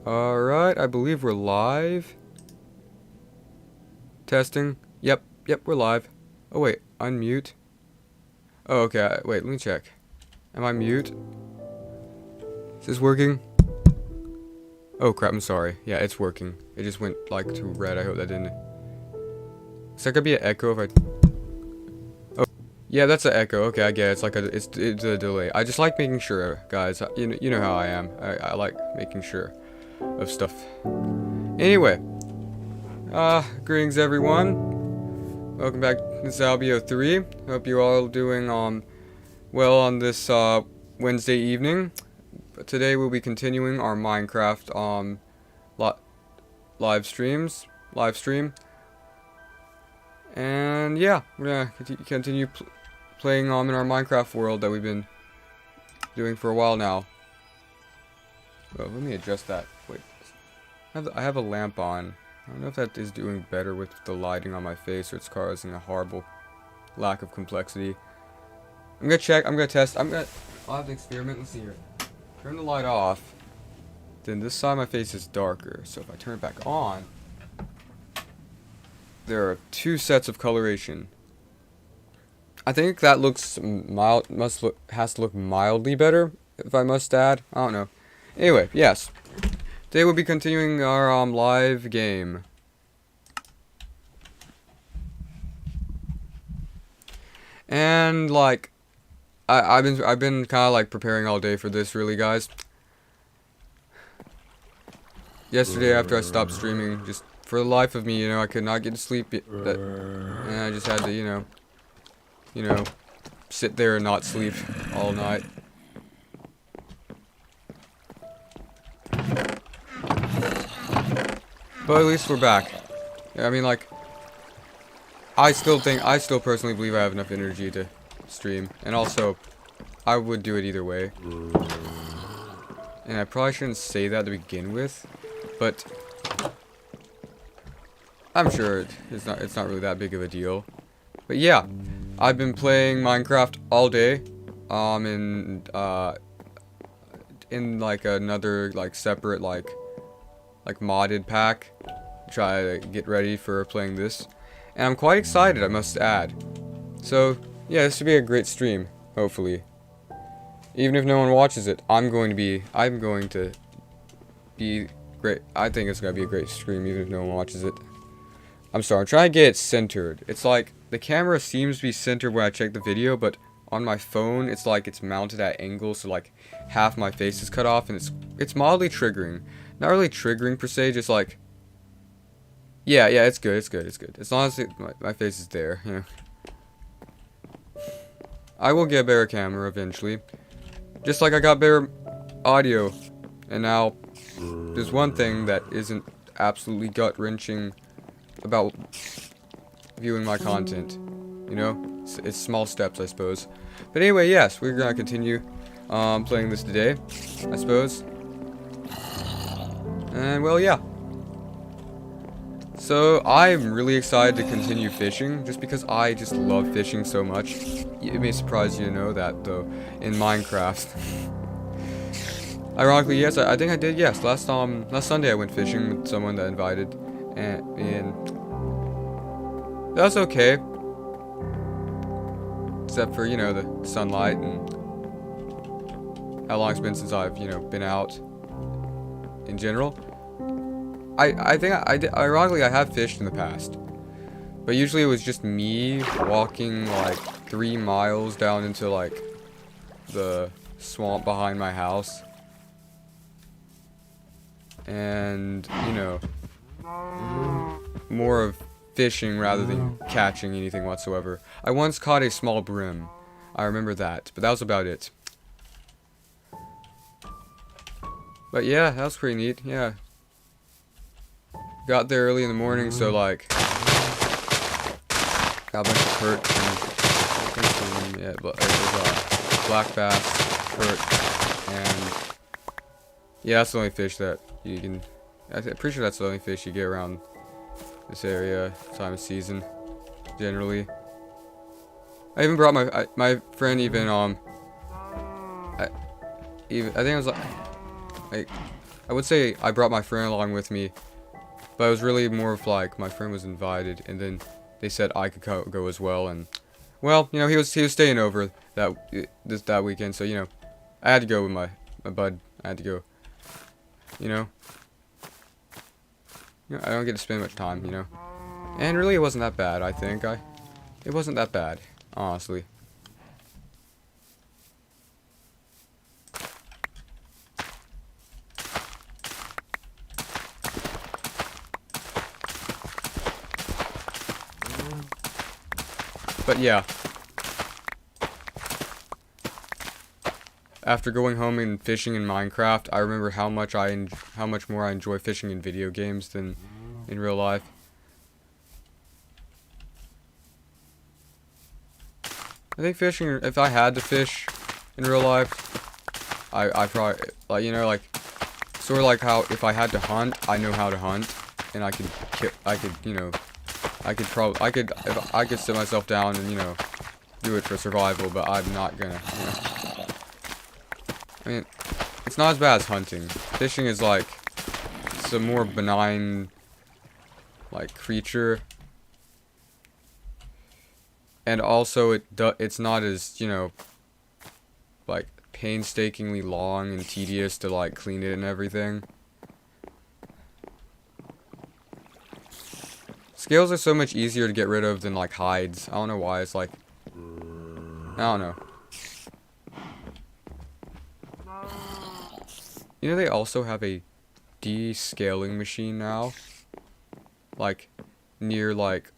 Alright, I believe we're live. Testing. Yep, we're live. Oh wait, unmute. Oh, okay, wait, let me check. Am I mute? Is this working? Oh crap, I'm sorry. Yeah, it's working. It just went like to red. I hope that didn't. Is that gonna be an echo if I... Oh, yeah, that's an echo. Okay, I get it. It's like it's a delay. I just like making sure, guys. You know how I am. I like making sure of stuff. Anyway, greetings everyone. Welcome back to Zalbio 3. Hope you all doing well on this Wednesday evening. But today we'll be continuing our Minecraft live stream. And yeah, we're gonna continue playing in our Minecraft world that we've been doing for a while now. Well, let me adjust that. Wait, I have a lamp on. I don't know if that is doing better with the lighting on my face or it's causing a horrible lack of complexity. I'm gonna check. I'm gonna test. I'll have to experiment. Let's see here. Turn the light off. Then this side of my face is darker. So if I turn it back on, there are two sets of coloration. I think that looks mild. Has to look mildly better, if I must add. I don't know. Anyway, yes. Today we'll be continuing our live game. And like I've been kind of like preparing all day for this, really, guys. Yesterday after I stopped streaming, just for the life of me, I could not get to sleep, and I just had to, you know, sit there and not sleep all night. But at least we're back. I mean, like, I still personally believe I have enough energy to stream, and also, I would do it either way. And I probably shouldn't say that to begin with, but I'm sure it's not really that big of a deal. But yeah, I've been playing Minecraft all day, in like another like separate like modded pack. Try to get ready for playing this, and I'm quite excited, I must add. So yeah, this should be a great stream, hopefully. Even if no one watches it, I'm going to be great. I think it's going to be a great stream, even if no one watches it. I'm sorry, I'm trying to get it centered. It's like, the camera seems to be centered when I check the video, but on my phone, it's like it's mounted at angles, so like, half my face is cut off, and it's mildly triggering. Not really triggering per se, just like, yeah, it's good. As long as my face is there, you know. I will get a better camera eventually. Just like I got better audio. And now, there's one thing that isn't absolutely gut-wrenching about viewing my content. You know? It's small steps, I suppose. But anyway, yes, we're gonna continue playing this today, I suppose. And, well, yeah. So, I'm really excited to continue fishing, just because I just love fishing so much. It may surprise you to know that, though, in Minecraft. Ironically, yes, I think I did, yes. Last Sunday I went fishing with someone that invited, and that was okay. Except for, the sunlight and how long it's been since I've, been out in general. I think ironically, I have fished in the past. But usually it was just me walking, like, 3 miles down into, like, the swamp behind my house. And, more of fishing rather than catching anything whatsoever. I once caught a small brim. I remember that. But that was about it. But yeah, that was pretty neat. Yeah. Got there early in the morning, so like got a bunch of perch and yeah, but it was black bass, perch, and yeah, that's the only fish that you can. I'm pretty sure that's the only fish you get around this area time of season, generally. I even brought my friend even I think it was like I would say I brought my friend along with me, but it was really more of like my friend was invited, and then they said I could go as well. And well, you know, he was staying over that weekend, so you know, I had to go with my bud. I had to go. You know, I don't get to spend much time. You know, and really, it wasn't that bad. I think it wasn't that bad, honestly. But yeah, after going home and fishing in Minecraft, I remember how much more I enjoy fishing in video games than in real life. I think fishing, if I had to fish in real life, I probably, like, you know, like, sort of like how if I had to hunt, I know how to hunt, and I could, you know, I could sit myself down and, you know, do it for survival, but I'm not gonna, you know. I mean, it's not as bad as hunting. Fishing is like, it's a more benign, like, creature. And also, it's not as, you know, like, painstakingly long and tedious to, like, clean it and everything. Scales are so much easier to get rid of than, like, hides. I don't know why. It's like, I don't know. You know, they also have a descaling machine now. Like, near, like,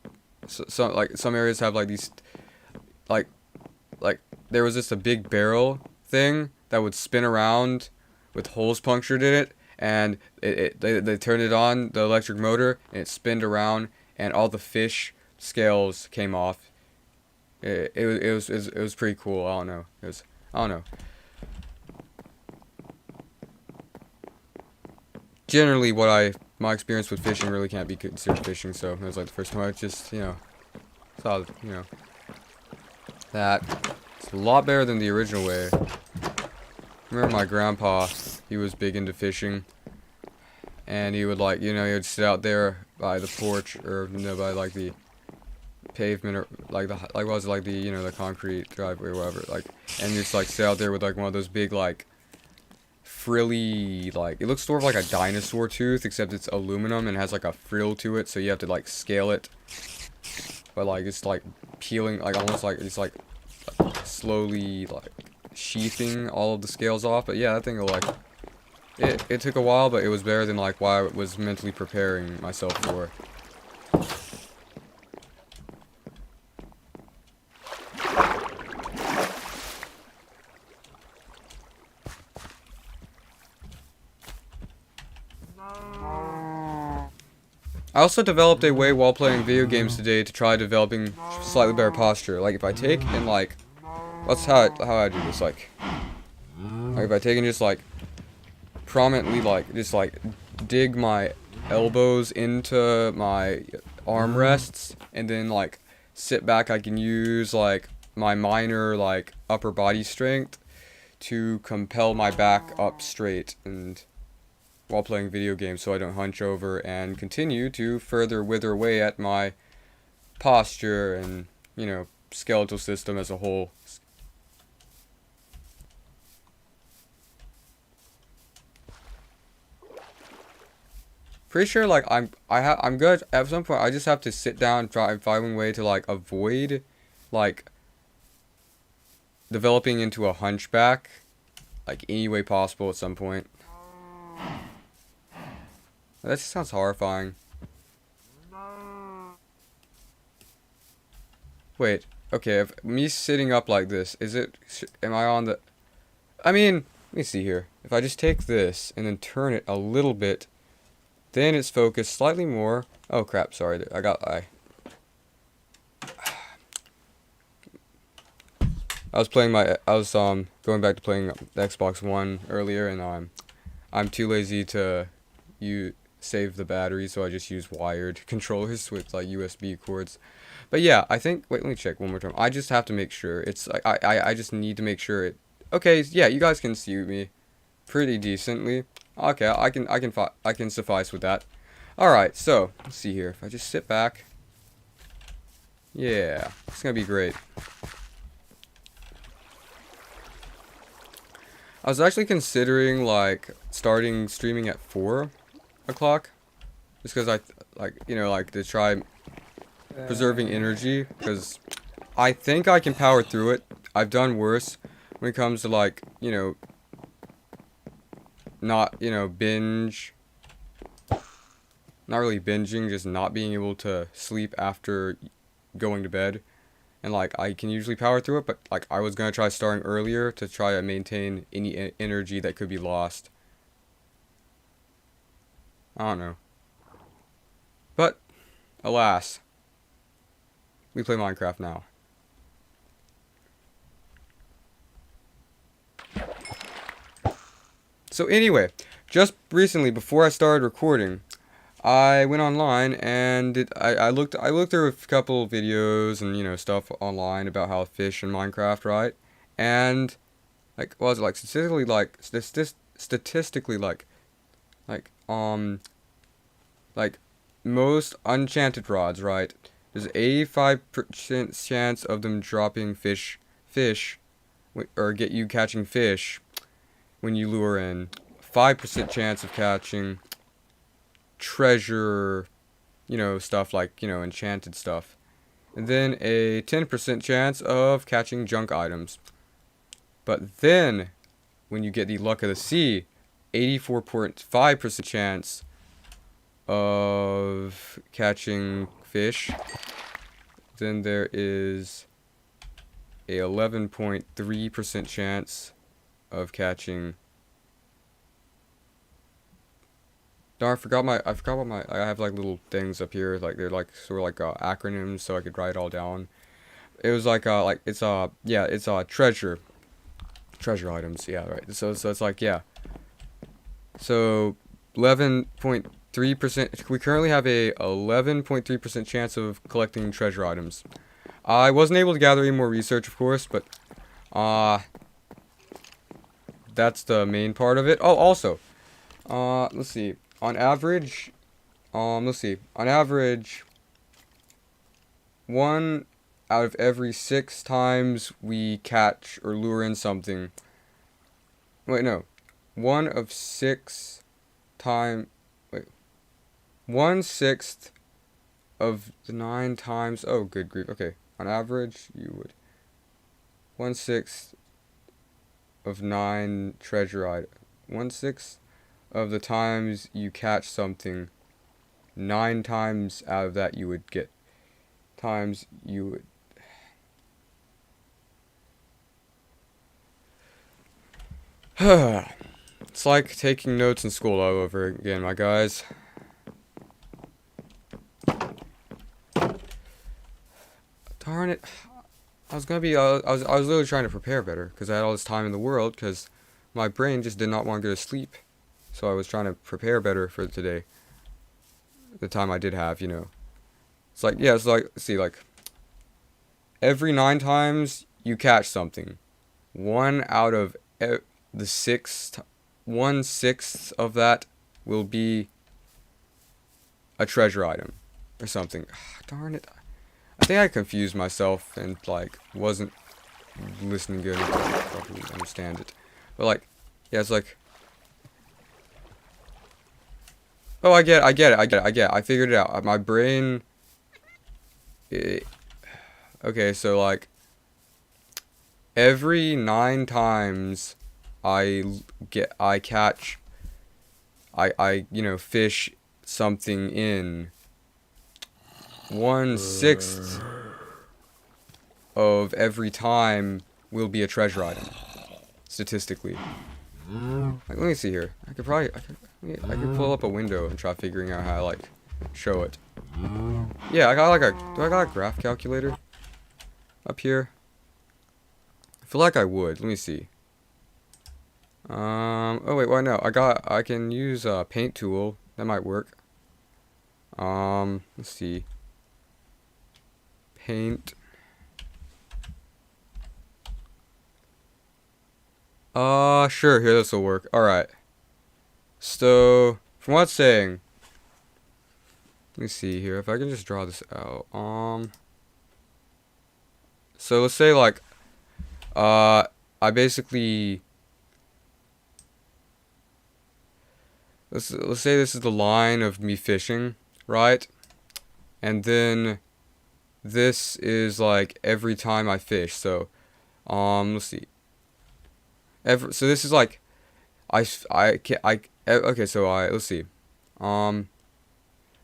some areas have, like, these, like, there was just a big barrel thing that would spin around with holes punctured in it, and they turned it on, the electric motor, and it spinned around, and all the fish scales came off. It was pretty cool. I don't know. I don't know. Generally, my experience with fishing really can't be considered fishing, so it was like the first time I just, you know, saw, you know, that. It's a lot better than the original way. I remember my grandpa, he was big into fishing, and he would, like, you know, he would sit out there by the porch, or, you know, by, like, the pavement, or, like, what was it, like, the, you know, the concrete driveway or whatever, like, and just, like, sit out there with, like, one of those big, like, frilly, like, it looks sort of like a dinosaur tooth, except it's aluminum and has, like, a frill to it, so you have to, like, scale it, but, like, it's, like, peeling, like, almost like, it's, like, slowly, like, sheathing all of the scales off. But yeah, that thing will, like, it took a while, but it was better than, like, what I was mentally preparing myself for. I also developed a way while playing video games today to try developing slightly better posture. Like, if I take and, like, that's how I do this, like, if I take and just, like, prominently, like, just, like, dig my elbows into my armrests, and then, like, sit back, I can use, like, my minor, like, upper body strength to compel my back up straight and while playing video games, so I don't hunch over and continue to further wither away at my posture and, you know, skeletal system as a whole. Pretty sure, like, I'm good. At some point, I just have to sit down and try and find a way to, like, avoid, like, developing into a hunchback, like, any way possible at some point. That just sounds horrifying. Wait, okay, if me sitting up like this, am I on the, I mean, let me see here. If I just take this and then turn it a little bit, then it's focused slightly more. Oh crap, sorry, I was going back to playing the Xbox One earlier, and I'm too lazy to save the battery, so I just use wired controllers with, like, USB cords. But yeah, I think, wait, let me check one more time. I just have to make sure it's, I just need to make sure it, okay, yeah, you guys can see me pretty decently. Okay, I can suffice with that. All right, so let's see here. If I just sit back, yeah, it's gonna be great. I was actually considering like starting streaming at 4 o'clock, just because like to try preserving energy, because I think I can power through it. I've done worse when it comes to like not binge. Not really binging, just not being able to sleep after going to bed. And like I can usually power through it, but like I was gonna try starting earlier to try to maintain any energy that could be lost. I don't know. But alas, we play Minecraft now. So anyway, just recently before I started recording, I went online and I looked through a couple videos and stuff online about how to fish in Minecraft, right? And like was it like statistically like like most enchanted rods, right? There's 85% chance of them dropping fish or get you catching fish when you lure in. 5% chance of catching treasure, stuff like, enchanted stuff. And then a 10% chance of catching junk items. But then, when you get the luck of the sea, 84.5% chance of catching fish. Then there is a 11.3% chance of catching. Darn, I forgot what I have like little things up here, like they're like sort of like acronyms, so I could write it all down. It was like it's treasure items, yeah, right. So it's like, yeah. So 11.3%. We currently have a 11.3% chance of collecting treasure items. I wasn't able to gather any more research, of course, but that's the main part of it. Oh, also, let's see. On average, one out of every 6 times we catch or lure in something. Wait, no. One of 6 time. Wait. 1/6 of the 9 times. Oh, good grief. Okay. On average, you would. 1/6 of 9 treasure items. 1/6 of the times you catch something, 9 times out of that you would get. Times you would. It's like taking notes in school all over again, my guys. Darn it. I was literally trying to prepare better because I had all this time in the world because my brain just did not want to go to sleep. So I was trying to prepare better for today. The time I did have, It's like, yeah, it's like, see, like, every 9 times you catch something. 1 out of the 1/6 of that will be a treasure item or something. Darn it. I think I confused myself and, like, wasn't listening good and properly understand it. But, like, yeah, it's like, oh, I get it. I figured it out. My brain. Okay, so like every 9 times I catch, fish something in, 1/6 of every time will be a treasure item, statistically. Like, let me see here. I could pull up a window and try figuring out how to, like, show it. Yeah, do I got a graph calculator up here? I feel like I would. Let me see. Oh wait, why no? I can use a paint tool. That might work. Let's see. Paint. Sure, here, this will work. Alright. So, from what it's saying, let me see here, if I can just draw this out. So let's say like, I basically, let's say this is the line of me fishing, right? And then this is like every time I fish. So, let's see. So this is like, okay, so let's see.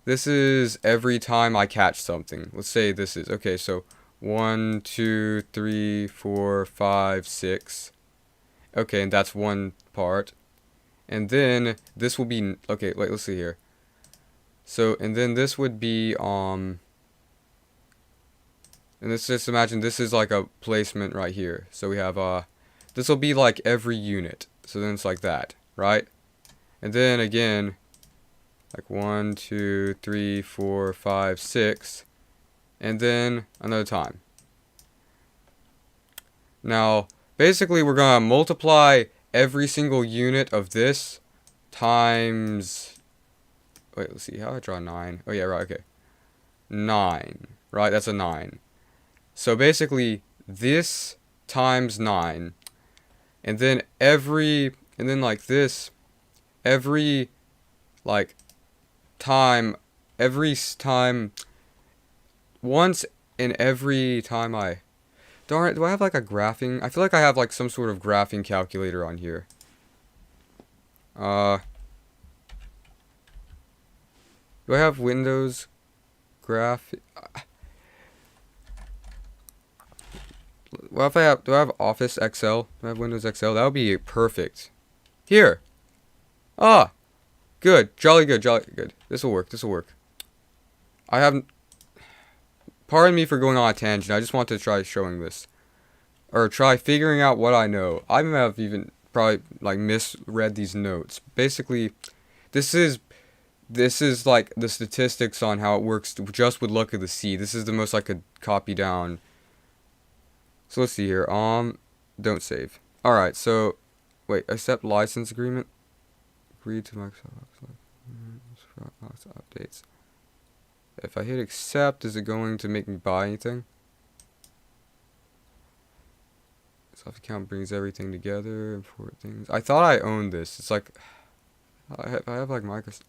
This is every time I catch something. Let's say this is, okay, so 1, 2, 3, 4, 5, 6. Okay, and that's one part. And then this will be, okay, wait, let's see here. So, and then this would be, and let's just imagine this is like a placement right here. So we have, this will be like every unit. So then it's like that, right? And then again, like 1, 2, 3, 4, 5, 6. And then another time. Now, basically we're going to multiply every single unit of this times, wait, let's see, how do I draw 9? Oh yeah, right, okay. 9, right, that's a 9. So basically, this times 9, and then like this, every time, once in every time darn it, do I have like a graphing? I feel like I have like some sort of graphing calculator on here. Do I have Windows graph? Well, if I have, do I have Office Excel? Do I have Windows Excel? That would be perfect. Here. Ah, good, jolly good, jolly good. This will work. This will work. I haven't. Pardon me for going on a tangent. I just want to try showing this, or try figuring out what I know. I may have even probably like misread these notes. Basically, this is like the statistics on how it works just with look of the sea. This is the most I could copy down. So let's see here. Don't save. All right. So, wait. Accept license agreement. Agree to Microsoft updates. If I hit accept, is it going to make me buy anything? Self account brings everything together. Import things. I thought I owned this. It's like I have like Microsoft.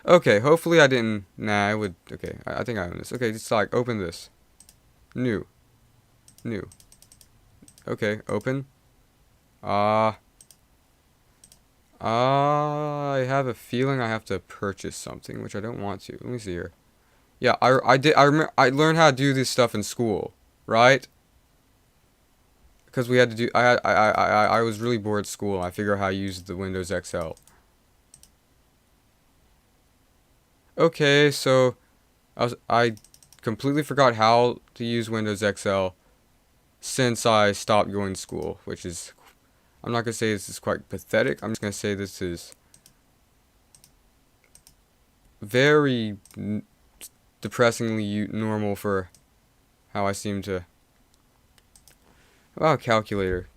Okay, hopefully I didn't. Nah, I would. Okay, I think I own this. Okay, just like open this. New. Okay, open. I have a feeling I have to purchase something, which I don't want to. Let me see here. Yeah, I remember I learned how to do this stuff in school, right? Because we had to do. I was really bored at school. And I figured out how to use the Windows XL. Okay, so I completely forgot how to use Windows XL since I stopped going to school, which is, I'm not gonna say this is quite pathetic. I'm just gonna say this is very depressingly normal for how I seem to. Wow, calculator.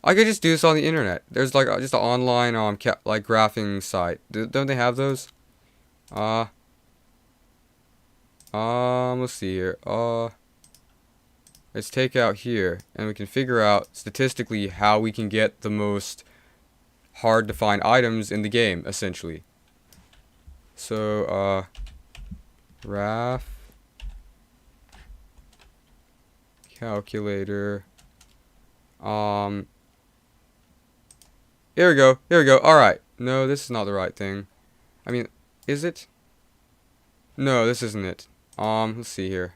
I could just do this on the internet. There's like just an online like graphing site. Don't they have those? Let's see here. Let's take out here, and we can figure out statistically how we can get the most hard to find items in the game, essentially. So, graph calculator. Here we go. Here we go. All right. No, this is not the right thing. I mean, is it? No, this isn't it. Let's see here.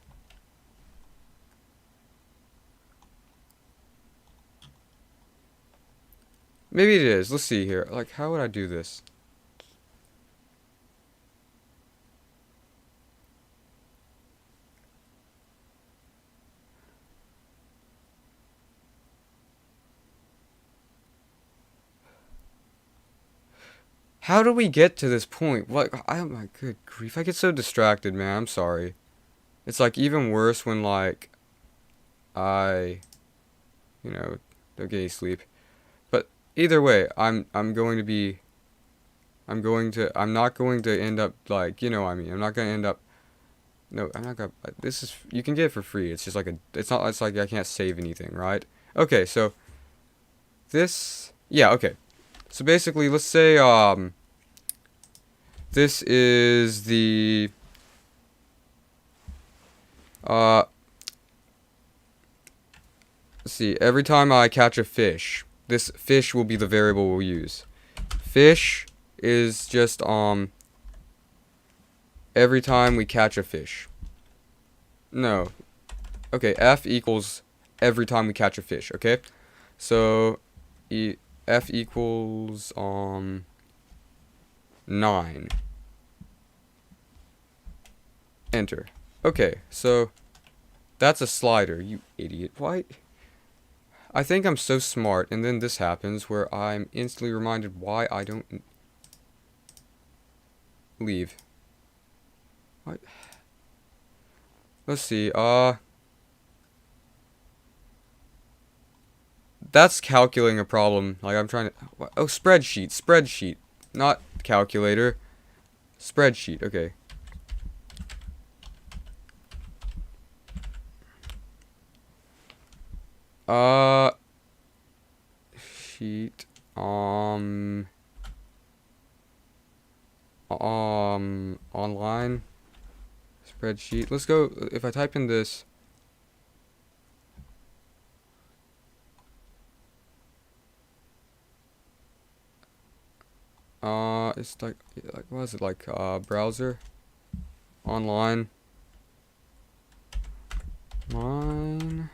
Maybe it is. Let's see here. Like, how would I do this? How do we get to this point? Like, oh my good grief. I get so distracted, man. I'm sorry. It's like even worse when like I, don't get any sleep. But either way, I'm not going to end up like, I'm not going to end up, no, I'm not going to, this is, you can get it for free. It's just like it's like I can't save anything, right? Okay, so yeah, okay. So basically, let's say, this is the, let's see, every time I catch a fish, this fish will be the variable we'll use. Fish is just, every time we catch a fish. No. Okay, F equals every time we catch a fish, okay? So, F equals, 9. Enter. Okay, so, that's a slider, you idiot. Why? I think I'm so smart, and then this happens where I'm instantly reminded why I don't leave. What? Let's see, that's calculating a problem. Like, I'm trying to, oh, spreadsheet, not calculator. Spreadsheet, okay. Sheet, online, spreadsheet. Let's go, if I type in this, it's like what is it, like, browser, online, mine.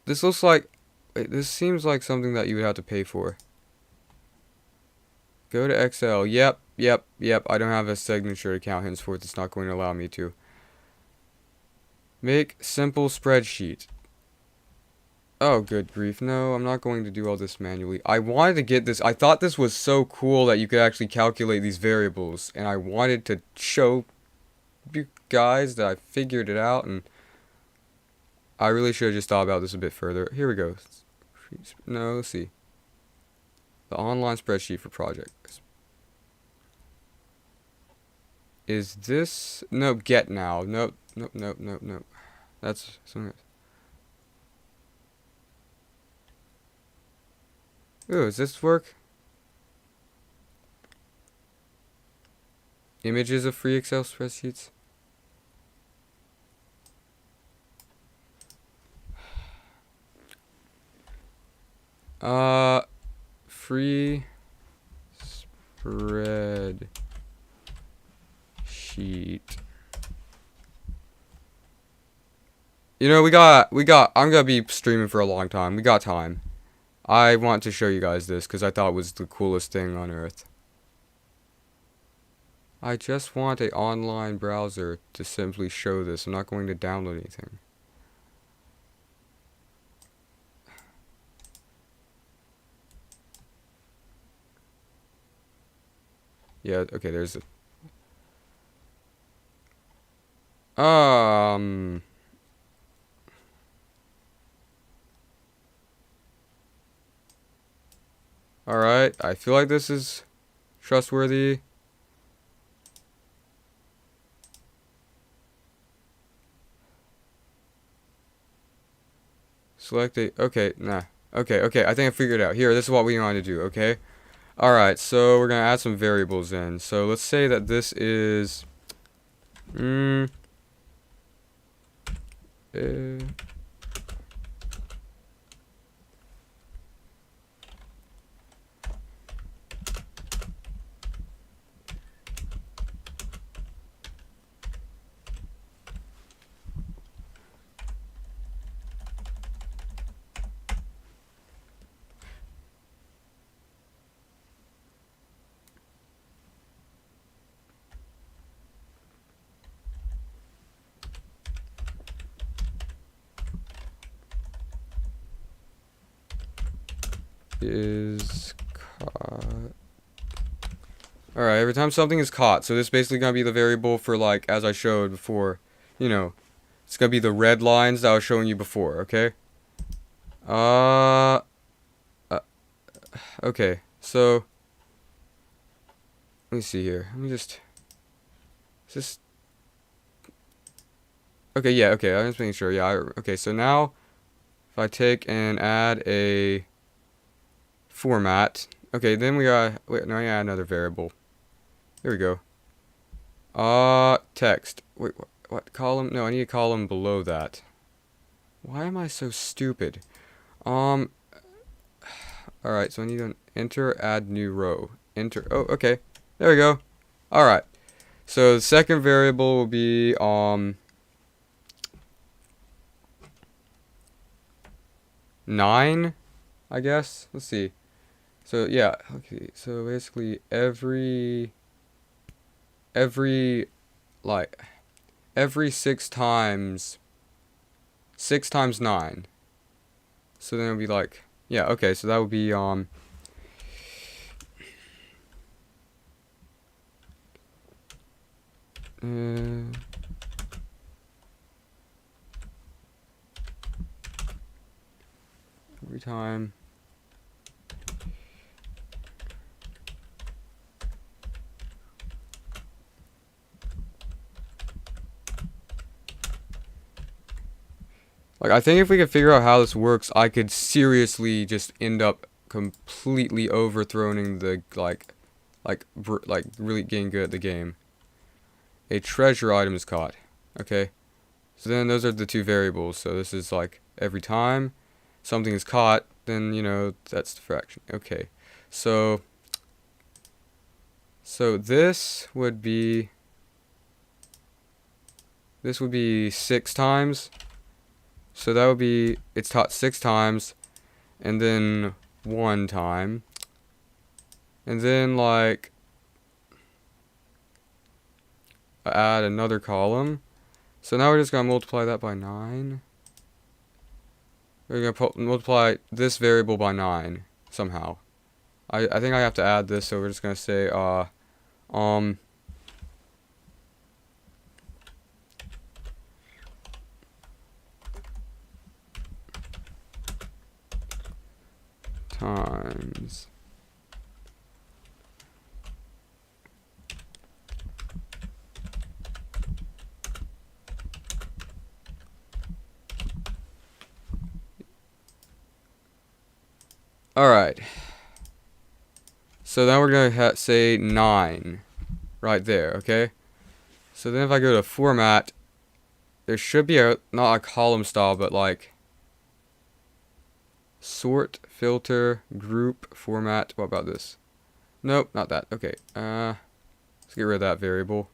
This looks like, wait, this seems like something that you would have to pay for. Go to Excel. Yep. I don't have a signature account, henceforth it's not going to allow me to. Make simple spreadsheet. Oh, good grief. No, I'm not going to do all this manually. I wanted to get this. I thought this was so cool that you could actually calculate these variables. And I wanted to show you guys that I figured it out. And I really should have just thought about this a bit further. Here we go. No, let's see. The online spreadsheet for projects. Is this... No, get now. Nope. That's something else. Ooh, does this work? Images of free Excel spreadsheets. Free spread sheet. We got, I'm gonna be streaming for a long time. We got time. I want to show you guys this because I thought it was the coolest thing on earth. I just want an online browser to simply show this. I'm not going to download anything. Yeah, okay, there's a... Alright, I feel like this is trustworthy. Select a... Okay, nah. Okay, I think I figured it out. Here, this is what we want to do, okay? Alright, so we're going to add some variables in. So let's say that this is... is Alright, every time something is caught. So this is basically going to be the variable for, like, as I showed before. You know, it's going to be the red lines that I was showing you before, okay? Okay, so let me see here. Let me just... Is this... Okay, yeah, okay, I'm just making sure. Yeah, okay, so now if I take and add a format. Okay, then we got... Wait, now I add another variable. There we go. Text. Wait, what column? No, I need a column below that. Why am I so stupid? Alright, so I need an enter, add new row. Enter. Oh, okay. There we go. Alright. So the second variable will be, 9, I guess. Let's see. So, yeah. Okay, so basically every 6 times 9. So then it'll be like, yeah, okay, so that would be, every time. Like, I think if we could figure out how this works, I could seriously just end up completely overthrowing the, like really getting good at the game. A treasure item is caught. Okay. So then those are the two variables. So this is like every time something is caught, then, you know, that's the fraction. Okay. So this would be 6 times. So that would be, it's taught 6 times, and then 1 time. And then, like, add another column. So now we're just going to multiply that by 9. We're going to multiply this variable by 9, somehow. I think I have to add this, so we're just going to say, times. Alright. So now we're going to say 9 right there, okay? So then if I go to format, there should be not a column style, but like sort, filter, group, format. What about this? Nope, not that. Okay. Let's get rid of that variable.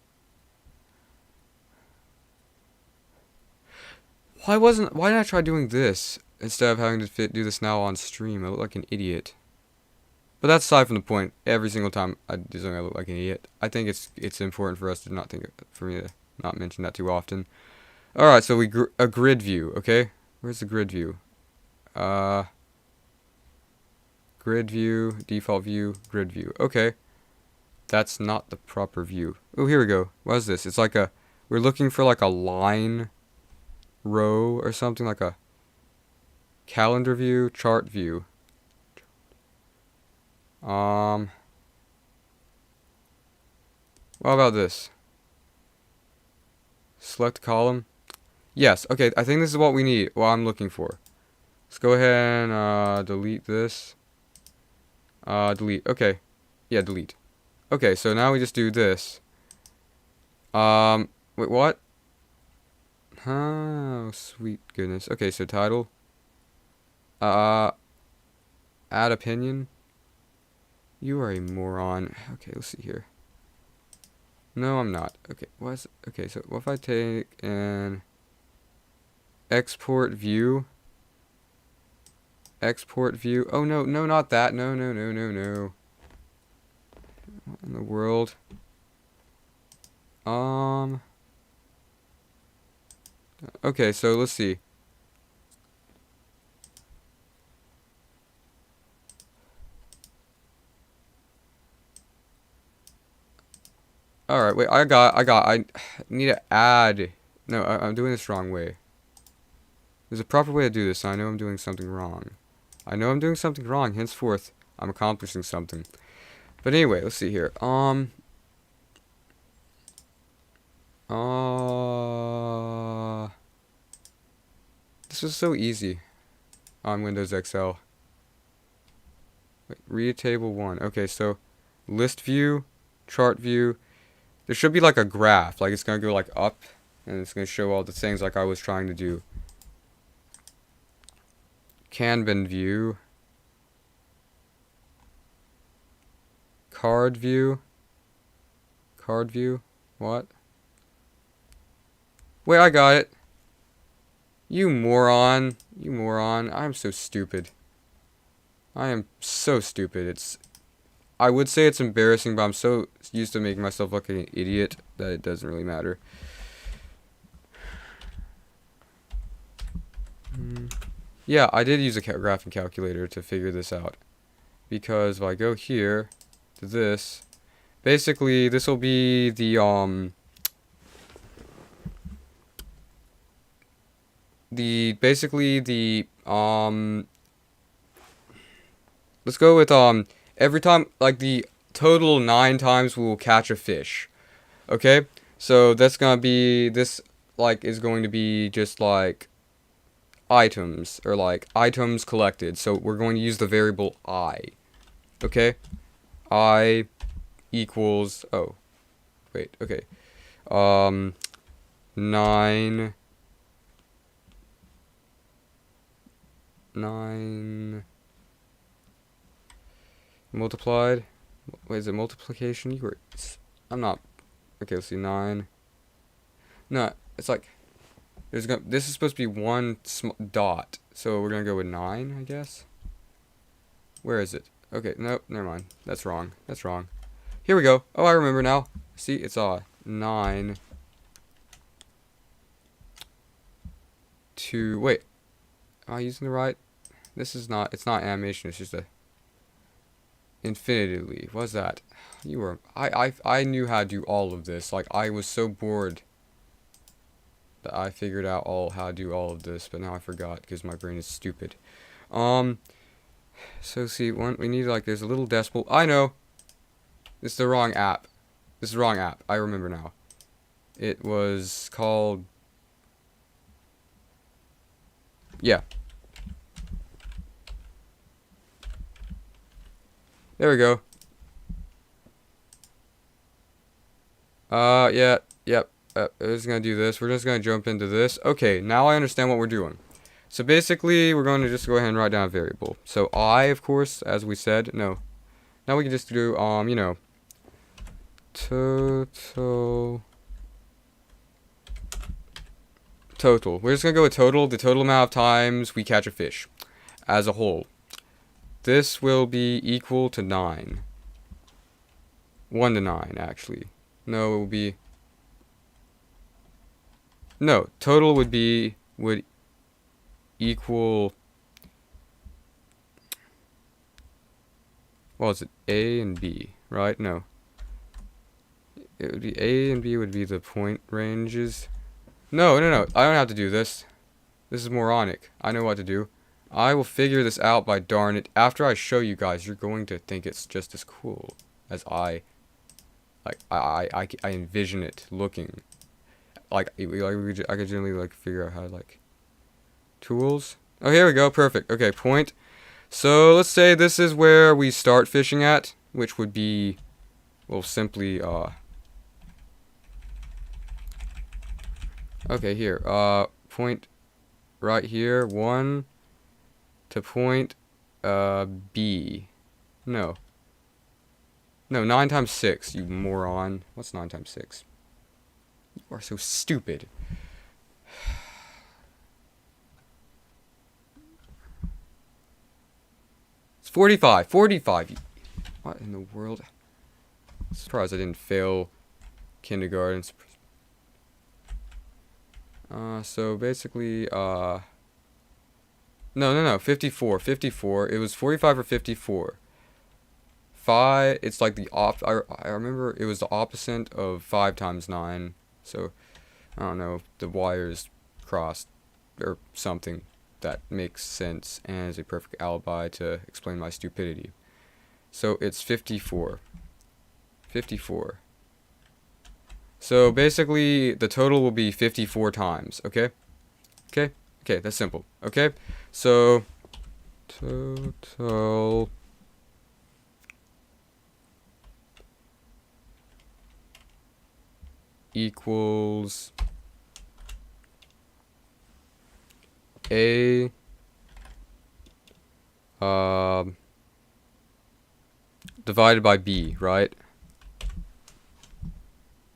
Why didn't I try doing this instead of having to do this now on stream? I look like an idiot. But that's aside from the point. Every single time I do something, I look like an idiot. I think it's important for us to not for me to not mention that too often. All right, so a grid view. Okay, where's the grid view? Grid view, default view, grid view. Okay, that's not the proper view. Oh, here we go. What is this? It's like we're looking for like a line row or something, like a calendar view, chart view. What about this? Select column. Yes, okay, I think this is what we need, what I'm looking for. Let's go ahead and delete this. Delete. Okay. Yeah, delete. Okay, so now we just do this. Wait, what? Oh, sweet goodness. Okay, so title. Add opinion. You are a moron. Okay, let's see here. No, I'm not. Okay, okay, so what if I take and export view? Export view. Oh, no, not that. No. What in the world? Okay, so let's see. Alright, wait, I need to add. No, I'm doing this wrong way. There's a proper way to do this, and I know I'm doing something wrong. I know I'm doing something wrong, henceforth, I'm accomplishing something. But anyway, let's see here. This was so easy on Windows XL. Wait, read table 1. Okay, so list view, chart view. There should be like a graph, like it's gonna go like up, and it's gonna show all the things like I was trying to do. Kanban view. Card view. Card view. What? Wait, I got it. You moron. You moron. I'm so stupid. I am so stupid. I would say it's embarrassing, but I'm so used to making myself look like an idiot that it doesn't really matter. Yeah, I did use a graphing calculator to figure this out. Because if I go here to this, basically this will be the let's go with every time, like the total 9 times we'll catch a fish. Okay? So that's gonna be, this like is going to be just like items, or like items collected. So we're going to use the variable I. Okay? I equals, oh, wait, okay. 9 multiplied. Wait, is it multiplication? I'm not. Okay, let's see. 9. No, it's like this is supposed to be one dot, so we're gonna go with 9, I guess. Where is it? Okay, nope, never mind. That's wrong. That's wrong. Here we go. Oh, I remember now. See, it's 9 to, wait. Am I using the right? This is not, it's not animation, it's just a infinitely. What's that? You were, I knew how to do all of this. Like, I was so bored that I figured out how to do all of this, but now I forgot because my brain is stupid. So see, we need, like, there's a little decimal. I know. It's the wrong app. This is the wrong app. I remember now. It was called, yeah. There we go. Yeah, yep. We're just gonna do this. We're just gonna jump into this. Okay, now I understand what we're doing. So basically, we're going to just go ahead and write down a variable. So I, of course, as we said, no. Now we can just do, you know, total. We're just gonna go with total. The total amount of times we catch a fish, as a whole. This will be equal to 9. 1 to 9, actually. No, it will be... No, total would equal... What was it? A and B, right? No. It would be A and B would be the point ranges. No. I don't have to do this. This is moronic. I know what to do. I will figure this out, by darn it. After I show you guys, you're going to think it's just as cool as I envision it looking. Like I could generally like figure out how to, like, tools. Oh, here we go. Perfect. Okay, point. So let's say this is where we start fishing at, which would be, well, simply okay, here. Point right here. 1 to point B. No, 9 times 6, you moron. What's 9 times 6? You are so stupid. It's 45. 45. What in the world? I'm surprised I didn't fail kindergarten. So basically, no, 54. 54. It was 45 or 54. 5, it's like the I remember it was the opposite of 5 times 9. So, I don't know, the wires crossed or something that makes sense and is a perfect alibi to explain my stupidity. So, it's 54. 54. So, basically, the total will be 54 times, okay? Okay? Okay, that's simple, okay? So, total equals A divided by B, right?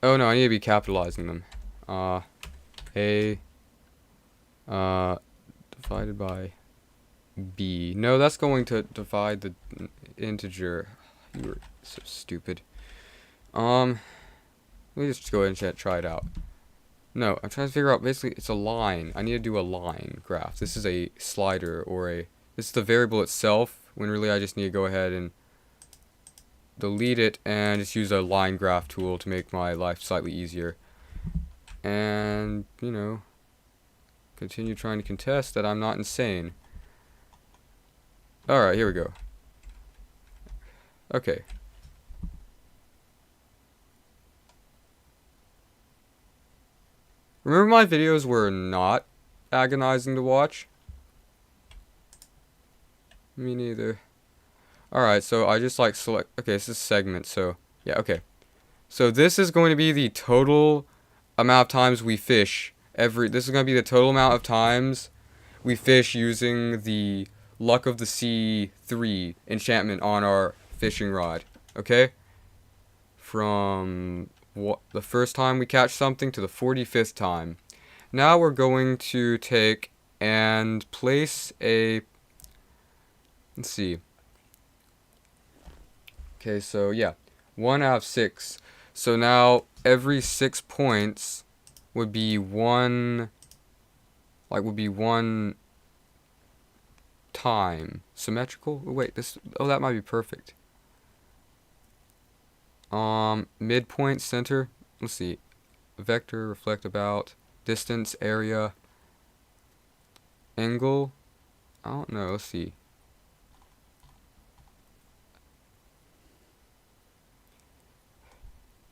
Oh no, I need to be capitalizing them. A divided by B. No, that's going to divide the integer. You were so stupid. Let me just go ahead and try it out. No, I'm trying to figure out, basically, it's a line. I need to do a line graph. This is a slider, or this is the variable itself, when really I just need to go ahead and delete it and just use a line graph tool to make my life slightly easier. And, you know, continue trying to contest that I'm not insane. Alright, here we go. Okay. Remember my videos were not agonizing to watch? Me neither. Alright, so I just like select, okay, this is segment, so, yeah, okay. So this is going to be the total amount of times we fish this is going to be the total amount of times we fish using the Luck of the Sea 3 enchantment on our fishing rod, okay? From the first time we catch something to the 45th time. Now we're going to take and place a, let's see. Okay, so yeah, 1 out of 6. So now every 6 points would be one time. Symmetrical? Oh, wait, that might be perfect. Midpoint, center, let's see. Vector, reflect about, distance, area, angle, I don't know, let's see.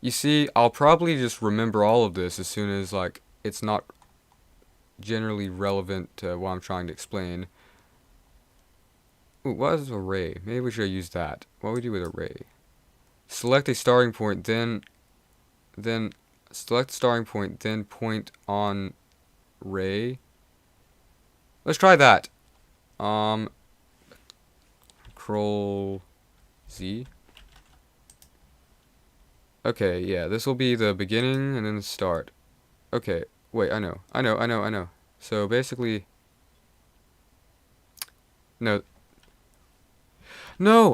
You see, I'll probably just remember all of this as soon as, like, it's not generally relevant to what I'm trying to explain. Ooh, what is array? Maybe we should use that. What do we do with array? Select a starting point, then select starting point, then point on ray. Let's try that. Control Z. Okay, yeah, this will be the beginning and then the start. Okay, wait, I know. So basically, no,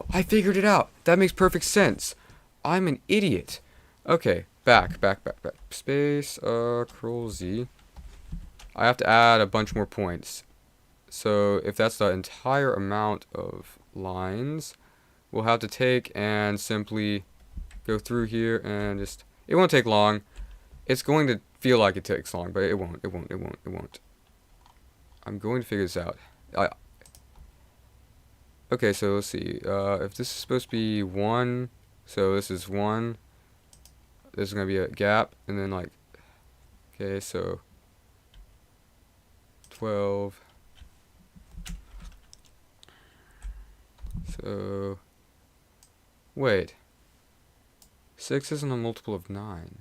I figured it out. That makes perfect sense. I'm an idiot. Okay, back. Space, Control Z. I have to add a bunch more points. So if that's the entire amount of lines, we'll have to take and simply go through here and just, it won't take long. It's going to feel like it takes long, but it won't. I'm going to figure this out. Okay, so let's see. If this is supposed to be 1, so this is 1. This is going to be a gap, and then like, okay, so 12. So, wait. 6 isn't a multiple of 9.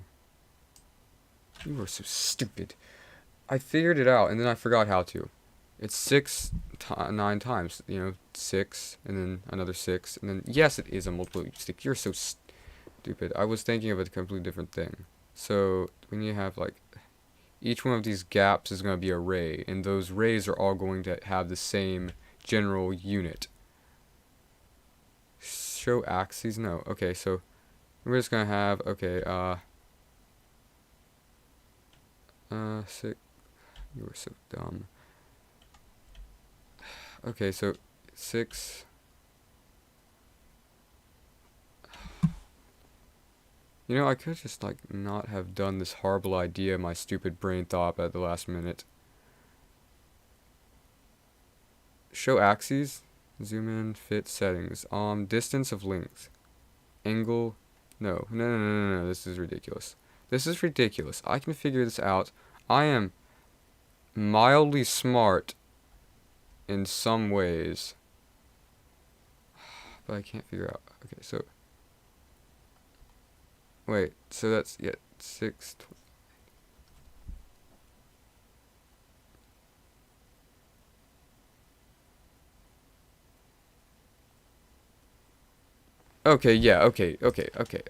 You are so stupid. I figured it out, and then I forgot how to. It's 9 times, 6, and then another 6, and then, yes, it is a multiple of 6. You're so stupid. I was thinking of a completely different thing. So, when you have, like, each one of these gaps is going to be a ray, and those rays are all going to have the same general unit. Show axes? No. Okay, so we're just going to have, okay, 6. You were so dumb. Okay, so 6. You know, I could just, like, not have done this horrible idea my stupid brain thought at the last minute. Show axes. Zoom in, fit, settings. Distance of links. Angle. No. This is ridiculous. This is ridiculous. I can figure this out. I am mildly smart in some ways. But I can't figure out. Okay, so. Wait, so that's, yeah, 6. Okay, yeah, okay.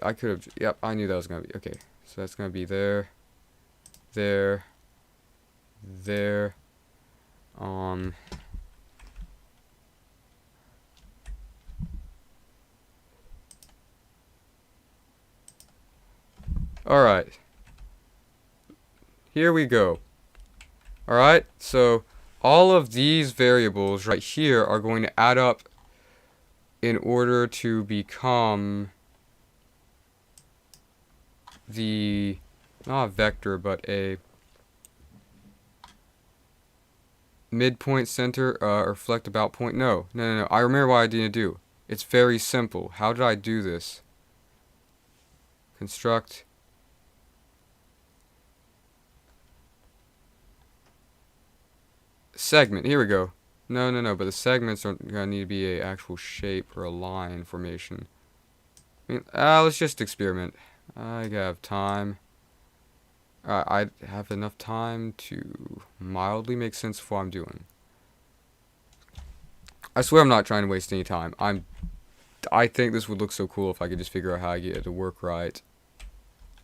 I could have, yep, I knew that was gonna be, okay. So that's gonna be there, there, there, alright. Here we go. Alright, so all of these variables right here are going to add up in order to become the, not a vector, but a midpoint, center, reflect about point. No. I remember what I didn't do. It's very simple. How did I do this? Construct. Segment. Here we go. No, but the segments are gonna need to be a actual shape or a line formation. I mean, let's just experiment. I have time. I have enough time to mildly make sense of what I'm doing. I swear I'm not trying to waste any time. I think this would look so cool if I could just figure out how to get it to work right.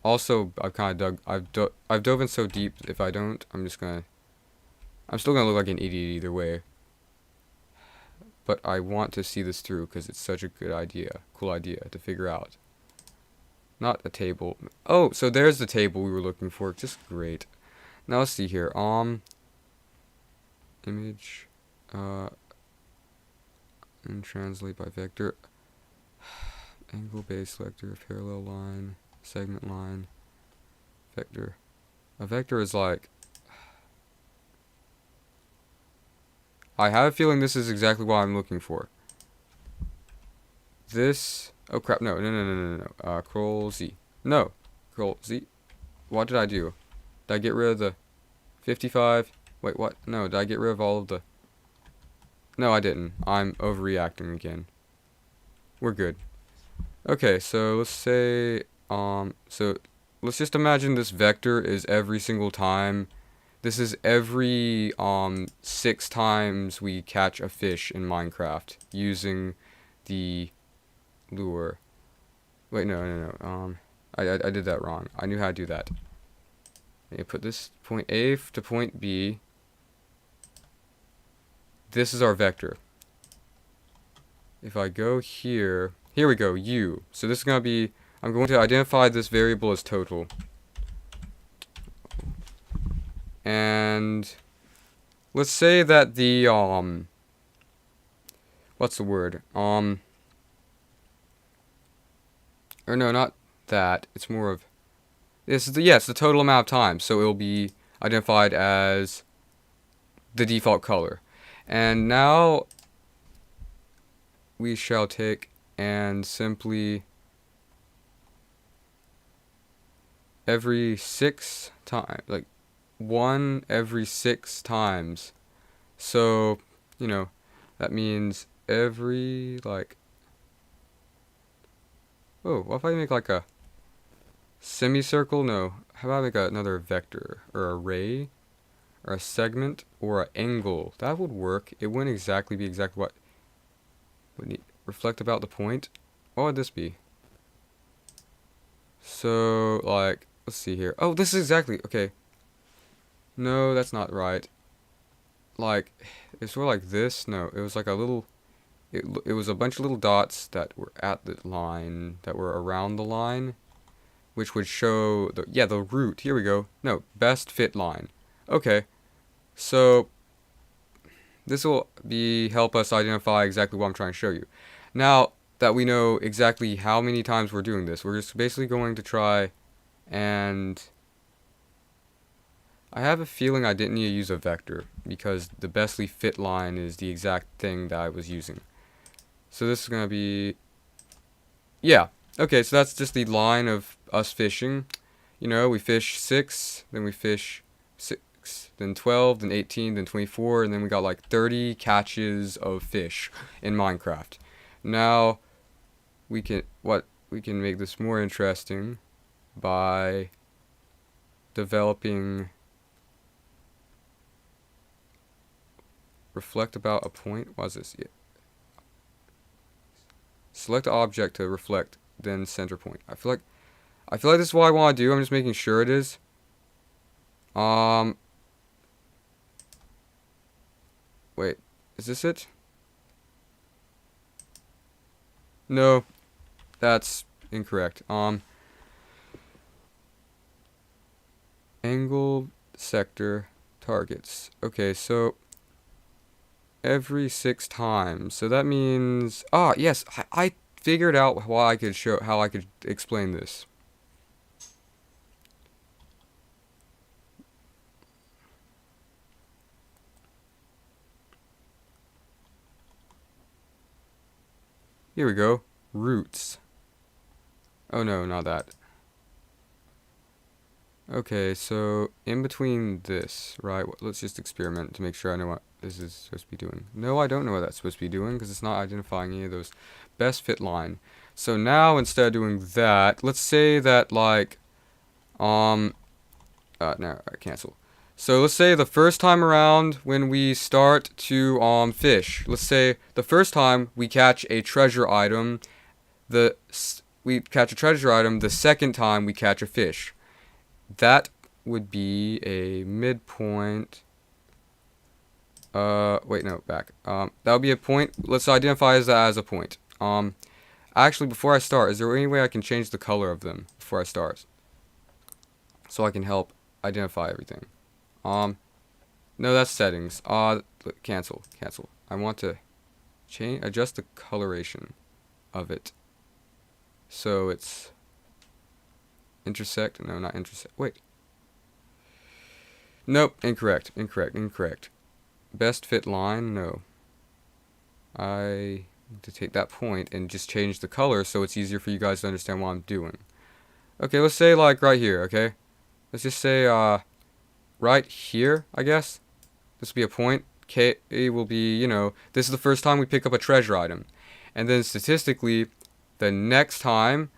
Also, I've dove in so deep. If I don't, I'm still gonna look like an idiot either way. But I want to see this through because it's such a good idea, cool idea to figure out. Not a table. Oh, so there's the table we were looking for. Just great. Now let's see here. Image, and translate by vector. Angle base selector, parallel line, segment line, vector. A vector is like. I have a feeling this is exactly what I'm looking for. This. Oh crap! No. Control Z. No. Control Z. What did I do? Did I get rid of the 55? Wait, what? No. Did I get rid of all of the? No, I didn't. I'm overreacting again. We're good. Okay, so let's say so let's just imagine this vector is every single time. This is every 6 times we catch a fish in Minecraft using the lure. Wait, no. I did that wrong. I knew how to do that. Okay, put this point A to point B. This is our vector. If I go here we go, U. So this is going to be, I'm going to identify this variable as total. And let's say that the, what's the word? Or no, not that. It's more of, this is the, it's the total amount of time. So it will be identified as the default color. And now we shall take and simply every 6 times, like 1 every 6 times. So, you know, that means every, like, oh, what if I make like a semicircle? No, how about I make another vector or array or a segment or an angle? That would work. It wouldn't exactly be exactly what would need. Reflect about the point. What would this be? So, like, let's see here. Oh, this is exactly, okay. No, that's not right. Like, it's sort of like this. No, it was like a little, it was a bunch of little dots that were at the line, that were around the line, which would show the, yeah, the root. Here we go. No, best fit line. Okay, so this will help us identify exactly what I'm trying to show you. Now, that we know exactly how many times we're doing this. We're just basically going to try and... I have a feeling I didn't need to use a vector because the bestly fit line is the exact thing that I was using. So this is going to be... Yeah. Okay, so that's just the line of us fishing. You know, we fish 6, then we fish 6, then 12, then 18, then 24, and then we got like 30 catches of fish in Minecraft. Now, we can make this more interesting by developing reflect about a point. What is this? Yeah. Select object to reflect, then center point. I feel like this is what I want to do. I'm just making sure it is. Wait, is this it? No, that's incorrect. Angle sector targets. Okay, so every 6 times. So that means yes, I figured out how I could explain this. Here we go. Roots. Oh no, not that. Okay, so in between this, right? Let's just experiment to make sure I know what this is supposed to be doing. No, I don't know what that's supposed to be doing because it's not identifying any of those. Best fit line. So now instead of doing that, let's say that like, no, cancel. So let's say the first time around when we start to fish, let's say the first time we catch a treasure item, the second time we catch a fish. That would be a midpoint. Wait, no, back. That would be a point. Let's identify that as a point. Actually, before I start, is there any way I can change the color of them before I start? So I can help identify everything. No, that's settings. Cancel. I want to adjust the coloration of it. So it's intersect. No, not intersect. Wait. Nope, incorrect. Best fit line, no. I need to take that point and just change the color so it's easier for you guys to understand what I'm doing. Okay, let's say like right here, okay? Let's just say right here, I guess. This will be a point. K will be, you know, this is the first time we pick up a treasure item. And then statistically, the next time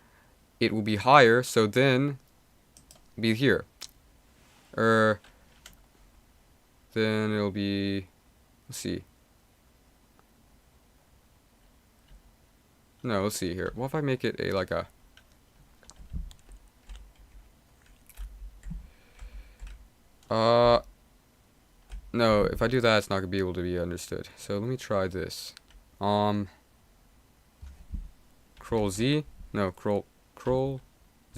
it will be higher, so then be here. Then it'll be, let's see. No, let's see here. What if I make it a like a no, if I do that, it's not gonna be able to be understood. So let me try this. Control Z. No, Control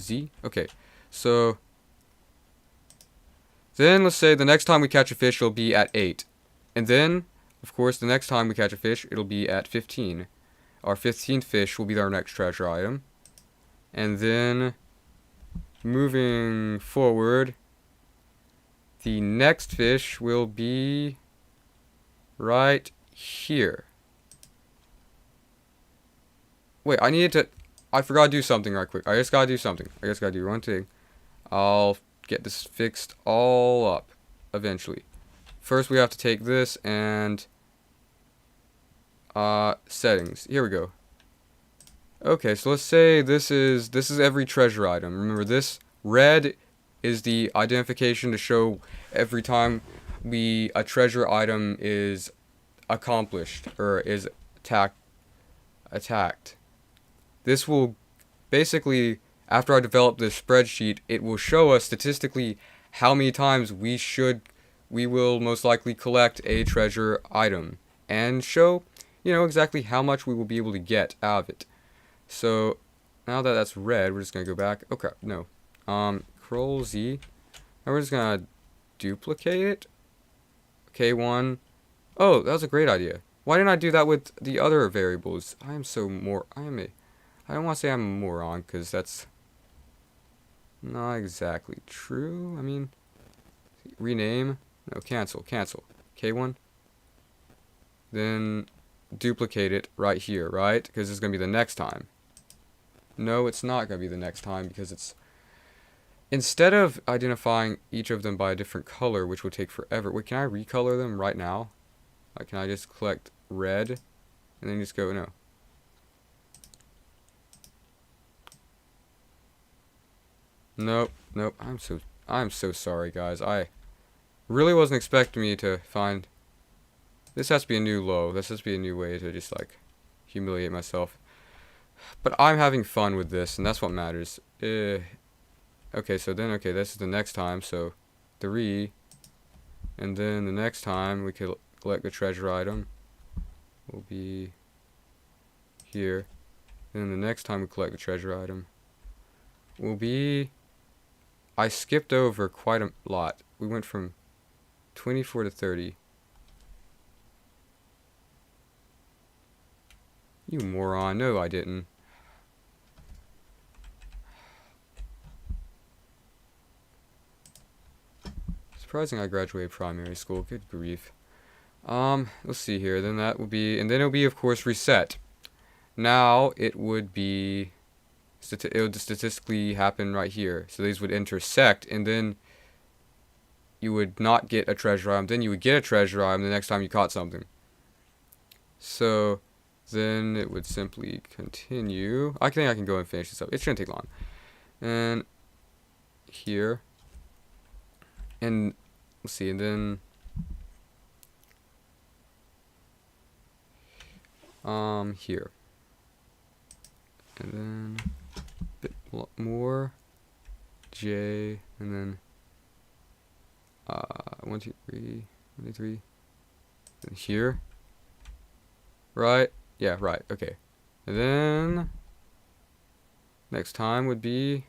Z. Okay, so then let's say the next time we catch a fish, it'll be at 8, and then, of course, the next time we catch a fish, it'll be at 15. Our 15th fish will be our next treasure item, and then moving forward, the next fish will be right here. Wait, I forgot to do something right quick. I just gotta do something. I just gotta do one thing. I'll get this fixed all up eventually. First, we have to take this and settings. Here we go. Okay, so let's say this is every treasure item. Remember, this red is the identification to show every time a treasure item is accomplished or is attacked. This will basically, after I develop this spreadsheet, it will show us statistically how many times we will most likely collect a treasure item and show, you know, exactly how much we will be able to get out of it. So now that that's red, we're just gonna go back. Okay, no. Control Z. Now we're just gonna duplicate it. K1. Oh, that was a great idea. Why didn't I do that with the other variables? I am so I don't want to say I'm a moron, because that's not exactly true. I mean, rename. No, cancel. K1. Then duplicate it right here, right? Because it's going to be the next time. No, it's not going to be the next time, because it's... Instead of identifying each of them by a different color, which would take forever... Wait, can I recolor them right now? Like, can I just collect red? And then just go, no. Nope. I'm so sorry, guys. I really wasn't expecting me to find... This has to be a new low. This has to be a new way to just, like, humiliate myself. But I'm having fun with this, and that's what matters. Okay, so then, this is the next time, so 3. And then the next time we could collect the treasure item will be here. And then the next time we collect the treasure item will be... I skipped over quite a lot. We went from 24 to 30. You moron. No, I didn't. Surprising I graduated primary school. Good grief. Let's see here. Then that will be... And then it'll be, of course, reset. Now, it would be... It would statistically happen right here. So these would intersect, and then you would not get a treasure item. Then you would get a treasure item the next time you caught something. So then it would simply continue. I think I can go and finish this up. It shouldn't take long. And here. And let's see, and then here. And then a bit more J, and then 1, 2, 3, 1, 2, 3. And here. Right? Yeah, right. Okay. And then next time would be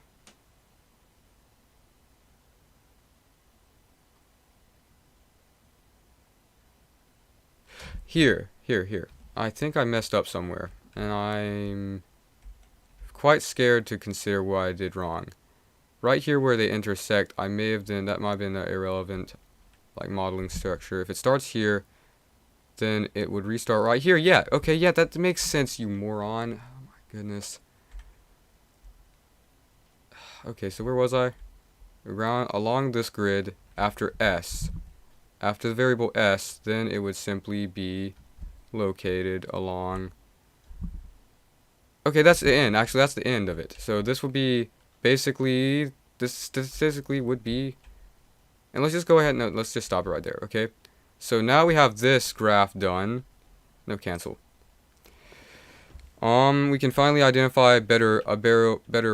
here. I think I messed up somewhere, and I'm quite scared to consider what I did wrong. Right here where they intersect, I may have done, that might have been an irrelevant, like, modeling structure. If it starts here, then it would restart right here. Yeah, okay, yeah, that makes sense, you moron. Oh my goodness. Okay, so where was I? Around, along this grid, after S. After the variable S, then it would simply be located along... Okay, that's the end. Actually, that's the end of it. So this would be basically, this statistically would be, and let's just go ahead, no, let's just stop it right there, okay? So now we have this graph done. No, cancel. We can finally identify a better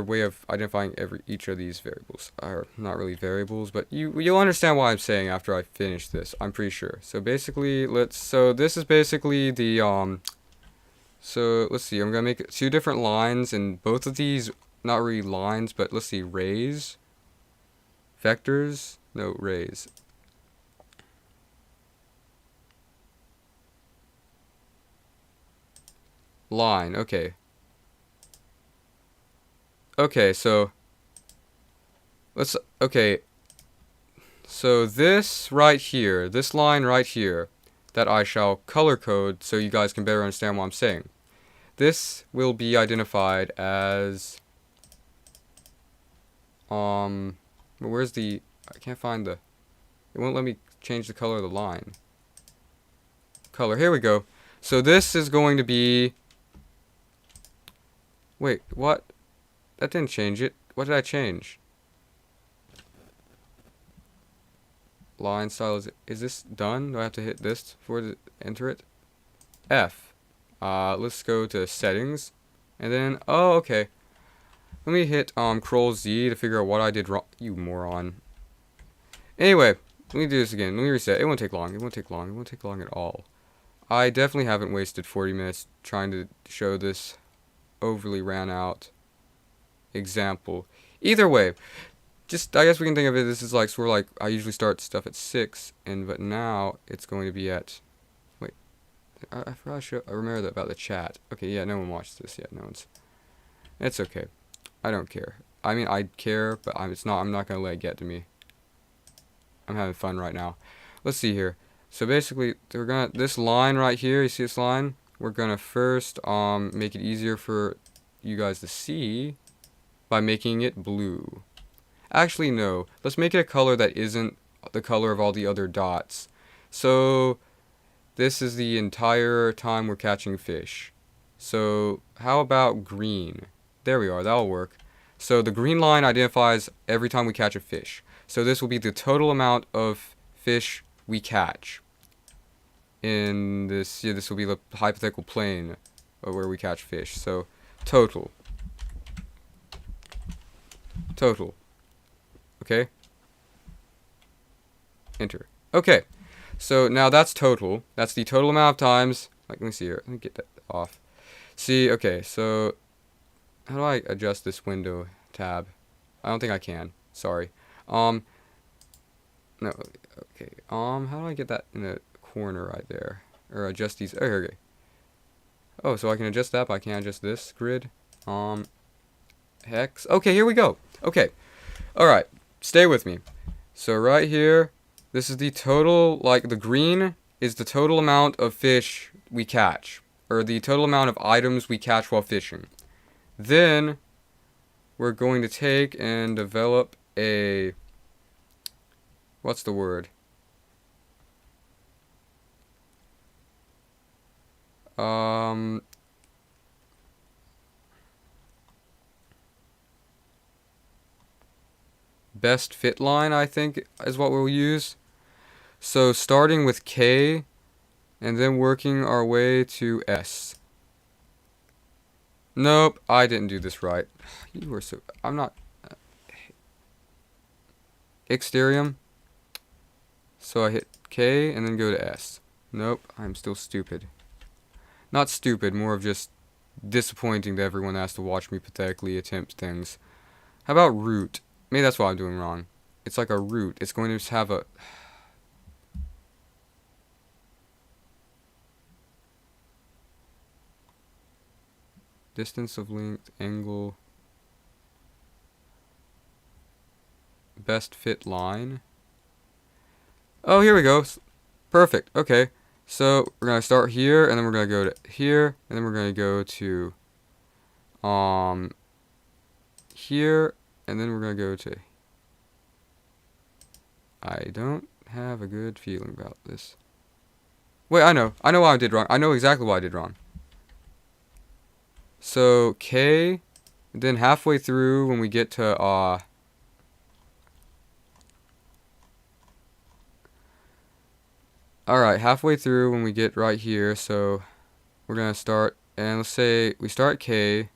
way of identifying each of these variables. Or not really variables, but you'll understand what I'm saying after I finish this. I'm pretty sure. So basically, so this is basically the So let's see. I'm gonna make 2 different lines, and both of these, not really lines, but let's see, rays, vectors, no, rays. Line, okay. Okay, so so this right here, this line right here, that I shall color code so you guys can better understand what I'm saying. This will be identified as, where's the, I can't find the, it won't let me change the color of the line. Color, here we go. So this is going to be, wait, what? That didn't change it. What did I change? Line style, is this done? Do I have to hit this to enter it? F. Let's go to settings. And then, oh, okay. Let me hit Ctrl Z to figure out what I did wrong. You moron. Anyway, let me do this again. Let me reset. It won't take long. It won't take long. It won't take long at all. I definitely haven't wasted 40 minutes trying to show this overly ran out example. Either way, just, I guess we can think of it, this is like, sort of like, I usually start stuff at 6, but now it's going to be at, wait, I forgot I remember that about the chat. Okay, yeah, no one watched this yet. No one's. It's okay. I don't care. I mean, I care, but I'm not gonna let it get to me. I'm having fun right now. Let's see here. So basically, this line right here. You see this line? We're gonna first make it easier for you guys to see by making it blue. Actually, no. Let's make it a color that isn't the color of all the other dots. So this is the entire time we're catching fish. So how about green? There we are. That'll work. So the green line identifies every time we catch a fish. So this will be the total amount of fish we catch. In this, yeah, this will be the hypothetical plane of where we catch fish. So total. Total. Okay? Enter. Okay. So now that's total. That's the total amount of times. Like, let me see here. Let me get that off. See, okay, so how do I adjust this window tab? I don't think I can. Sorry. No, okay. How do I get that in the corner right there? Or adjust these? Oh, okay. Oh, so I can adjust that, but I can't adjust this grid. Hex. Okay, here we go. Okay. Alright. Stay with me. So right here, this is the total, like the green is the total amount of fish we catch. Or the total amount of items we catch while fishing. Then, we're going to take and develop a... What's the word? Best fit line, I think, is what we'll use. So starting with K, and then working our way to S. Nope, I didn't do this right. You were so... I'm not... Exterium. So I hit K, and then go to S. Nope, I'm still stupid. Not stupid, more of just disappointing to everyone that has to watch me pathetically attempt things. How about root? Maybe that's what I'm doing wrong. It's like a root. It's going to just have a... Distance of length, angle... Best fit line. Oh, here we go. Perfect. Okay. So we're going to start here, and then we're going to go to here, and then we're going to go to here, and then we're going to go to... I don't have a good feeling about this. Wait, I know what I did wrong. I know exactly what I did wrong. So K, and then halfway through when we get to Alright, halfway through when we get right here, so we're gonna start, and let's say we start K,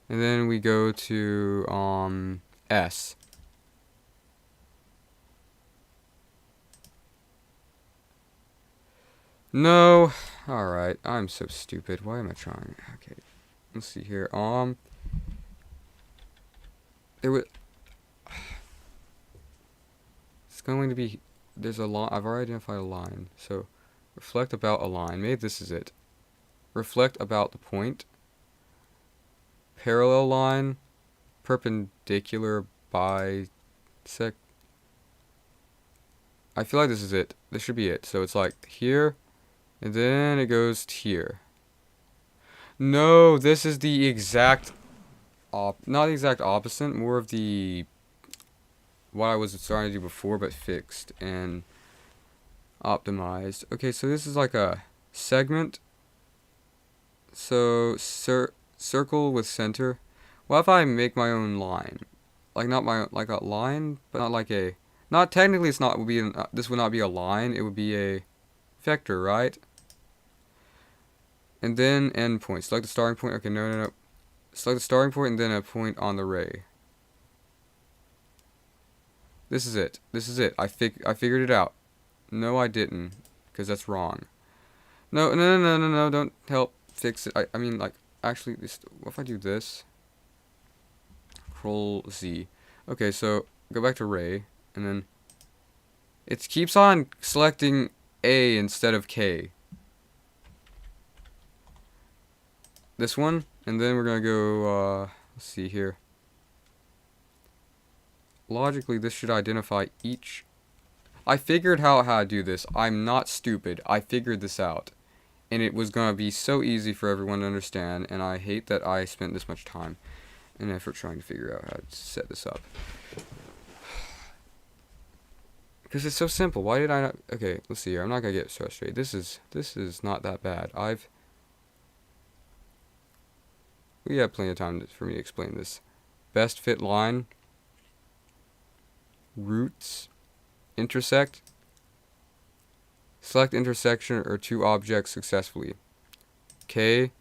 and then we go to S. No, alright, I'm so stupid. Why am I trying? Okay, let's see here. There was... It's going to be... There's a line. I've already identified a line. So, reflect about a line. Maybe this is it. Reflect about the point. Parallel line. Perpendicular bisect. I feel like this is it. This should be it. So it's like here, and then it goes to here. No, this is the exact... not the exact opposite. More of the... what I was trying to do before, but fixed and optimized. Okay, so this is like a segment. So circle with center. What if I make my own line? Like not my like a line, but not like a... Not technically, it's not. Would be this would not be a line. It would be a vector, right? And then endpoint. Select the starting point. Okay, no. Select the starting point and then a point on the ray. This is it. This is it. I figured it out. No, I didn't, because that's wrong. No. Don't help fix it. I mean, like, actually, what if I do this? Control Z. Okay, so go back to ray, and then it keeps on selecting A instead of K. this one, and then we're gonna go, let's see here. Logically, this should identify each. I figured out how to do this. I'm not stupid. I figured this out. And it was gonna be so easy for everyone to understand, and I hate that I spent this much time and effort trying to figure out how to set this up. Because it's so simple. Why did I not? Okay, let's see here. I'm not gonna get frustrated. This is not that bad. We have plenty of time for me to explain this. Best fit line. Roots. Intersect. Select intersection or two objects successfully. K,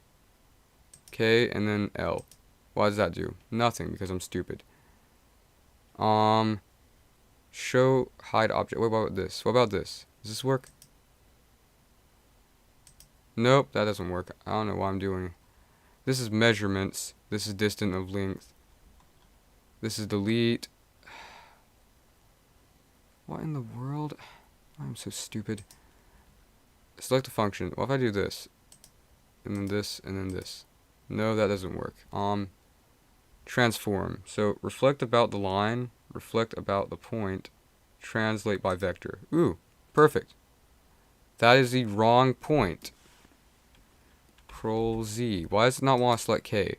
and then L. What does that do? Nothing, because I'm stupid. Show hide object. What about this? What about this? Does this work? Nope, that doesn't work. I don't know what I'm doing. This is measurements. This is distance of length. This is delete. What in the world? I'm so stupid. Select a function. What if I do this? And then this, and then this. No, that doesn't work. Transform. So, reflect about the line, reflect about the point, translate by vector. Ooh, perfect. That is the wrong point. Control Z. Why does it not want to select K?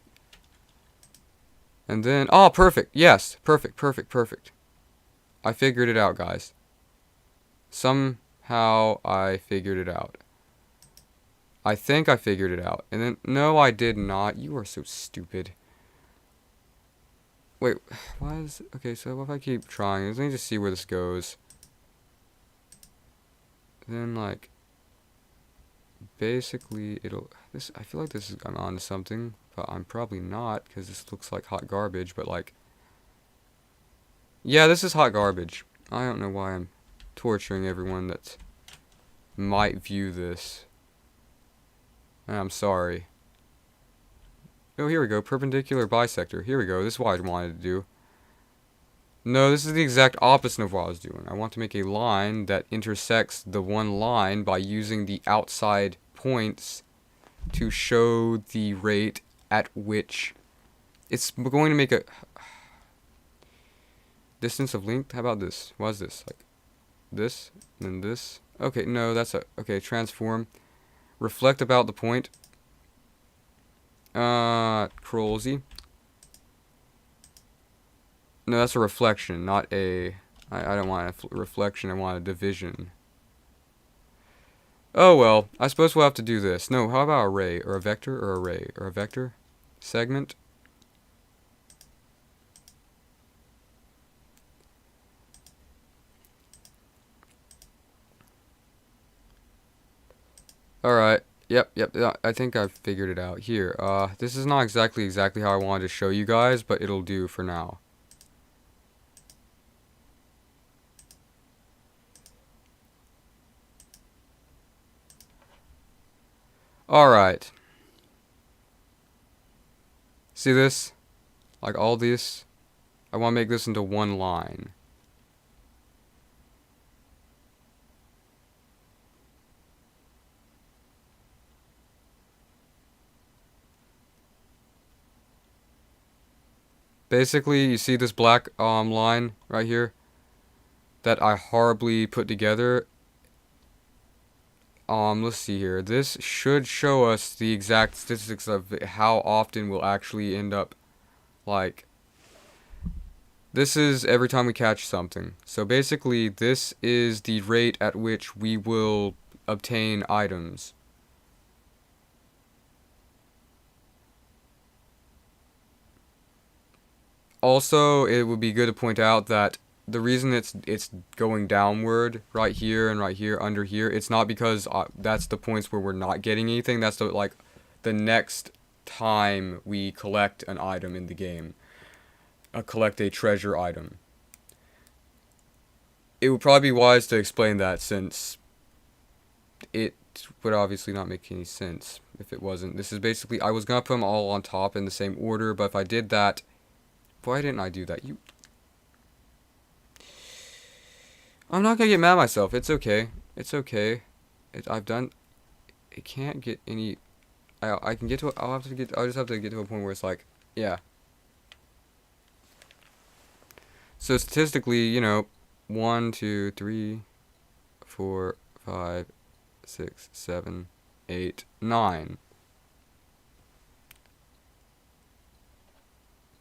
And then, oh, perfect. Yes, perfect, perfect, perfect. I figured it out, guys. Somehow I figured it out. I think I figured it out. And then, no, I did not. You are so stupid. Wait, why is... Okay, so what if I keep trying? Let me just see where this goes. Then, like... Basically, it'll... I feel like this is... I'm on to something. But I'm probably not, because this looks like hot garbage. But, like... Yeah, this is hot garbage. I don't know why I'm torturing everyone that might view this. And I'm sorry. Oh, here we go. Perpendicular bisector. Here we go. This is what I wanted to do. No, this is the exact opposite of what I was doing. I want to make a line that intersects the one line by using the outside points to show the rate at which it's going to make a distance of length. How about this? What is this? Like this, and then this. Okay, no, that's a... Okay, transform. Reflect about the point. Control Z. No, that's a reflection, not a... I don't want a reflection, I want a division. Oh well, I suppose we'll have to do this. No, how about array, or a vector, or array, or a vector? Segment. Alright. Yep, I think I've figured it out. Here, this is not exactly how I wanted to show you guys, but it'll do for now. Alright. See this? Like all this? I want to make this into one line. Basically, you see this black line right here that I horribly put together. Let's see here. This should show us the exact statistics of how often we'll actually end up, like, this is every time we catch something. So basically, this is the rate at which we will obtain items. Also, it would be good to point out that the reason it's going downward right here and right here under here, it's not because that's the points where we're not getting anything. That's the next time we collect an item in the game, collect a treasure item. It would probably be wise to explain that, since it would obviously not make any sense if it wasn't. This is basically, I was gonna put them all on top in the same order, but if I did that, why didn't I do that? I'm not gonna get mad at myself. It's okay. It's okay. It can't get any... I can get to. I'll just have to get to a point where it's like, yeah. So statistically, you know, 1, 2, 3, 4, 5, 6, 7, 8, 9.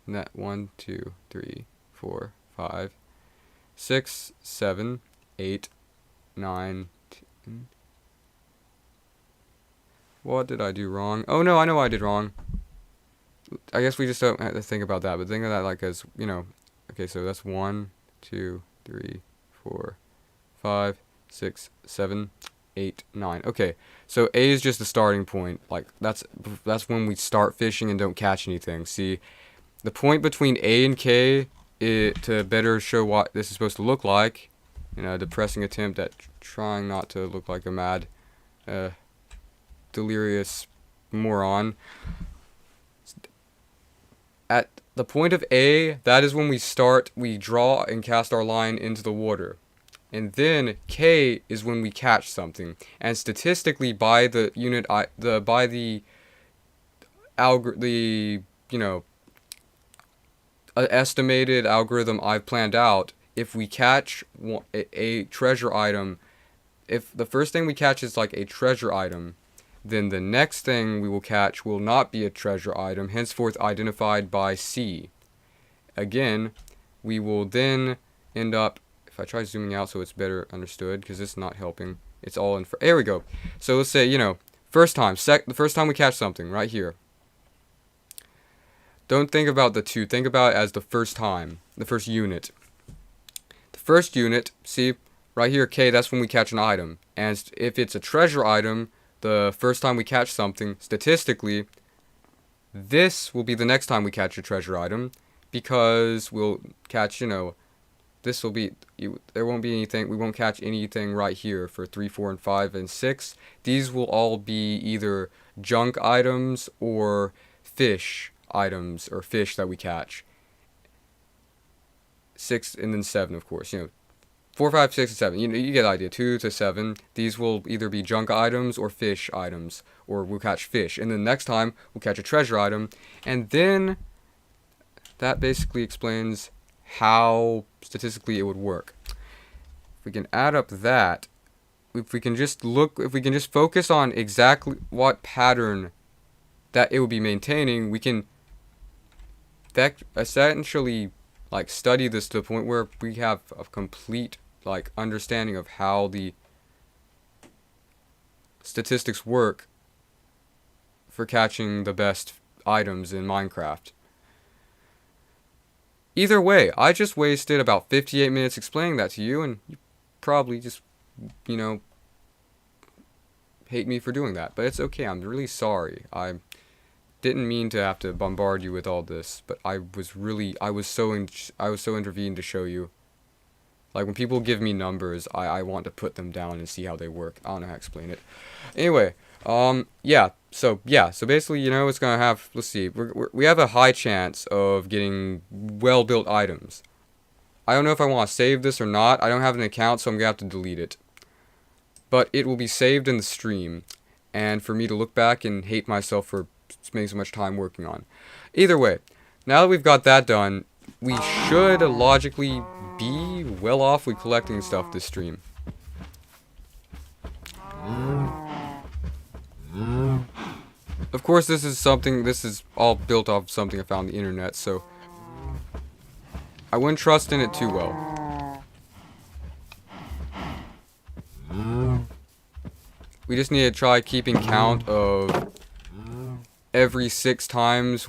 And that 1, 2, 3, 4, 5, 6, 7, 8, 9, 10. What did I do wrong? Oh no, I know what I did wrong. I guess we just don't have to think about that, but think of that like as, you know, okay, so that's 1, 2, 3, 4, 5, 6, 7, 8, 9. Okay, so A is just the starting point. Like, that's when we start fishing and don't catch anything. See, the point between A and K is to better show what this is supposed to look like. You know, a depressing attempt at trying not to look like a mad, delirious moron. At the point of A, that is when we draw and cast our line into the water. And then K is when we catch something. And statistically, by the estimated algorithm I've planned out, if we catch a treasure item, if the first thing we catch is like a treasure item, then the next thing we will catch will not be a treasure item, henceforth identified by C. Again, we will then end up, if I try zooming out so it's better understood, because it's not helping, it's all in, there we go. So let's say, you know, the first time we catch something, right here. Don't think about the two, think about it as the first time, the first unit. The first unit, see, right here, K, that's when we catch an item. And if it's a treasure item, the first time we catch something, statistically, this will be the next time we catch a treasure item, because we'll catch, you know, this will be, there won't be anything, we won't catch anything right here for 3, 4, and 5, and 6. These will all be either junk items or fish items, or fish that we catch. 6 and then 7, of course, you know. 4, 5, 6, and 7. You get the idea. 2 to 7. These will either be junk items or fish items. Or we'll catch fish. And then next time, we'll catch a treasure item. And then that basically explains how statistically it would work. If we can add up that, if we can just focus on exactly what pattern that it would be maintaining, we can essentially like study this to the point where we have a complete like understanding of how the statistics work for catching the best items in Minecraft. Either way, I just wasted about 58 minutes explaining that to you, and you probably just, you know, hate me for doing that. But it's okay, I'm really sorry. I didn't mean to have to bombard you with all this, but I was so intervened to show you. Like, when people give me numbers, I want to put them down and see how they work. I don't know how to explain it. Anyway, so basically, you know, it's gonna have, let's see, we have a high chance of getting well-built items. I don't know if I want to save this or not. I don't have an account, so I'm gonna have to delete it. But it will be saved in the stream, and for me to look back and hate myself for spending so much time working on. Either way, now that we've got that done, we should logically be well off with collecting stuff this stream. Of course, this is all built off of something I found on the internet, so I wouldn't trust in it too well. We just need to try keeping count of every 6 times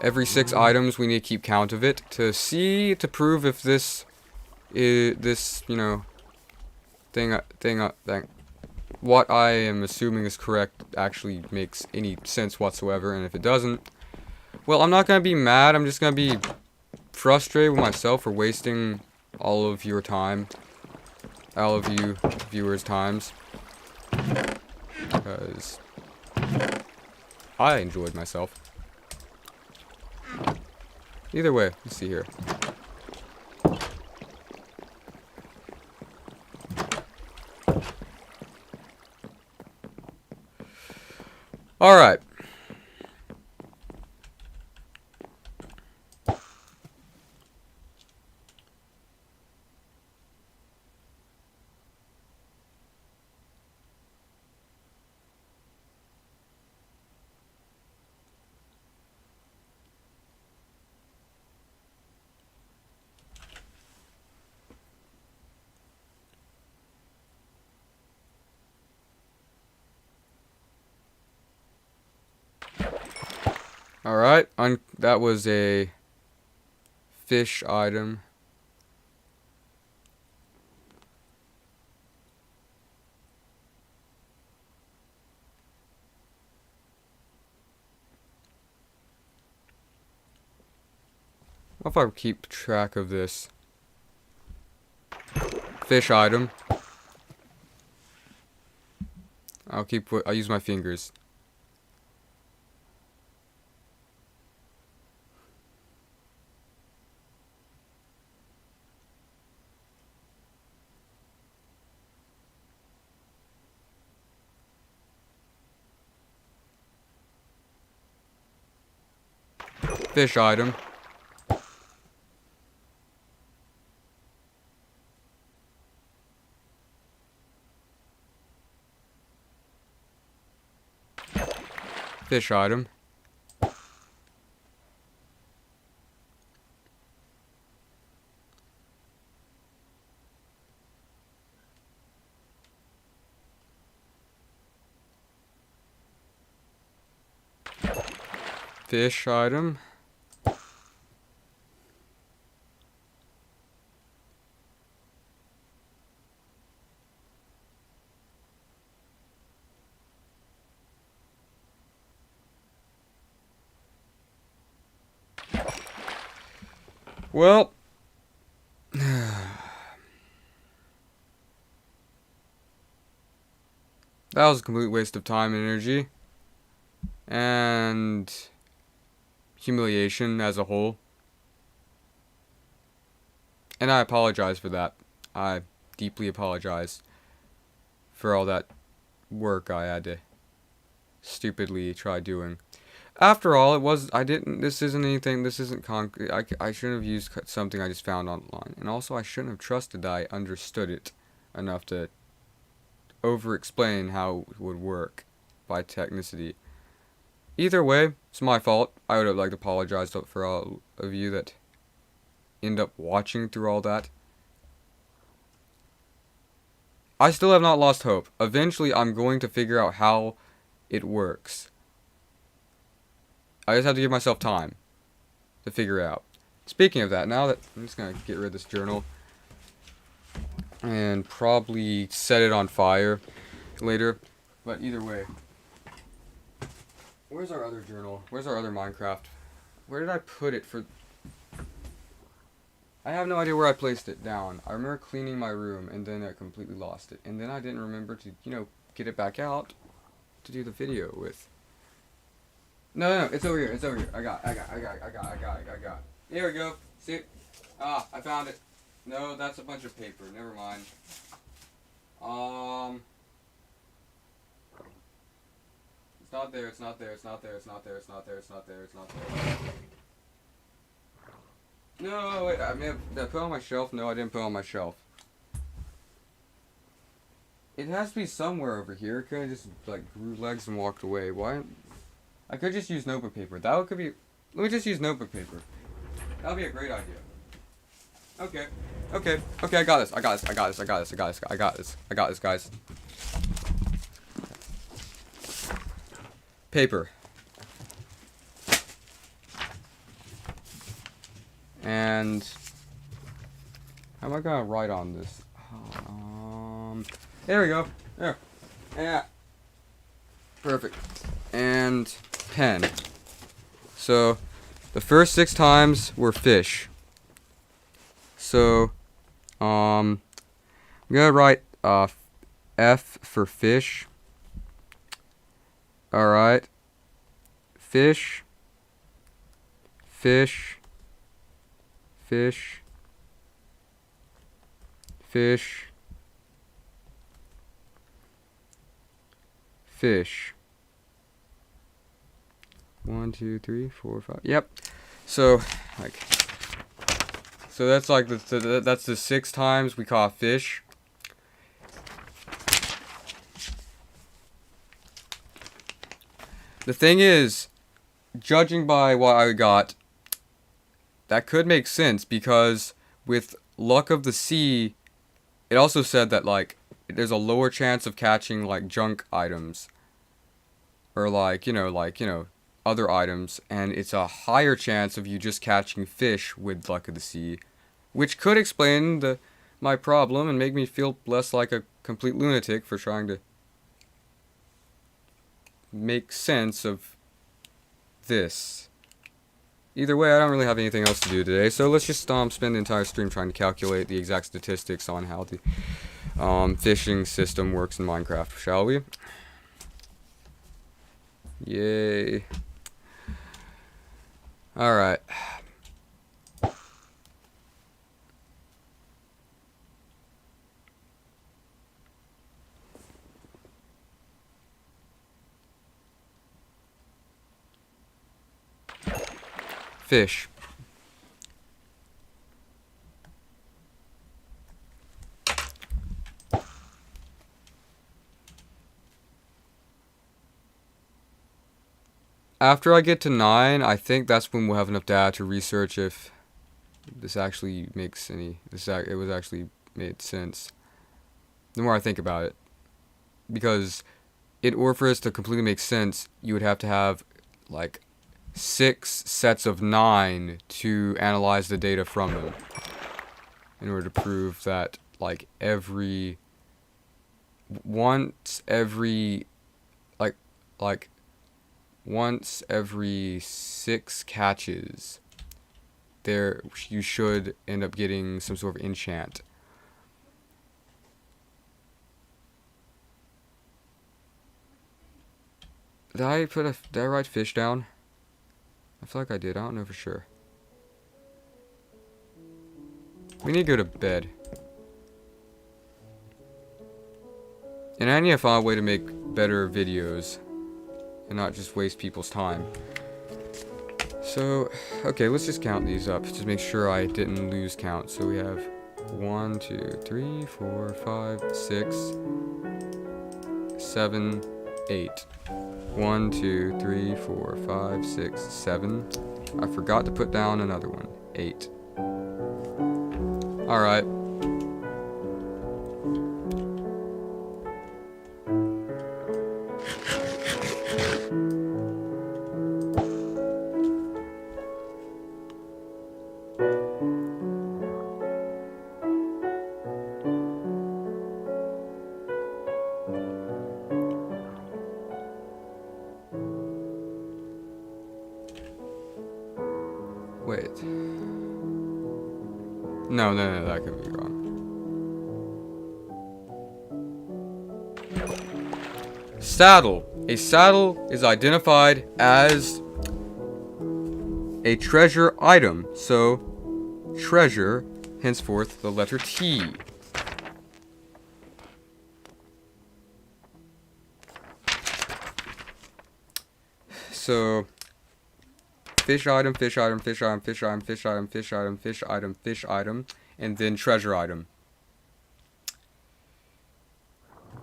every 6 items, we need to keep count of it to prove if this you know, thing what I am assuming is correct actually makes any sense whatsoever. And if it doesn't, well, I'm not gonna be mad. I'm just gonna be frustrated with myself for wasting all of your time, all of you viewers' times, because I enjoyed myself. Either way, let's see here. Alright. Alright, that was a fish item. What if I keep track of this? Fish item. I'll use my fingers. Fish item. Fish item. Fish item. Well, that was a complete waste of time and energy. And humiliation as a whole. And I apologize for that. I deeply apologize for all that work I had to stupidly try doing. After all, this isn't anything, this isn't concrete. I shouldn't have used something I just found online. And also, I shouldn't have trusted that I understood it enough to over-explain how it would work by technicity. Either way, it's my fault. I would have liked to apologize for all of you that end up watching through all that. I still have not lost hope. Eventually, I'm going to figure out how it works. I just have to give myself time to figure out. Speaking of that, now that I'm just going to get rid of this journal and probably set it on fire later. But either way, where's our other journal? Where's our other Minecraft? Where did I put it for... I have no idea where I placed it down. I remember cleaning my room and then I completely lost it. And then I didn't remember to, get it back out to do the video with. No, it's over here. It's over here. I got it. Here we go. See? I found it. No, that's a bunch of paper. Never mind. It's not there. It's not there. It's not there. It's not there. It's not there. It's not there. It's not there. No, wait. Did I put it on my shelf? No, I didn't put it on my shelf. It has to be somewhere over here. Could I just grew legs and walked away? Why? I could just use notebook paper. Let me just use notebook paper. That would be a great idea. Okay, I got this, guys. Paper. And how am I gonna write on this? There we go. There. Yeah. Perfect. And pen. So the first 6 times were fish. So I'm gonna write F for fish. Alright. Fish. Fish. Fish. Fish. Fish. 1, 2, 3, 4, 5. Yep. So, like, so that's like that's the 6 times we caught fish. The thing is, judging by what I got, that could make sense because with Luck of the Sea, it also said that like there's a lower chance of catching like junk items or like, you know, other items, and it's a higher chance of you just catching fish with Luck of the Sea, which could explain my problem and make me feel less like a complete lunatic for trying to make sense of this. Either way, I don't really have anything else to do today, so let's just spend the entire stream trying to calculate the exact statistics on how the fishing system works in Minecraft, shall we? Yay. Alright. Fish. After I get to 9, I think that's when we'll have enough data to research if this actually makes any... it was actually made sense. The more I think about it. Because in order for this to completely make sense, you would have to have, like, 6 sets of 9 to analyze the data from them. In order to prove that, like, once every 6 catches, you should end up getting some sort of enchant. Did I write fish down? I feel like I did. I don't know for sure. We need to go to bed. And I need to find a way to make better videos and not just waste people's time. So, okay, let's just count these up to make sure I didn't lose count. So we have 1, 2, 3, 4, 5, 6, 7, 8. 1, 2, 3, 4, 5, 6, 7. I forgot to put down another one. 8. Alright. Wait. No, that could be wrong. Saddle. A saddle is identified as a treasure item. So, treasure, henceforth, the letter T. So, fish item, fish item, fish item, fish item, fish item, fish item, fish item, fish item, and then treasure item.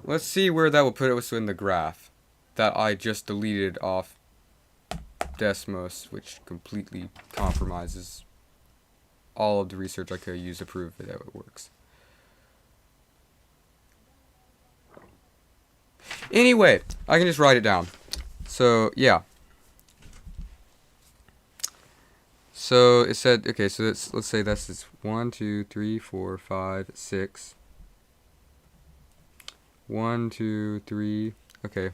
Let's see where that will put us in the graph that I just deleted off Desmos, which completely compromises all of the research I could use to prove that it works. Anyway, I can just write it down. So, yeah. So, it said, okay, so let's say that's 1, 2, 3, 4, 5, 6. 1, 2, 3, okay.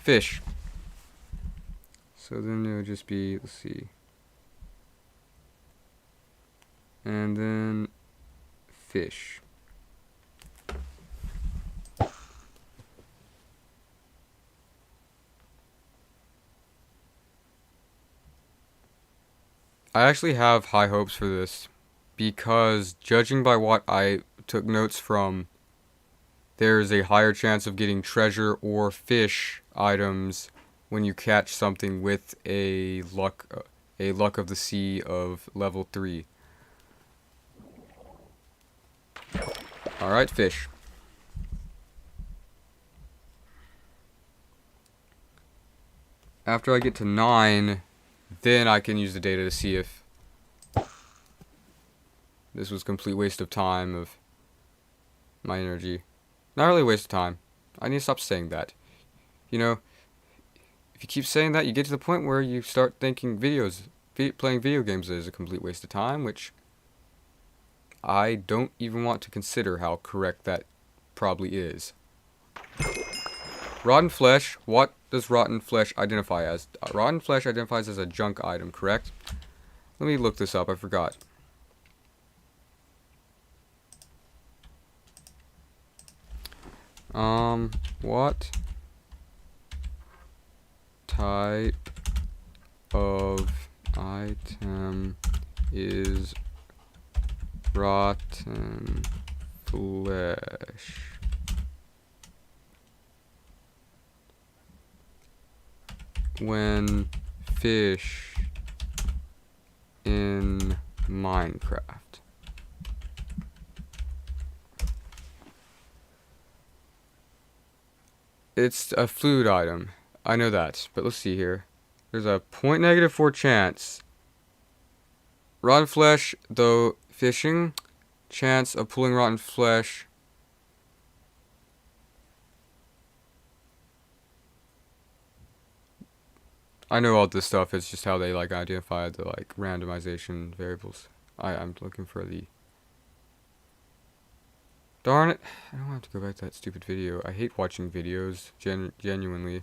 fish. So then it would just be, let's see. And then fish. I actually have high hopes for this because judging by what I took notes from, there is a higher chance of getting treasure or fish items when you catch something with a luck of the sea of level 3. Alright, fish. After I get to 9, then I can use the data to see if this was a complete waste of time of my energy. Not really a waste of time. I need to stop saying that. You know, if you keep saying that, you get to the point where you start thinking playing video games is a complete waste of time, which I don't even want to consider how correct that probably is. Rotten flesh. What does rotten flesh identify as? Rotten flesh identifies as a junk item, correct? Let me look this up. I forgot. What type of item is rotten flesh? When fish in Minecraft. It's a food item. I know that, but let's see here. There's a .-4 chance. Rotten flesh, though fishing, chance of pulling rotten flesh. I know all this stuff, it's just how they like identify the like randomization variables. I'm looking for the... Darn it, I don't have to go back to that stupid video. I hate watching videos, genuinely.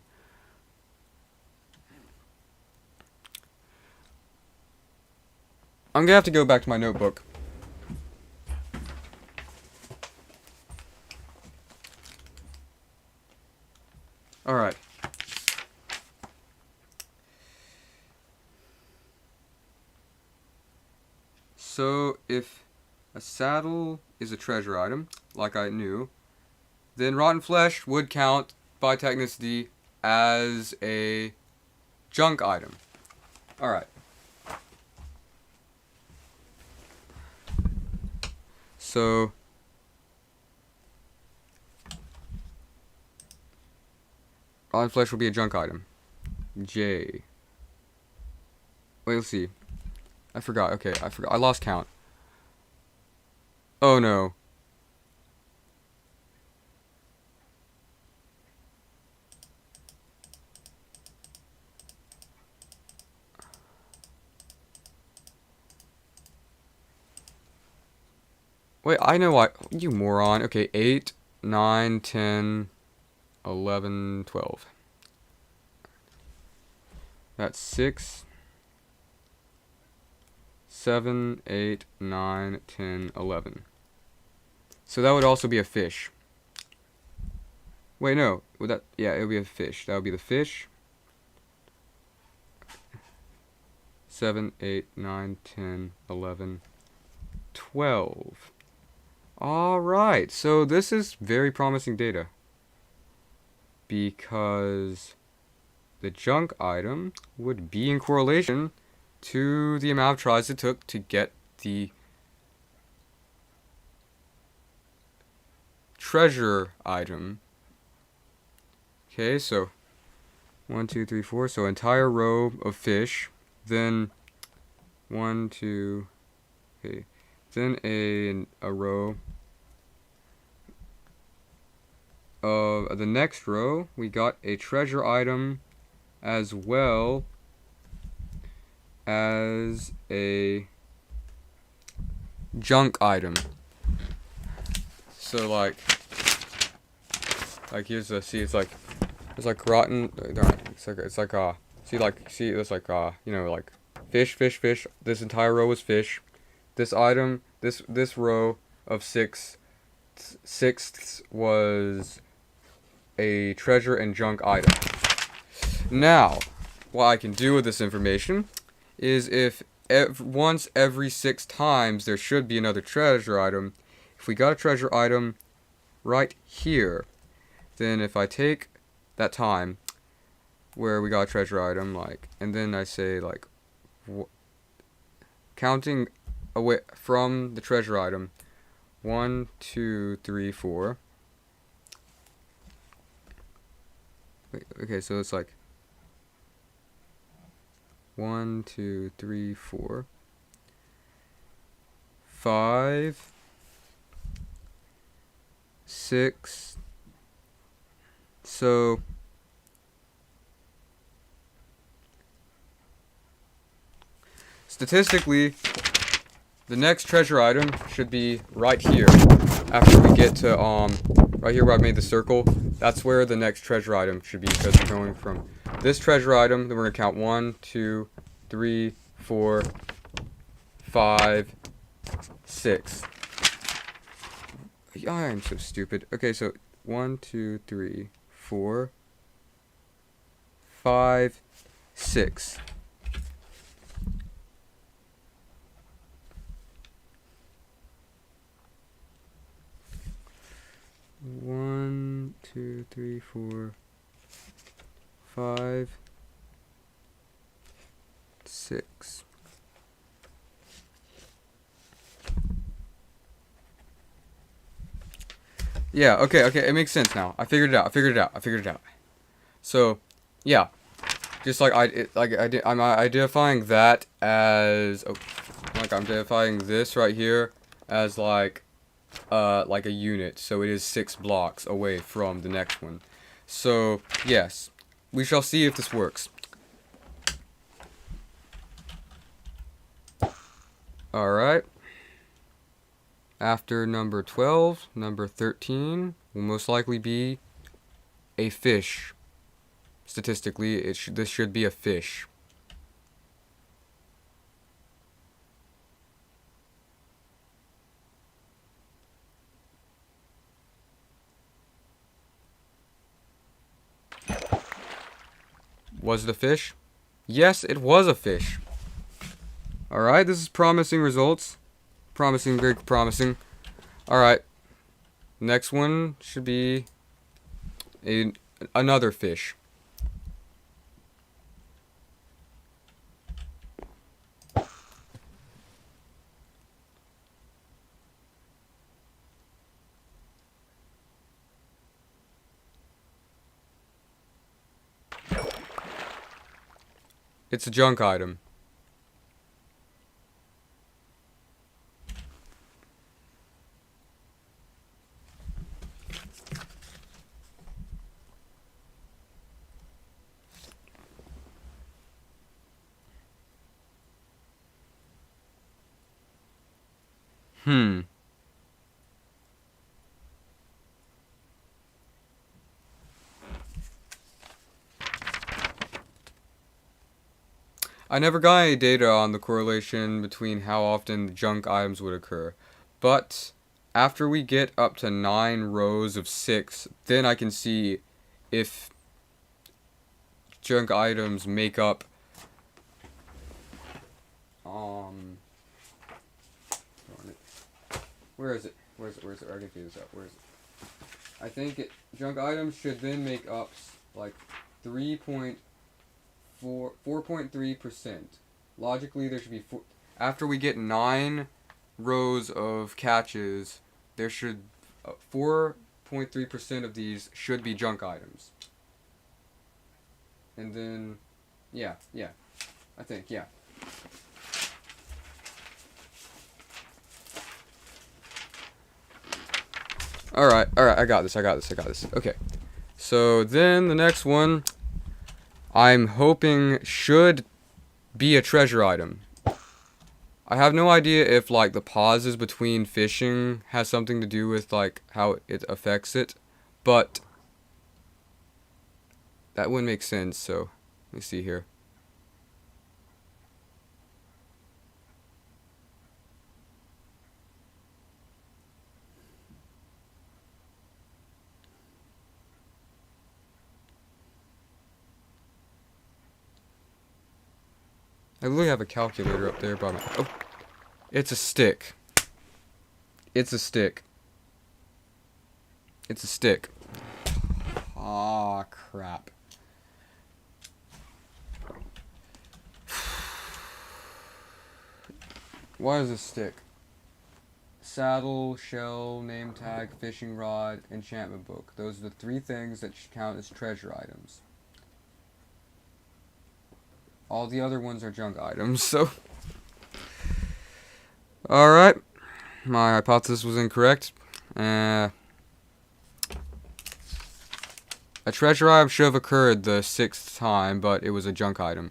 I'm gonna have to go back to my notebook. Alright. So, if a saddle is a treasure item, like I knew, then rotten flesh would count by technicity as a junk item. Alright. So, rotten flesh will be a junk item. J. Wait, let's see. I forgot. Okay, I forgot. I lost count. Oh no. Wait, I know why. You moron. Okay, 8, 9, 10, 11, 12. That's 6, 7, 8, 9, 10, 11. So that would also be a fish. Wait, no. Would that? Yeah, it would be a fish. That would be the fish. 7, 8, 9, 10, 11, 12. Alright, so this is very promising data. Because the junk item would be in correlation to the amount of tries it took to get the treasure item. Okay, so 1, 2, 3, 4. So entire row of fish. Then 1, 2. Okay. Then a row of the next row. We got a treasure item as well as a junk item. So like here's the, see, it's like It's like rotten. Darn, it's like see it's like you know, like fish, fish, fish. This entire row is fish. This item, this row of sixths was a treasure and junk item. Now, what I can do with this information is if once every 6 times there should be another treasure item. If we got a treasure item right here, then if I take that time where we got a treasure item, like, and then I say like counting away from the treasure item, 1, 2, 3, 4. Wait, okay, so it's like 1, 2, 3, 4, 5, 6. So statistically, the next treasure item should be right here. After we get to right here where I made the circle, that's where the next treasure item should be, because we're going from this treasure item, then we're gonna count 1, 2, 3, 4, 5, 6. I am so stupid. Okay, so 1, 2, 3, 4, 5, 6. One, two, three, 4, 5, 6. Yeah, okay, it makes sense now. I figured it out. So, yeah, just like I'm identifying that as I'm identifying this right here as like a unit, so it is 6 blocks away from the next one. So yes, we shall see if this works. Alright. After number 12, number 13 will most likely be a fish. Statistically, this should be a fish. Was it a fish? Yes, it was a fish. Alright, this is promising results. Promising, very promising. Alright. Next one should be another fish. It's a junk item. I never got any data on the correlation between how often junk items would occur, but after we get up to 9 rows of 6, then I can see if junk items make up where is it? I can figure this out. Where is it? I think junk items should then make up like 4.3%. Logically, there should be after we get 9 rows of catches, there should 4.3% of these should be junk items. And then, yeah, I think, yeah. Alright, I got this. Okay. So then the next one, I'm hoping should be a treasure item. I have no idea if like the pauses between fishing has something to do with like how it affects it, but that wouldn't make sense, so let me see here. I literally have a calculator up there by my... Oh, it's a stick. It's a stick. It's a stick. Aw, crap. What is a stick? Saddle, shell, name tag, fishing rod, enchantment book. Those are the 3 things that should count as treasure items. All the other ones are junk items, so... Alright. My hypothesis was incorrect. A treasure item should have occurred the 6th time, but it was a junk item.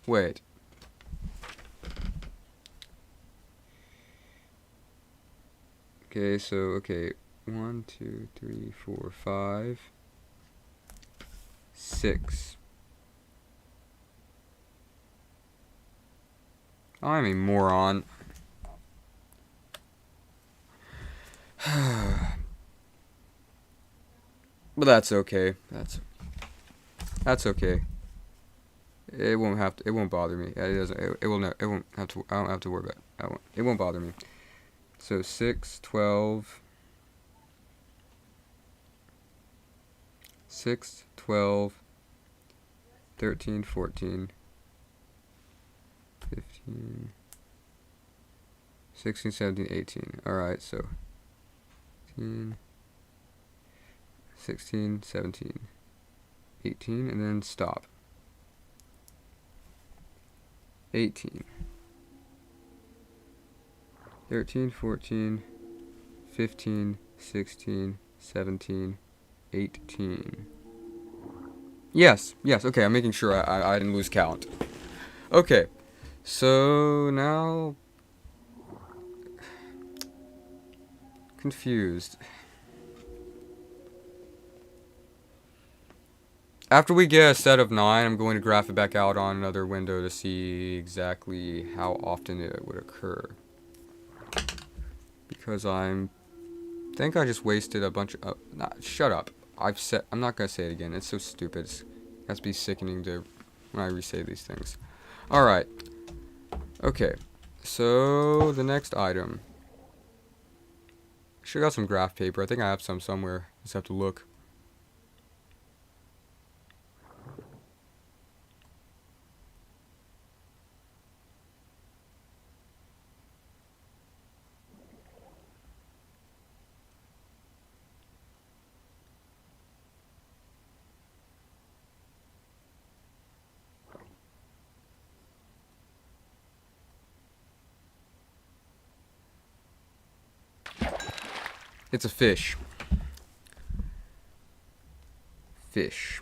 Wait. Okay, so, okay. 1, 2, 3, 4, 5, 6. I'm a moron. But that's okay. That's okay. It won't bother me. It won't have to. I don't have to worry about it. It won't bother me. So 6, 12, 6, 12, 13, 14, 15, 16, 17, 18. Alright, so 15, 16, 17, 18, and then stop. 18, 13, 14, 15, 16, 17, 18. Yes, okay, I'm making sure I didn't lose count. Okay, so now... confused. After we get a set of 9, I'm going to graph it back out on another window to see exactly how often it would occur. Because I think I just wasted a bunch of... shut up. I'm not going to say it again. It's so stupid. It has to be sickening to when I re-say these things. Alright. Okay. So, the next item. Should got some graph paper. I think I have some somewhere. Just have to look. It's a fish. Fish.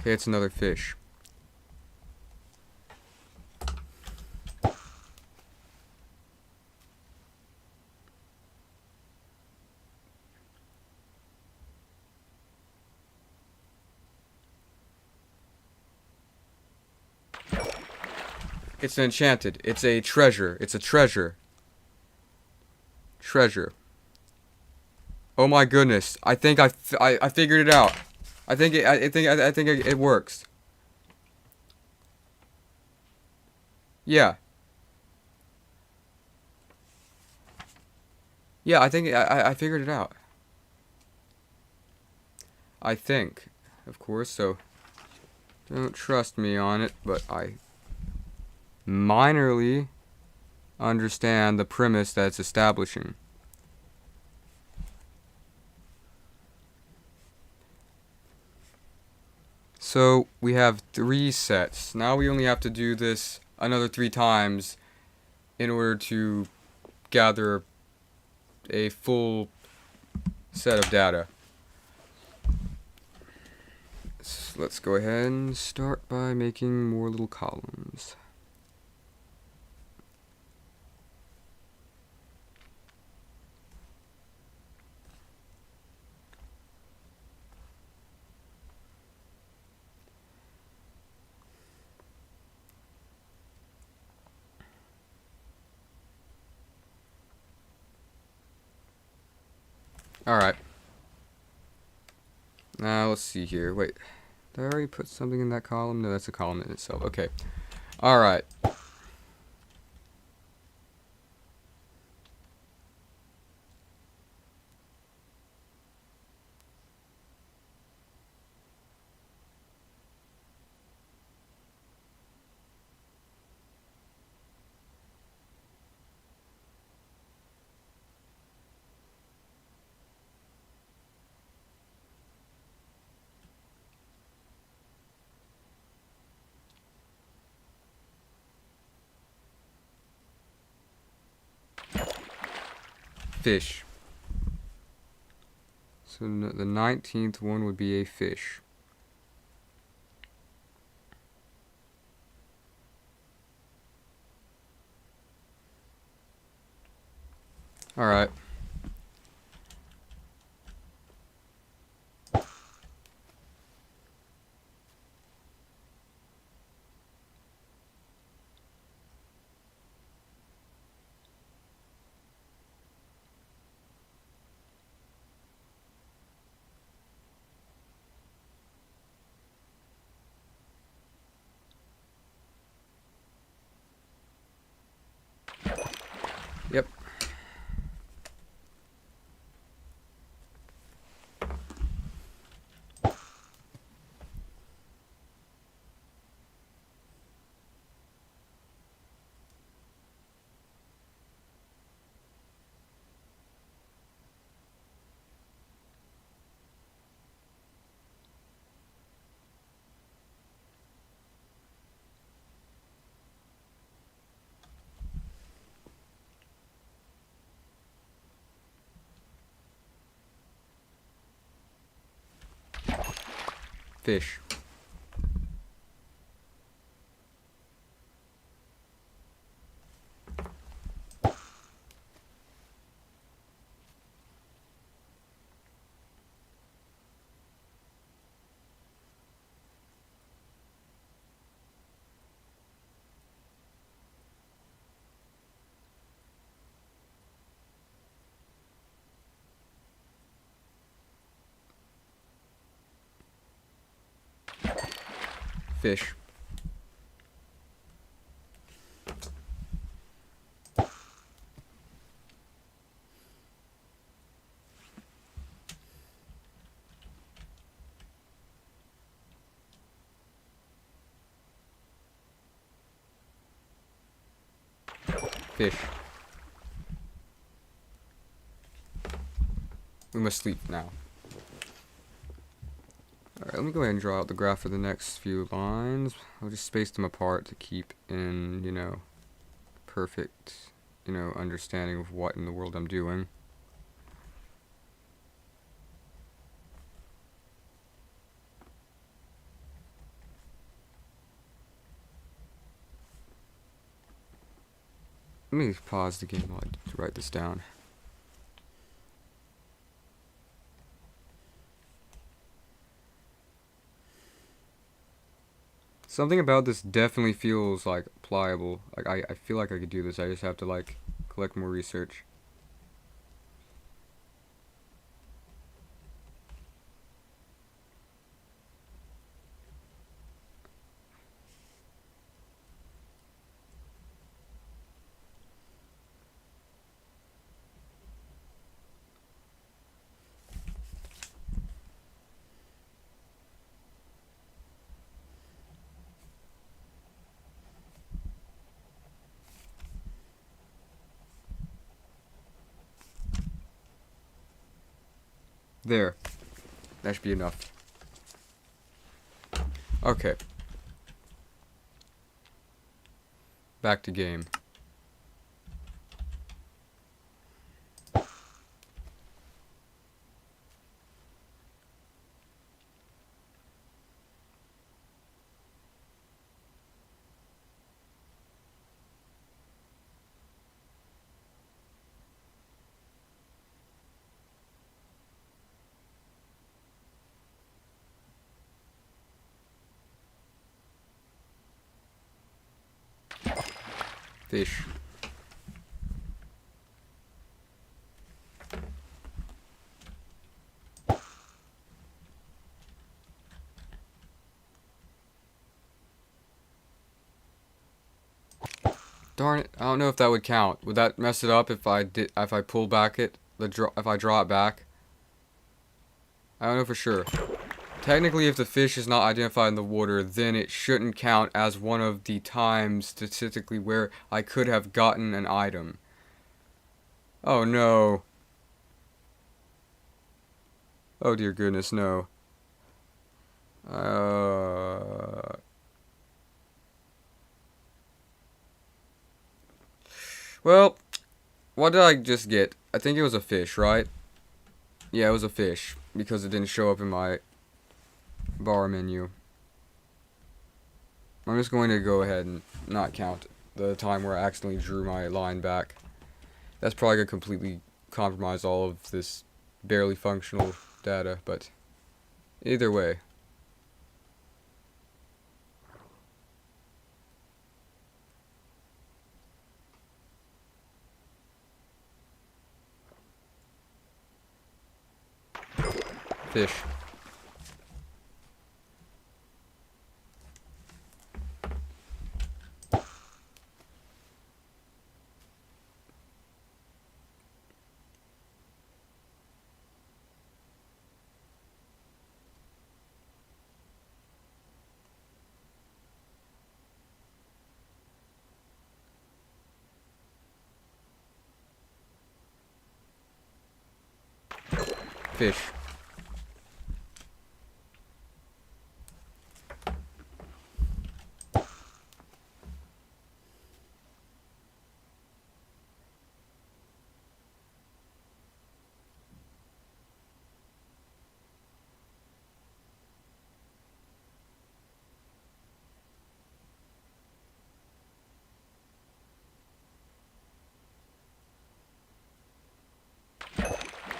Okay, it's another fish. It's an enchanted. It's a treasure. It's a treasure. Treasure. Oh my goodness! I think I figured it out. I think it works. Yeah. Yeah, I think I figured it out. I think, of course. So don't trust me on it, but I minorly understand the premise that it's establishing. So we have 3 sets. Now we only have to do this another 3 times in order to gather a full set of data. So let's go ahead and start by making more little columns. Alright. Now let's see here. Wait, did I already put something in that column? No, that's a column in itself. Okay. Alright. Fish. So the 19th one would be a fish. Alright. Yep. Fish. Fish. Fish. We must sleep now. Alright, let me go ahead and draw out the graph for the next few lines. I'll just space them apart to keep in, perfect, understanding of what in the world I'm doing. Let me pause the game while I write this down. Something about this definitely feels like pliable. Like I feel like I could do this. I just have to like collect more research. There. That should be enough. Okay. Back to game. Fish. Darn it! I don't know if that would count. Would that mess it up if I pull back if I draw it back? I don't know for sure. Technically, if the fish is not identified in the water, then it shouldn't count as one of the times statistically where I could have gotten an item. Oh no. Oh dear goodness, no. Well, what did I just get? I think it was a fish, right? Yeah, it was a fish, because it didn't show up in my bar menu. I'm just going to go ahead and not count the time where I accidentally drew my line back. That's probably going to completely compromise all of this barely functional data, but either way. Fish. Fish.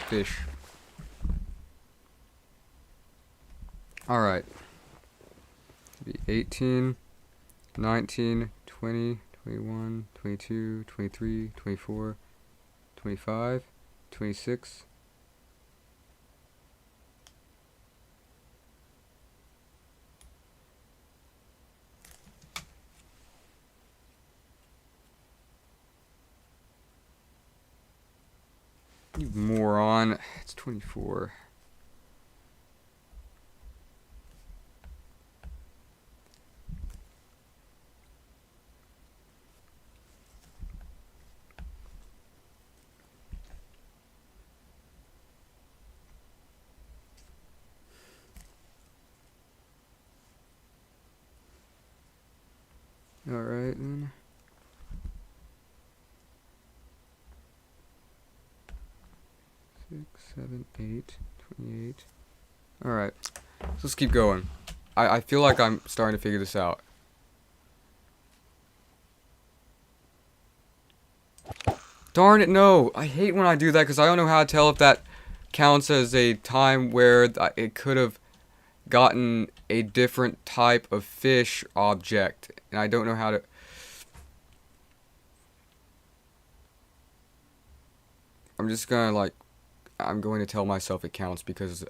Fish. Alright. Be 18, 19, 20, 21, 22, 23, 24, 25, 26. You moron. It's 24. Alright then. Six, 7, 8, 28. Alright. So let's keep going. I feel like I'm starting to figure this out. Darn it, no! I hate when I do that because I don't know how to tell if that counts as a time where it could have gotten a different type of fish object. And I don't know how to... I'm just gonna like... I'm going to tell myself it counts because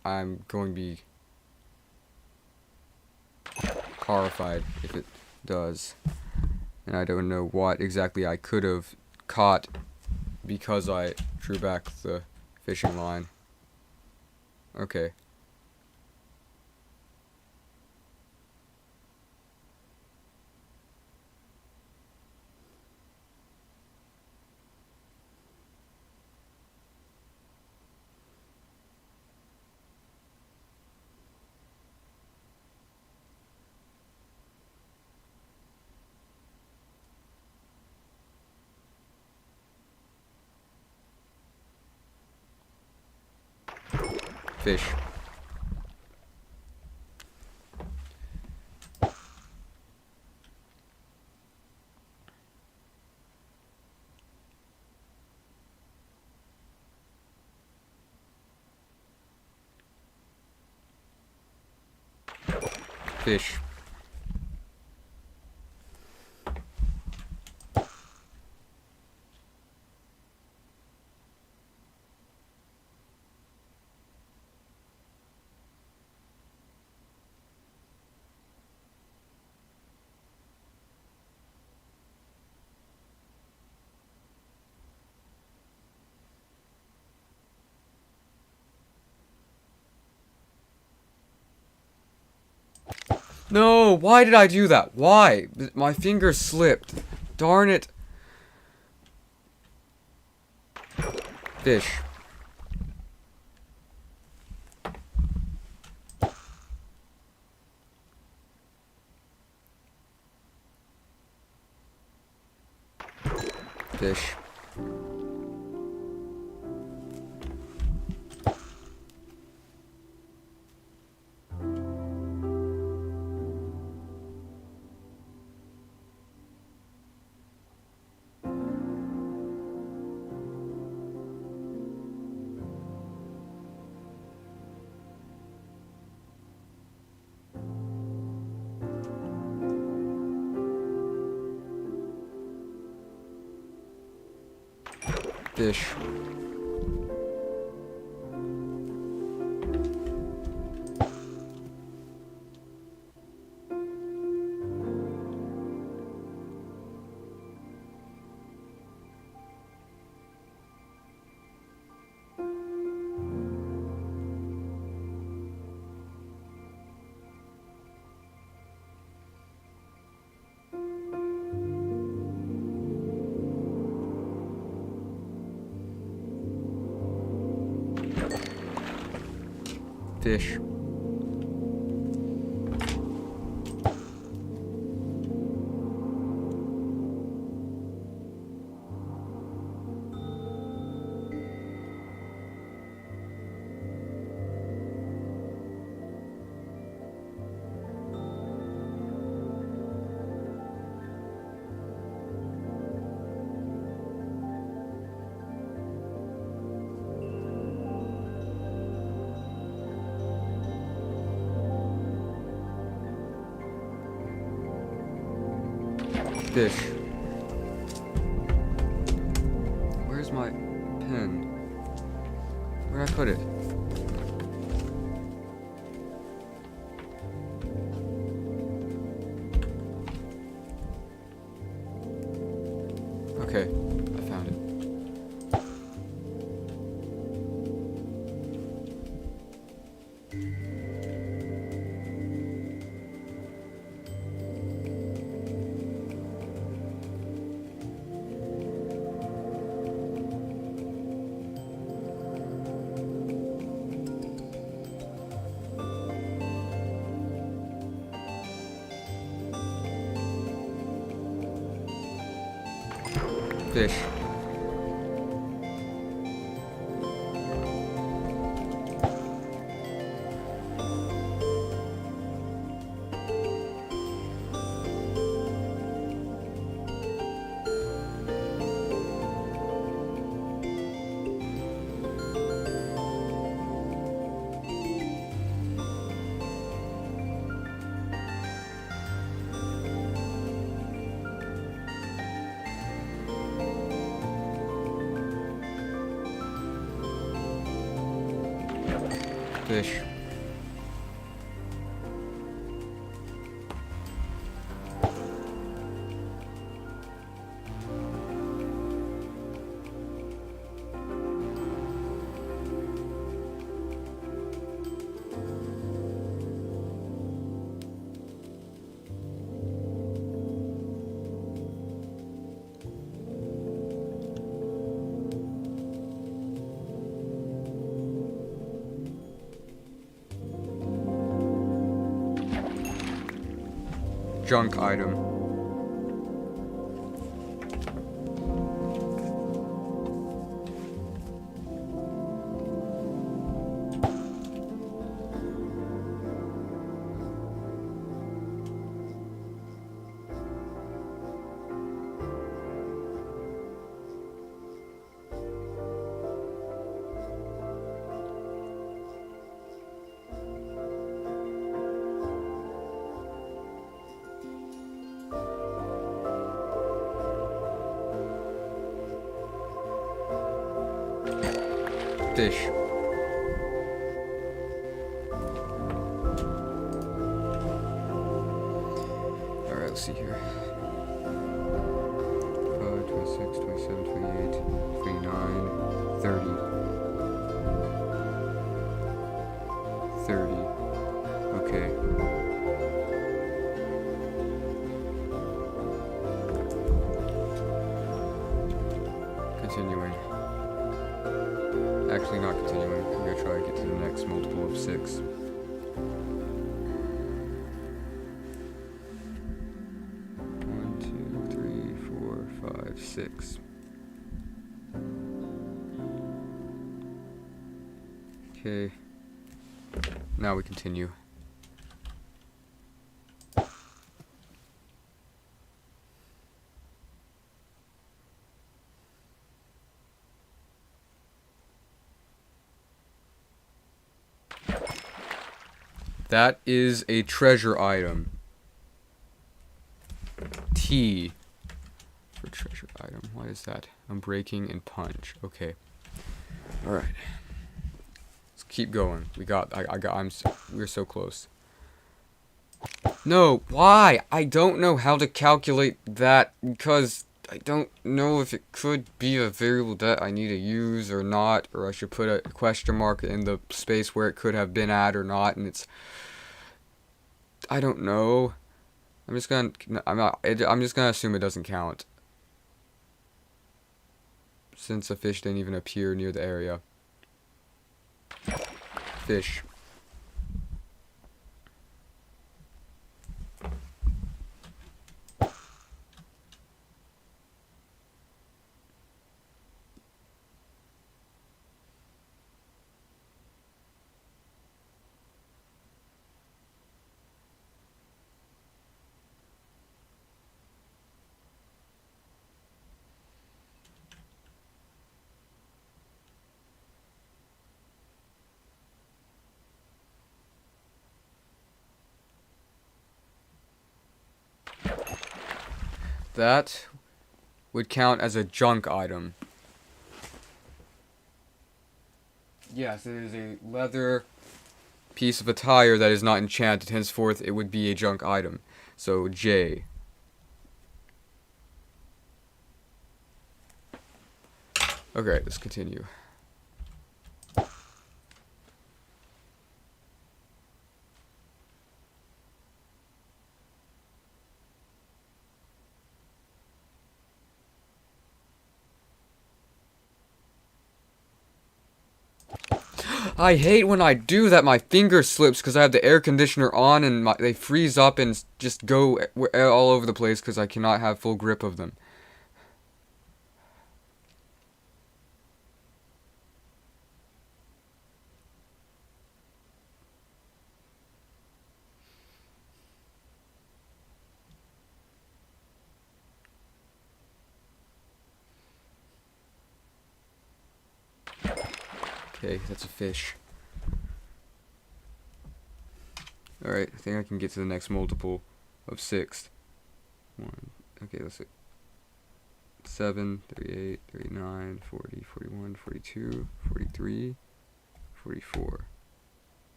I'm going to be horrified if it does. And I don't know what exactly I could have caught because I drew back the fishing line. Okay. Fish. Fish. No, why did I do that? Why? My finger slipped. Darn it. Fish. Fish. Fish. Fish. Fish. Where's my pen? Where'd I put it? Okay, I found it. Fish. Fish. Junk item. fish. Alright, let's see here. 5, 26, 27, 28, 29, 30. 30. Okay. Continuing. Actually, not continuing. I'm gonna try to get to the next multiple of 6. One, 2, 3, 4, 5, 6. Okay. Now we continue. That is a treasure item. T for treasure item. What is that? Unbreaking and punch. Okay. All right. Let's keep going. We're so close. No, why? I don't know how to calculate that because I don't know if it could be a variable that I need to use or not, or I should put a question mark in the space where it could have been at or not, and it's, I don't know. I'm just gonna assume it doesn't count, since the fish didn't even appear near the area. Fish. That would count as a junk item. Yes, it is a leather piece of attire that is not enchanted. Henceforth, it would be a junk item. So, J. Okay, let's continue. I hate when I do that, my finger slips because I have the air conditioner on and they freeze up and just go all over the place because I cannot have full grip of them. Okay, that's a fish. Alright, I think I can get to the next multiple of 6. Okay, let's see. 7, 38, 39, 40, 41, 42, 43, 44.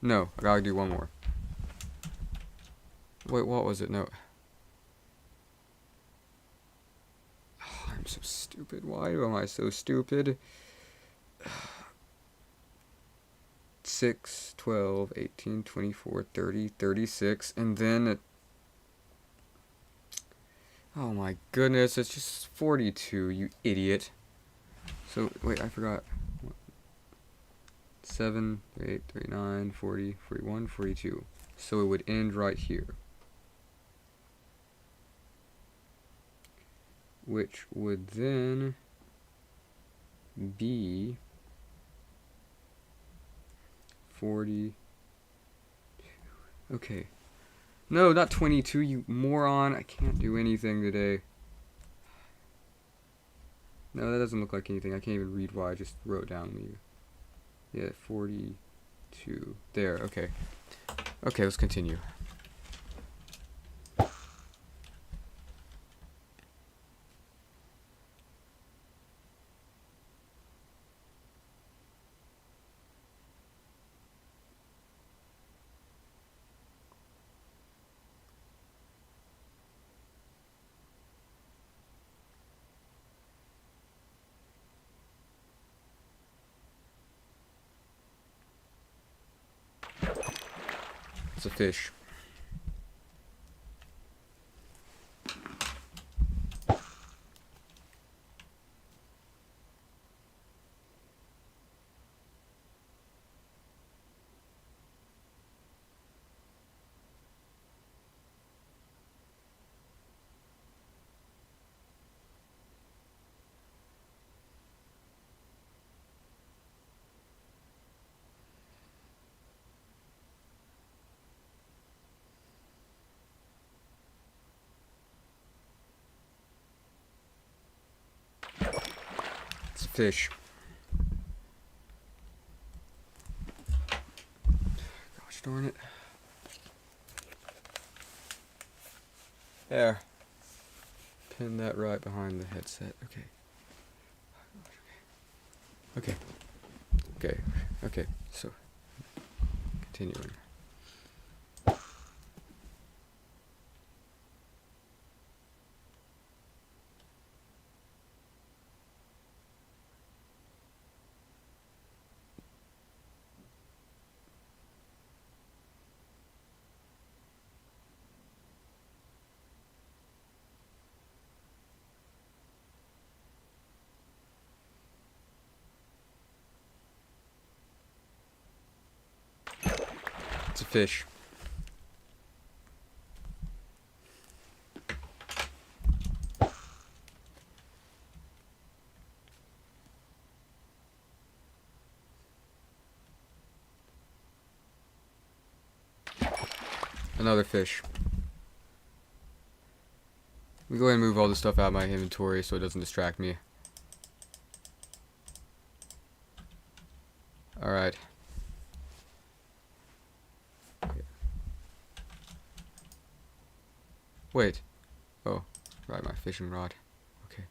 No, I gotta do one more. Wait, what was it? No. Oh, I'm so stupid. Why am I so stupid? 6, 12, 18, 24, 30, 36, and then oh my goodness, it's just 42, you idiot. So, wait, I forgot. 7, 38, 39, 40, 41, 42. So it would end right here. Which would then be 40. Okay. No, not 22, you moron. I can't do anything today. No, that doesn't look like anything. I can't even read what I just wrote down. Yeah, 42. There, okay. Okay, let's continue. It's a fish. It's a fish. Gosh darn it. There. Pin that right behind the headset. Okay. Okay. Okay. Okay. So, continuing. It's a fish. Another fish. Let me go ahead and move all this stuff out of my inventory so it doesn't distract me. Alright. Okay. Wait. Oh, right, my fishing rod. Okay.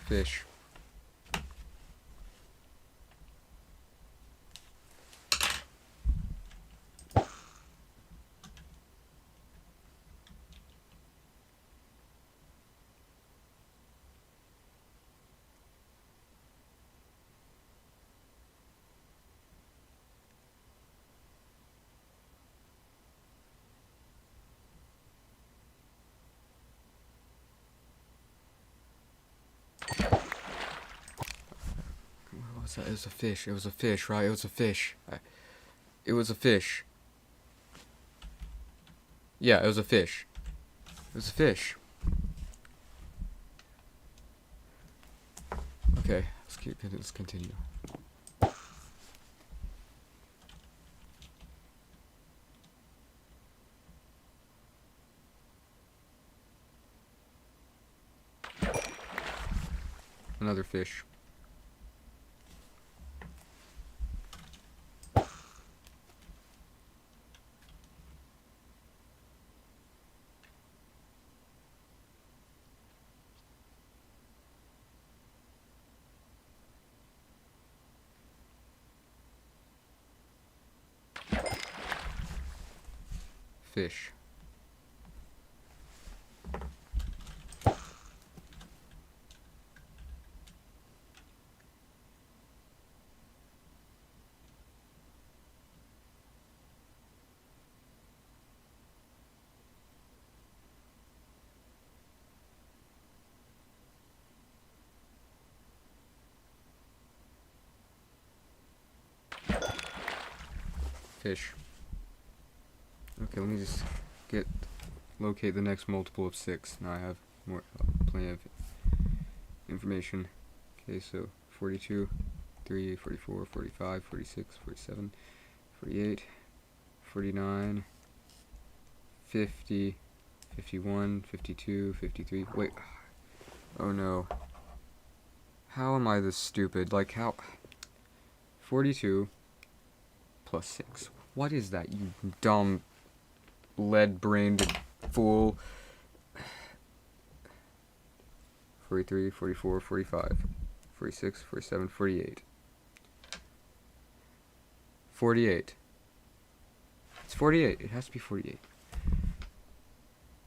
Fish. What was that? It was a fish. It was a fish, right? It was a fish. It was a fish. Yeah, it was a fish. It was a fish. Okay, let's continue. Another fish. Fish. Fish. Okay, let me just locate the next multiple of 6. Now I have plenty of information. Okay, so 42, 38, 44, 45, 46, 47, 48, 49, 50, 51, 52, 53. Wait. Oh no. How am I this stupid? Like, how? 42 plus 6. What is that, you dumb lead-brained full 43, 44, 45, 46, 47, 48. 48. It's 48. It has to be 48.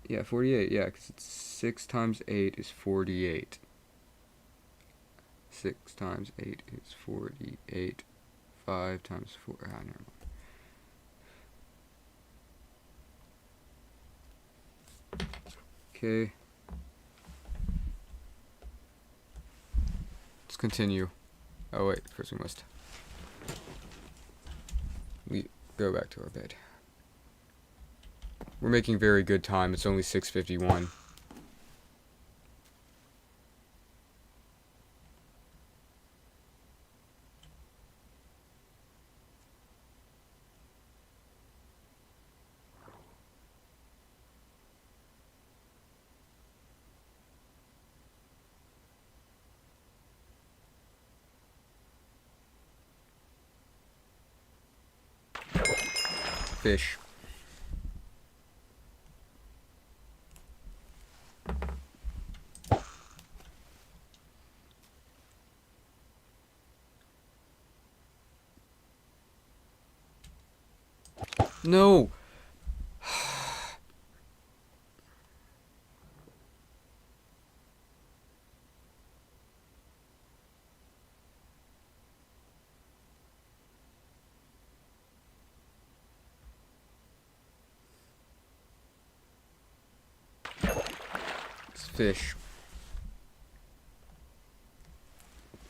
Yeah, 48. Yeah, because it's 6 times 8 is 48. 6 times 8 is 48. 5 times 4. Ah, never mind. Okay. Let's continue. Oh wait, first we go back to our bed. We're making very good time. It's only 6:51. Fish. No! It's fish.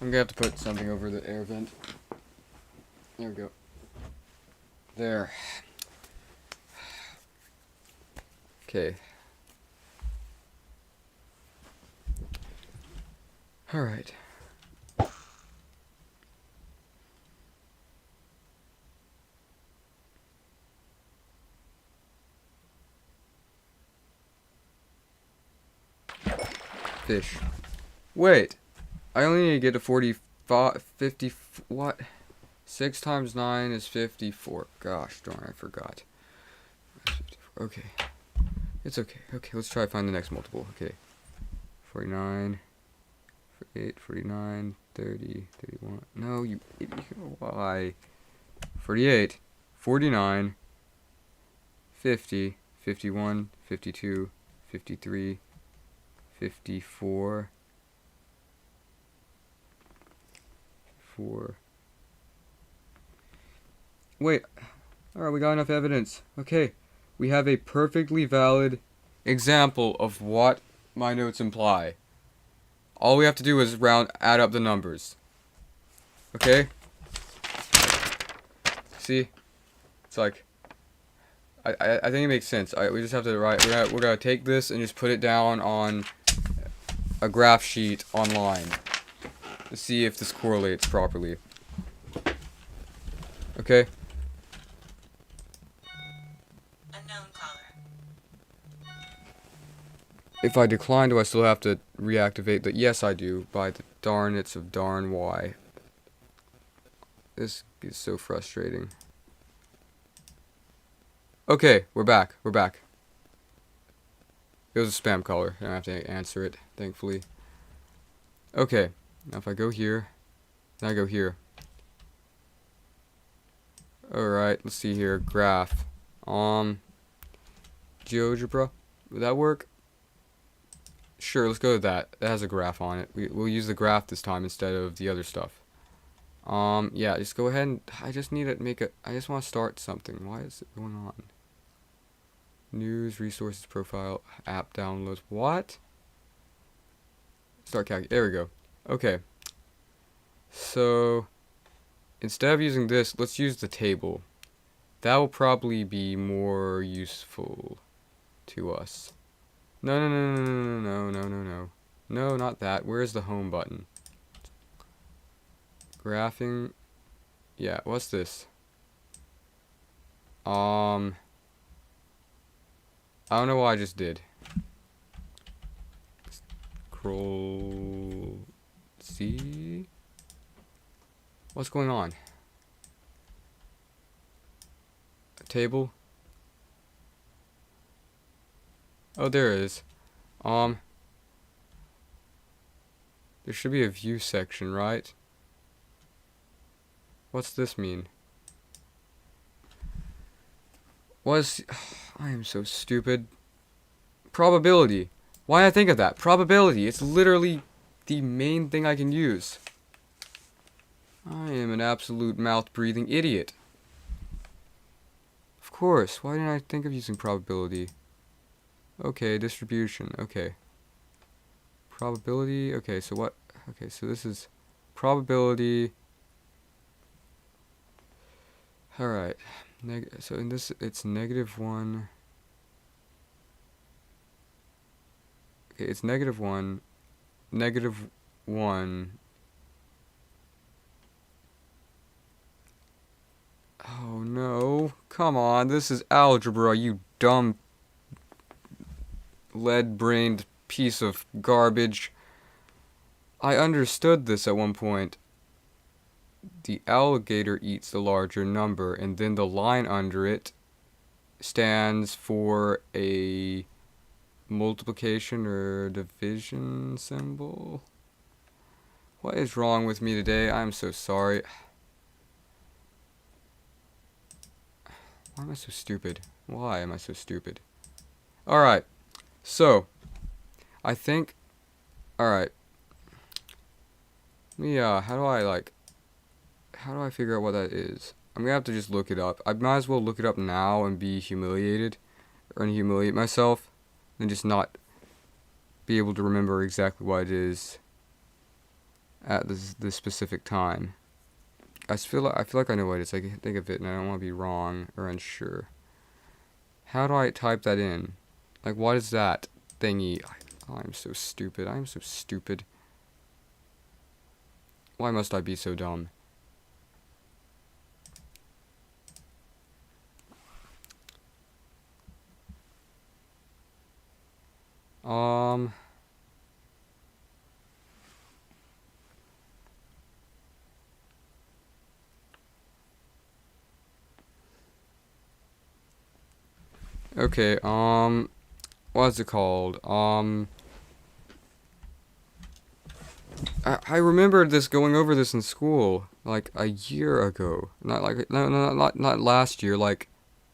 I'm gonna have to put something over the air vent. There we go. There. Okay. Alright. Fish. Wait. I only need to get to 45, 50, what? 6 times 9 is 54. Gosh darn, I forgot. Okay. It's okay. Okay, let's try to find the next multiple. Okay. 49, 48, 49, 30, 31. No, you idiot. Why? 48, 49, 50, 51, 52, 53, 54, 4. Wait. Alright, we got enough evidence. Okay. We have a perfectly valid example of what my notes imply. All we have to do is add up the numbers. Okay? See? It's like, I think it makes sense. We just have to write, we're gonna take this and just put it down on a graph sheet online to see if this correlates properly. Okay? Unknown caller. If I decline, do I still have to reactivate the... Yes, I do. By the darnets of darn why. This is so frustrating. Okay, we're back. We're back. It was a spam caller. I don't have to answer it, thankfully. Okay, now if I go here, then I go here. Alright, let's see here. Graph. GeoGebra. Would that work? Sure, let's go with that. That has a graph on it. We'll use the graph this time instead of the other stuff. Yeah, just go ahead and... I just need to make a... I just want to start something. Why is it going on? News, resources, profile, app downloads. What? Start calc. There we go. Okay. So, instead of using this, let's use the table. That will probably be more useful to us. No, no, no, no, no, no, no, no, no. No, not that. Where's the home button? Graphing. Yeah, what's this? I don't know what I just did. Scroll. See? What's going on? A table? Oh, there is. There should be a view section, right? What's this mean? I am so stupid. Probability. Why did I think of that? Probability. It's literally the main thing I can use. I am an absolute mouth-breathing idiot. Of course. Why didn't I think of using probability? Okay, distribution. Okay. Probability. Okay, so what? Okay, so this is probability. Alright. So in this, it's -1. Okay, it's -1. -1. Oh no. Come on, this is algebra, you dumb lead-brained piece of garbage. I understood this at one point. The alligator eats the larger number, and then the line under it stands for a multiplication or division symbol. What is wrong with me today? I'm so sorry. Why am I so stupid? Why am I so stupid? Alright, so I think, alright, how do I figure out what that is? I'm gonna have to just look it up. I might as well look it up now and be humiliated, or humiliate myself, than just not be able to remember exactly what it is at this specific time. I feel like I know what it is. I can think of it, and I don't want to be wrong or unsure. How do I type that in? Like, what is that thingy? I'm so stupid. I'm so stupid. Why must I be so dumb? Okay, what is it called? I remember this, going over this in school like a year ago. Not last year, like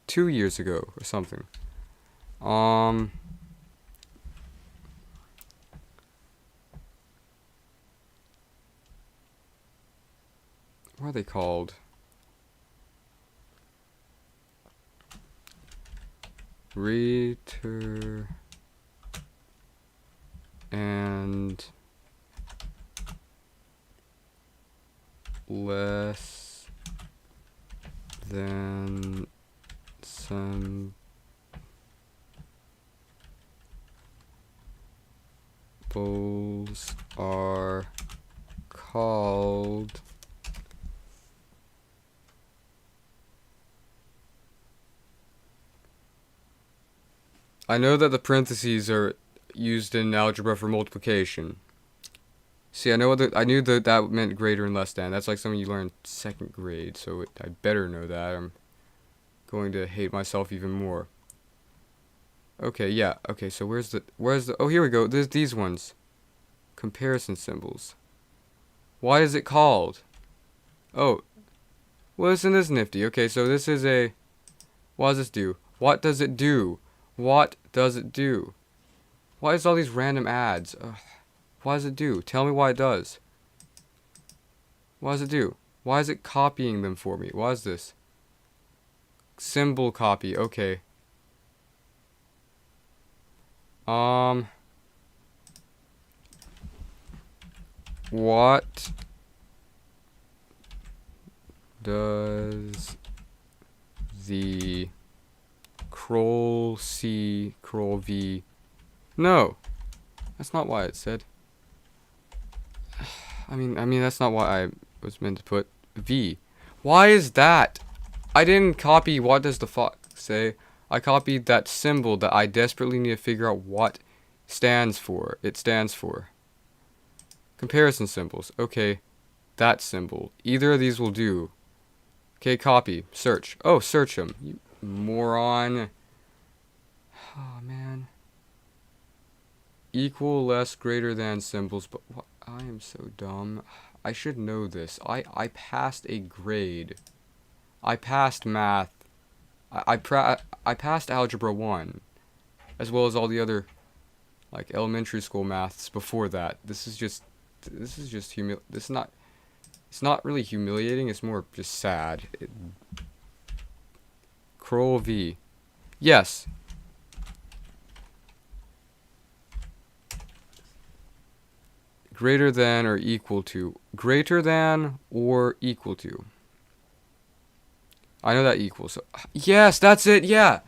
2 years ago or something. What are they called? Return and less than symbols are called I know that the parentheses are used in algebra for multiplication. See, I knew that meant greater and less than. That's like something you learn in 2nd grade, so I better know that. I'm going to hate myself even more. Okay, yeah. Okay, so where's the oh, here we go. There's these ones. Comparison symbols. What is it called? Oh. Well, isn't this nifty? Okay, so this is a what does this do? What does it do? What does it do? Why is all these random ads? Ugh. What does it do? Tell me what it does. What does it do? Why is it copying them for me? What is this? Symbol copy. Okay. What does the Ctrl C, Ctrl V. No, that's not what it said. I mean that's not what I was meant to put. V. Why is that? I didn't copy what does the fuck say. I copied that symbol that I desperately need to figure out what stands for. It stands for. Comparison symbols. Okay, that symbol. Either of these will do. Okay, copy. Search. Oh, search them. You moron. Oh, man. equal, less, greater than symbols, but what? I am so dumb. I should know this. I passed a grade. I passed math. I passed Algebra 1, as well as all the other, like, elementary school maths before that. This is just it's not really humiliating, it's more just sad. Kroll V. Yes. Greater than or equal to. Greater than or equal to. I know that equals. So, yes, that's it. Yeah,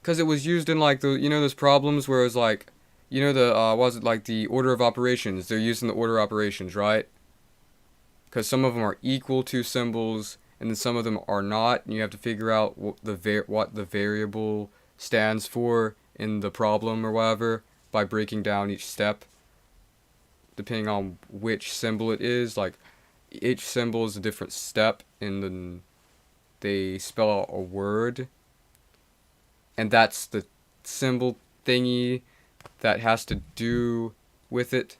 because it was used in like the those problems where it was like the was it like the order of operations? They're using the order of operations, right? Because some of them are equal to symbols, and then some of them are not, and you have to figure out what the variable stands for in the problem or whatever by breaking down each step, depending on which symbol it is. Like each symbol is a different step, and then they spell out a word, and that's the symbol thingy that has to do with it.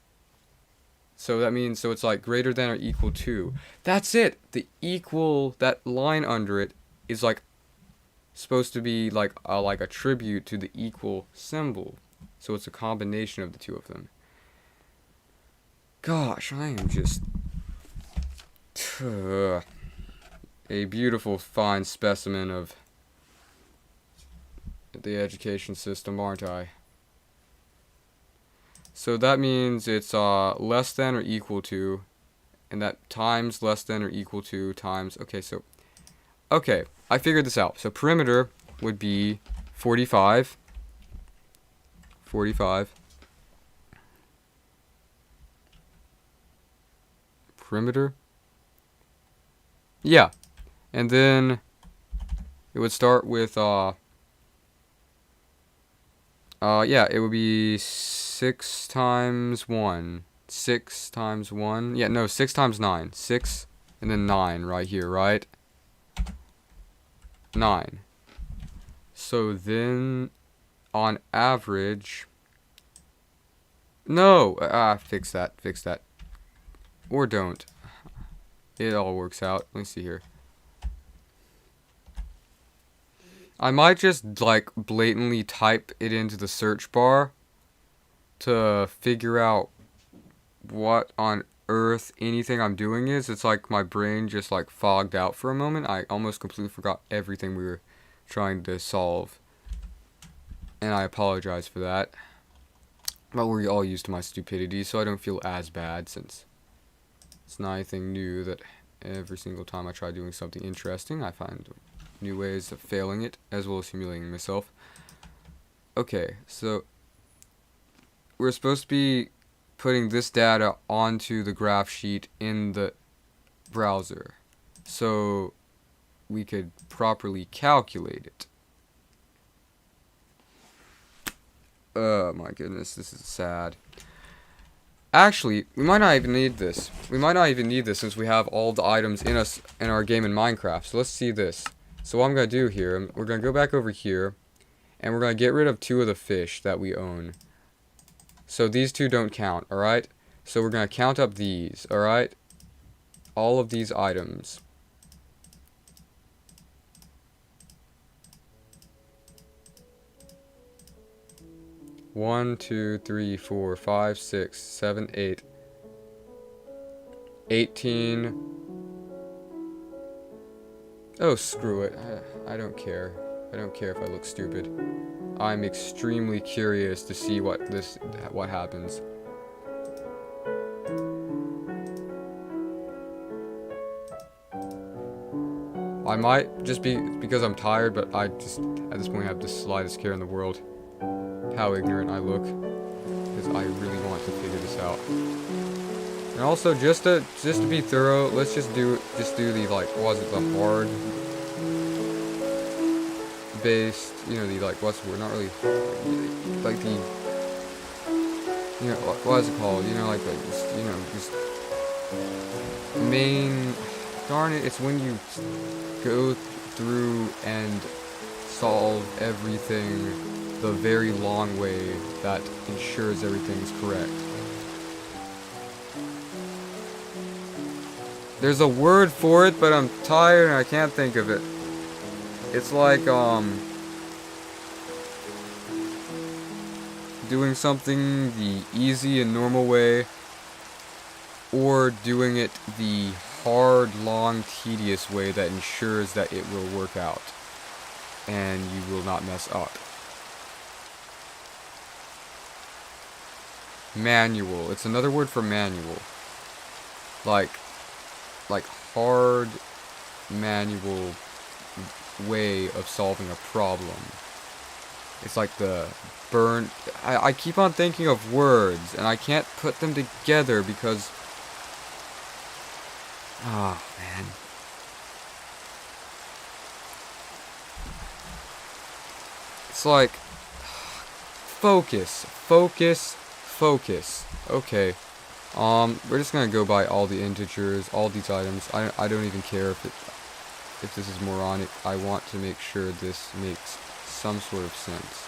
So that means, so it's like greater than or equal to. That's it. The equal, that line under it is like supposed to be like a tribute to the equal symbol. So it's a combination of the two of them. Gosh, I am just a beautiful, fine specimen of the education system, aren't I? So that means it's less than or equal to, and that times less than or equal to times. Okay, I figured this out. So perimeter would be 45. 45. Perimeter. Yeah. And then it would start with yeah, it would be 6 times 1. 6 times 1. Yeah, no, 6 times 9. 6 and then 9 right here, right? 9. So then on average, no, fix that. Or don't. It all works out. Let me see here. I might just like blatantly type it into the search bar to figure out what on earth anything I'm doing is. It's like my brain just like fogged out for a moment. I almost completely forgot everything we were trying to solve, and I apologize for that. But we're all used to my stupidity, so I don't feel as bad, since it's not anything new that every single time I try doing something interesting, I find new ways of failing it, as well as humiliating myself. Okay, so we're supposed to be putting this data onto the graph sheet in the browser so we could properly calculate it. Oh my goodness, this is sad. Actually, we might not even need this. Since we have all the items in our game in Minecraft. So let's see this. So what I'm going to do here, we're going to go back over here, and we're going to get rid of 2 of the fish that we own. So these 2 don't count, alright? So we're going to count up these, alright? All of these items. One, 2, 3, 4, 5, 6, 7, 8, 18. Oh, screw it. I don't care. I don't care if I look stupid. I'm extremely curious to see what happens. I might just be because I'm tired, but I just at this point have the slightest care in the world how ignorant I look, because I really want to figure this out. And also, just to be thorough, let's just do the like, what was it, the hard based, the like, what's the word, not really, like the, what is it called, like just main, darn it, it's when you go through and solve everything the very long way that ensures everything's correct. There's a word for it, but I'm tired and I can't think of it. It's like, doing something the easy and normal way, or doing it the hard, long, tedious way that ensures that it will work out and you will not mess up. Manual. It's another word for manual. Like hard manual way of solving a problem. It's like the burn. I keep on thinking of words and I can't put them together because, oh man. It's like focus. Okay. We're just gonna go by all the integers, all these items. I don't even care if this is moronic. I want to make sure this makes some sort of sense.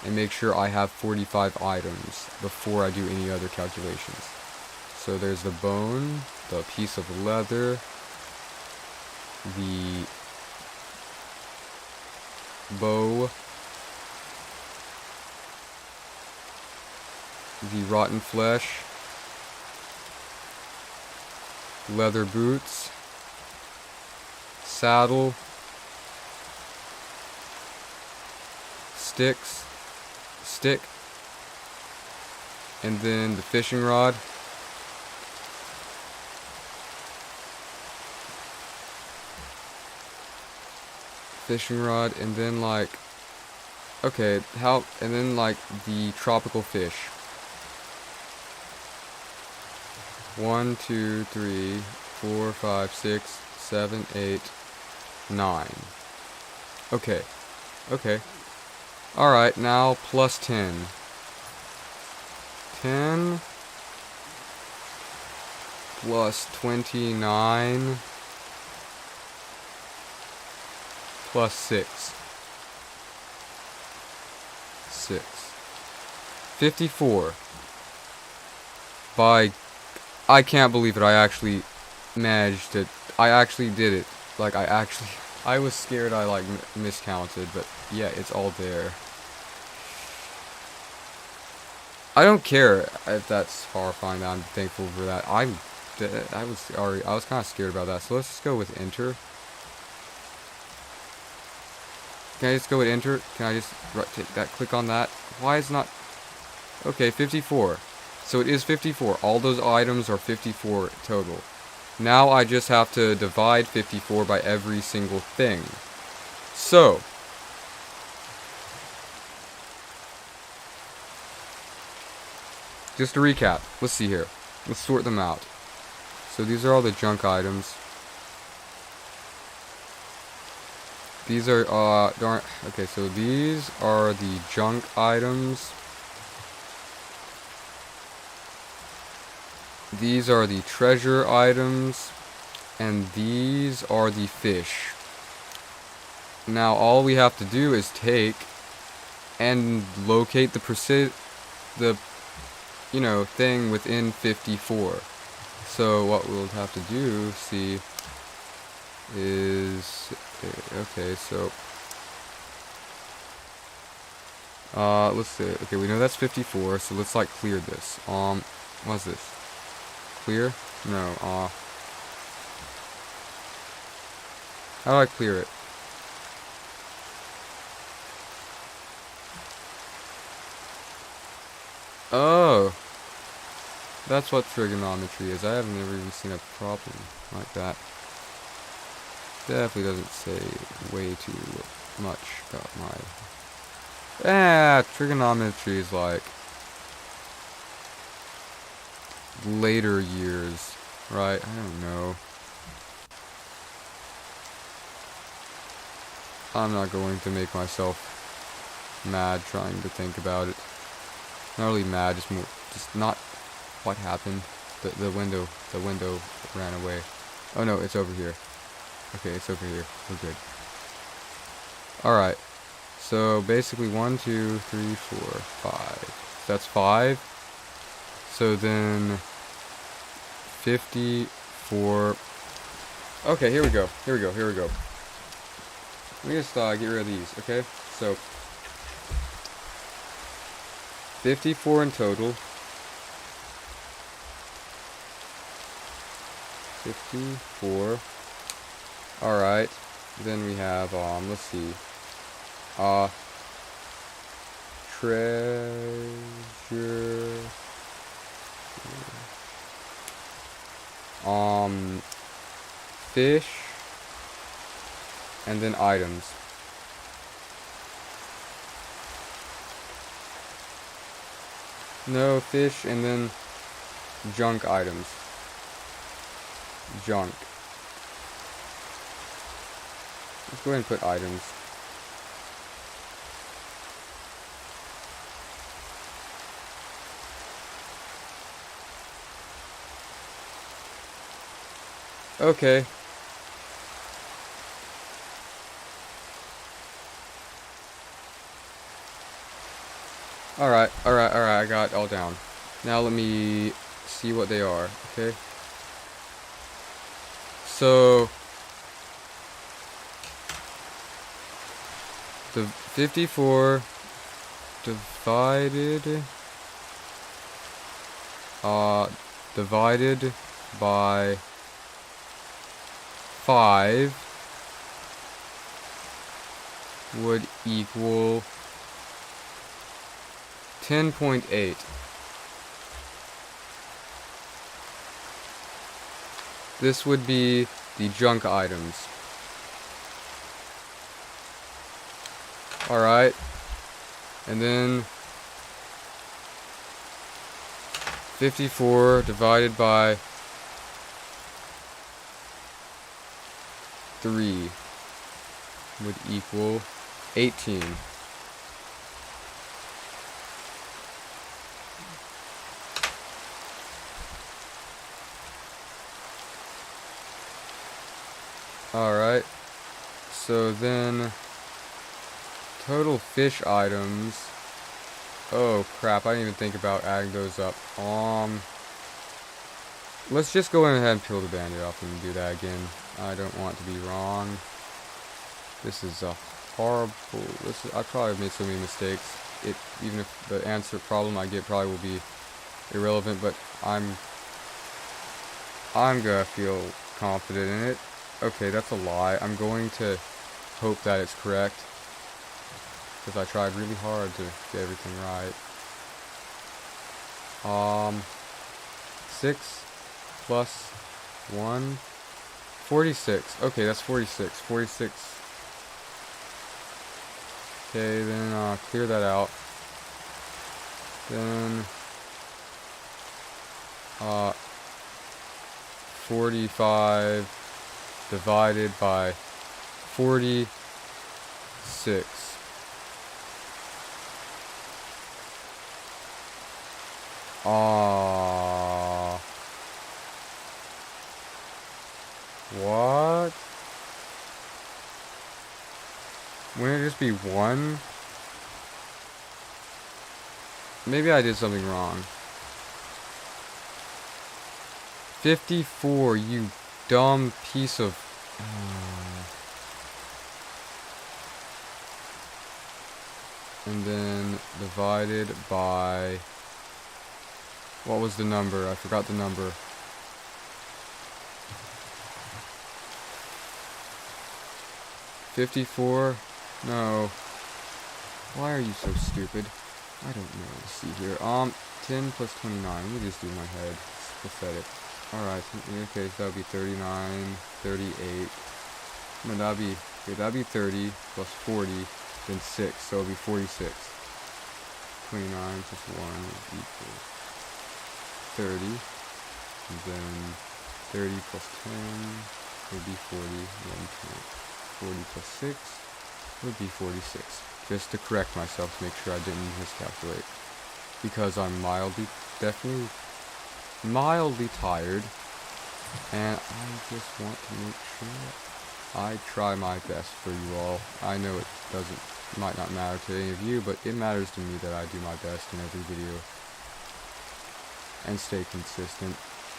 And make sure I have 45 items before I do any other calculations. So there's the bone, the piece of leather, the bow, the rotten flesh, leather boots, saddle, stick, and then the fishing rod, and then like, okay, and then like the tropical fish. 1, 2, 3, 4, 5, 6, 7, 8, 9. Okay. Alright, now plus 10. 10 plus 29 plus 6. 54. I can't believe it. I actually managed it. I actually did it. I was scared I miscounted, but yeah, it's all there. I don't care if that's horrifying. I'm thankful for that. I was kind of scared about that. So let's just go with enter. Can I just go with enter? Can I just click on that? Why is not? Okay, 54. So it is 54. All those items are 54 total. Now I just have to divide 54 by every single thing. So, just to recap, let's see here. Let's sort them out. So these are all the junk items. These are, okay, so these are the junk items. These are the treasure items, and these are the fish. Now all we have to do is take and locate the thing within 54. So what we'll have to do, see, is okay. So let's see. Okay, we know that's 54. So let's clear this. What's this? Clear? No, how do I clear it? Oh, that's what trigonometry is. I have never even seen a problem like that. Definitely doesn't say way too much about my... trigonometry is like later years, right? I don't know. I'm not going to make myself mad trying to think about it. Not really mad, just not what happened. The window ran away. Oh no, it's over here. Okay, it's over here. We're good. Alright. So basically 1, 2, 3, 4, 5. That's 5. So then 54. Okay, here we go. Here we go. Here we go. Let me just get rid of these, okay? So 54 in total. 54. Alright. Then we have, let's see. Treasure. Fish. And then items. No, fish and then junk items. Junk. Let's go ahead and put items. Okay. Alright, I got it all down. Now let me see what they are, okay? So the 54 divided by 5 would equal 10.8. This would be the junk items. Alright. And then 54 divided by 3 would equal 18. Alright, so then total fish items. Oh crap, I didn't even think about adding those up. Let's just go ahead and peel the bandit off and do that again. I don't want to be wrong. This is a horrible, I probably made so many mistakes. Even if the answer problem I get probably will be irrelevant, but I'm gonna feel confident in it. Okay, that's a lie. I'm going to hope that it's correct, because I tried really hard to get everything right. 6 plus 1, 46. Okay, that's 46. 46. Okay, then clear that out. Then 45 divided by 46. What? Wouldn't it just be 1? Maybe I did something wrong. 54, you dumb piece of... And then divided by... What was the number? I forgot the number. 54? No. Why are you so stupid? I don't know. Let's see here. 10 plus 29. Let me just do my head. It's pathetic. Alright, okay, so that'll be 39, 38. No, that'll be 30 plus 40, then 6, so it'll be 46. 29 plus 1 equals 30, and then 30 plus 10 would be 40, and 40 plus 6 would be 46. Just to correct myself to make sure I didn't miscalculate. Because I'm definitely mildly tired, and I just want to make sure I try my best for you all. I know it might not matter to any of you, but it matters to me that I do my best in every video and stay consistent.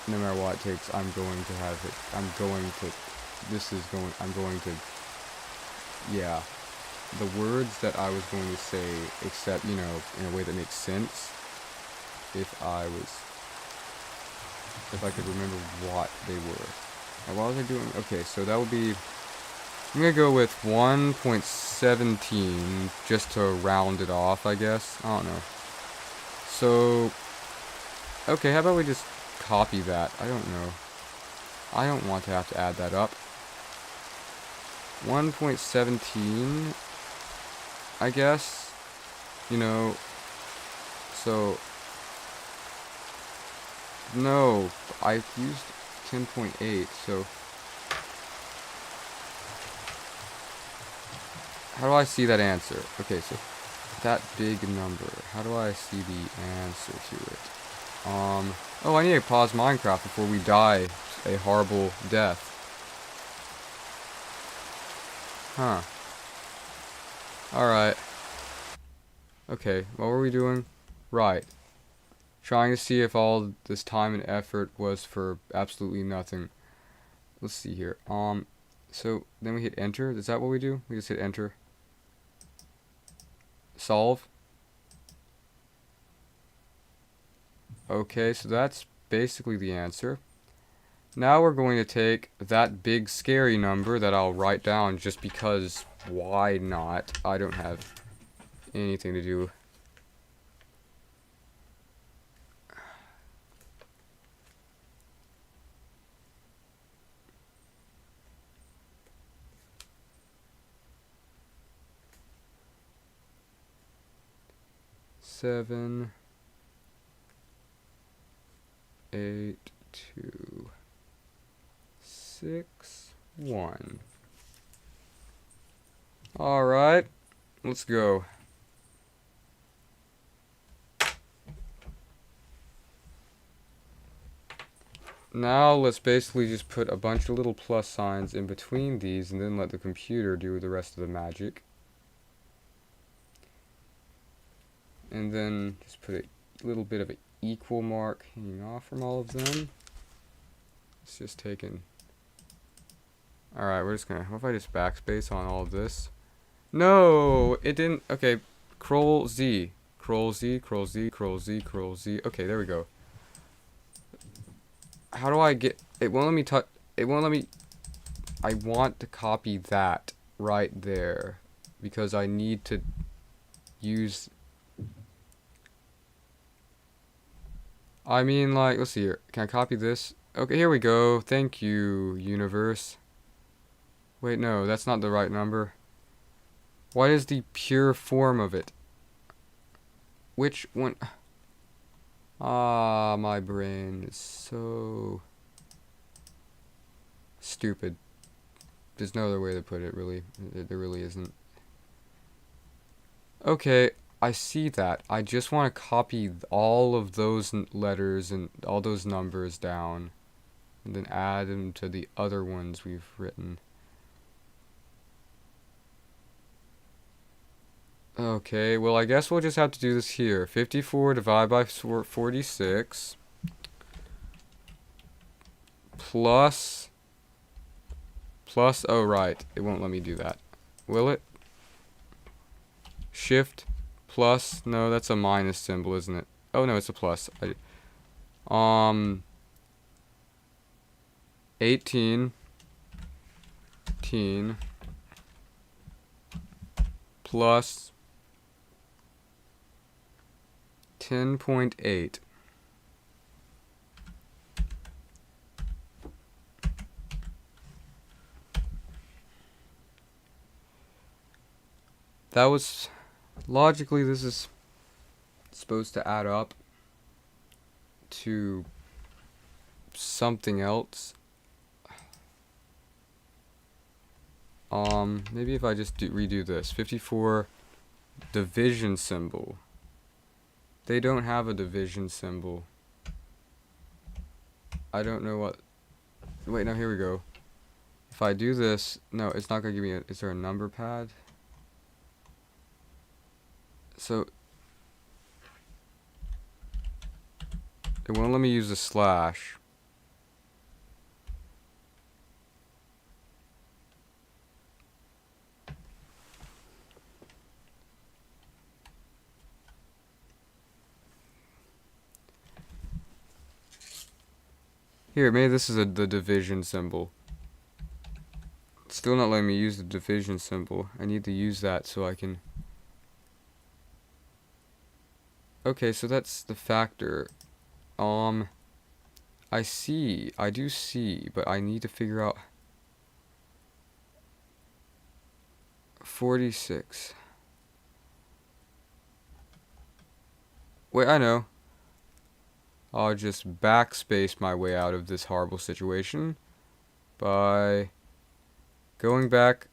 No matter what it takes, I'm going to have it. I'm going to, yeah. The words that I was going to say, except, you know, in a way that makes sense, if I could remember what they were. Now, what was I doing? Okay, so that would be, I'm gonna go with 1.17 just to round it off, I guess. I don't know. So, okay, how about we just copy that? I don't know. I don't want to have to add that up. 1.17, I guess. You know, so, no, I used 10.8, so how do I see that answer? Okay, so that big number, how do I see the answer to it? Oh, I need to pause Minecraft before we die a horrible death. Huh. Alright. Okay, what were we doing? Right. Trying to see if all this time and effort was for absolutely nothing. Let's see here. So then we hit enter. Is that what we do? We just hit enter. Solve. Okay, so that's basically the answer. Now we're going to take that big scary number that I'll write down just because why not? I don't have anything to do. Seven, 8, 2, 6, 1. Alright, let's go. Now let's basically just put a bunch of little plus signs in between these and then let the computer do the rest of the magic. And then just put a little bit of an equal mark hanging off from all of them. It's just taken. Alright, we're just gonna, what if I just backspace on all of this? No, it didn't. Okay, Ctrl Z. Ctrl Z, Ctrl Z, Ctrl Z, Ctrl Z. Okay, there we go. How do I get, it won't let me touch, it won't let me, I want to copy that right there because I need to use, I mean, like, let's see here. Can I copy this? Okay, here we go. Thank you, universe. Wait, no, that's not the right number. What is the pure form of it? Which one? Ah, my brain is so stupid. There's no other way to put it, really. There really isn't. Okay, I see that. I just want to copy all of those letters and all those numbers down and then add them to the other ones we've written. Okay, well I guess we'll just have to do this here. 54 divided by 46 plus, oh right, it won't let me do that. Will it? Shift plus, no, that's a minus symbol, isn't it? Oh no, it's a plus. 18 plus 10.8. That was, logically, this is supposed to add up to something else. Maybe if I just redo this. 54 division symbol. They don't have a division symbol. I don't know what. Wait, no, here we go. If I do this, no, it's not gonna give me a, is there a number pad? So, it won't let me use the slash. Here, maybe this is the division symbol. Still not letting me use the division symbol. I need to use that so I can... Okay, so that's the factor. I see. I do see, but I need to figure out... 46. Wait, I know. I'll just backspace my way out of this horrible situation by going back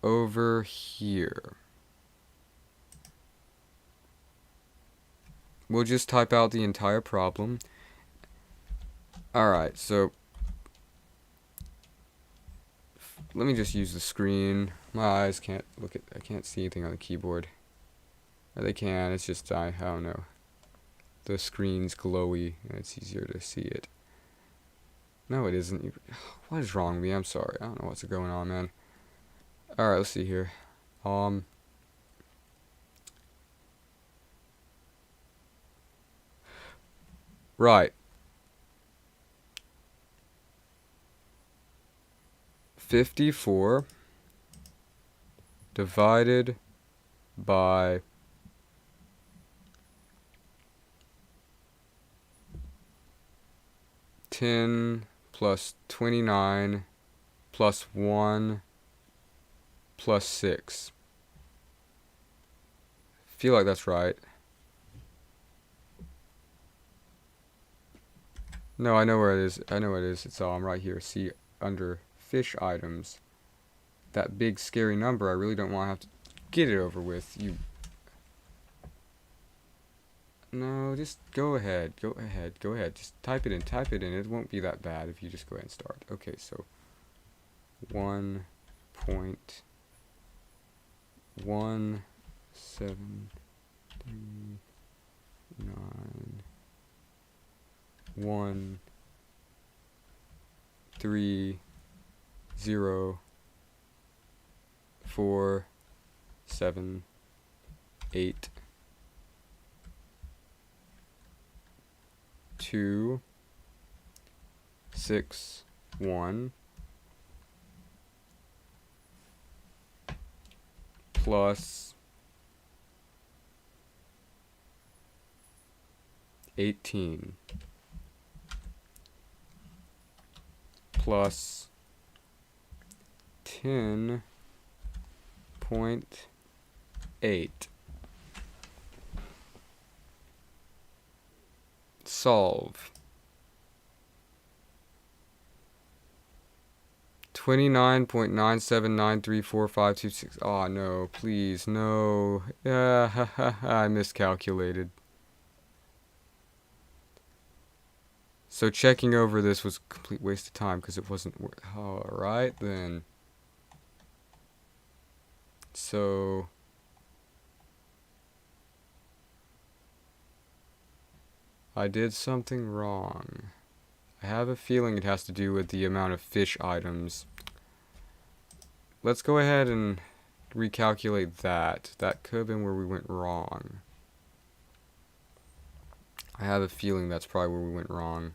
over here. We'll just type out the entire problem. Alright, so let me just use the screen. My eyes can't look at, I can't see anything on the keyboard. Or they can, it's just, I don't know. The screen's glowy and it's easier to see it. No, it isn't. What is wrong with me? I'm sorry. I don't know what's going on, man. Alright, let's see here. Right. 54 divided by 10 plus 29 plus 1 plus 6. Feel like that's right. No, I know where it is. I know what it is. It's right here. See, under fish items. That big scary number, I really don't want to have to get it over with. You... No, just go ahead. Go ahead. Go ahead. Just type it in. Type it in. It won't be that bad if you just go ahead and start. Okay, so 1.179130478 261 plus 18 plus 10.8. Solve. 29.97934526. Oh no, please, no. Yeah, I miscalculated. So checking over this was a complete waste of time because it wasn't worth. Alright then. So I did something wrong. I have a feeling it has to do with the amount of fish items. Let's go ahead and recalculate that. That could have been where we went wrong. I have a feeling that's probably where we went wrong.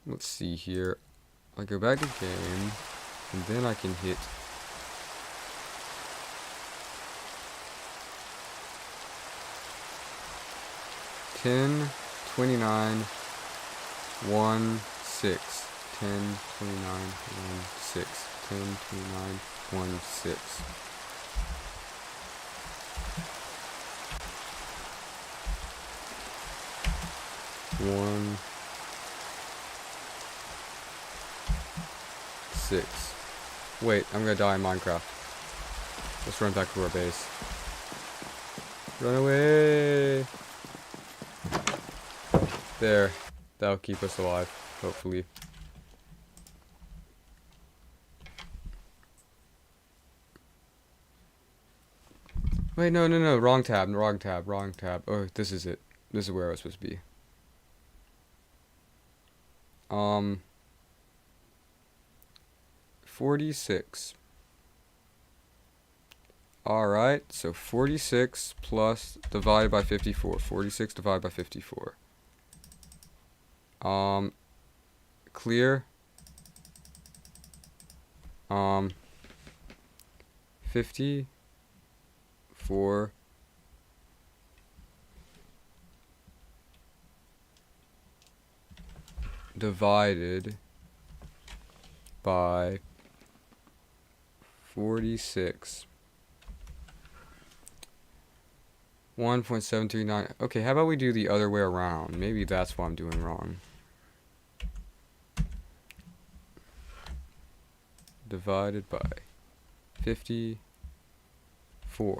Let's see here. I go back to game, and then I can hit ten 29 1 6 10 29 1 6 10 29 1 6. One 6. Wait, I'm gonna die in Minecraft. Let's run back to our base. Run away! There. That'll keep us alive, hopefully. Wait, no, no, no. Wrong tab. Wrong tab. Wrong tab. Oh, this is it. This is where I was supposed to be. 46. Alright, so 46 plus divided by 54. 46 divided by 54. Clear. 54 divided by 46. 1.739. Okay, how about we do the other way around? Maybe that's what I'm doing wrong. Divided by 54.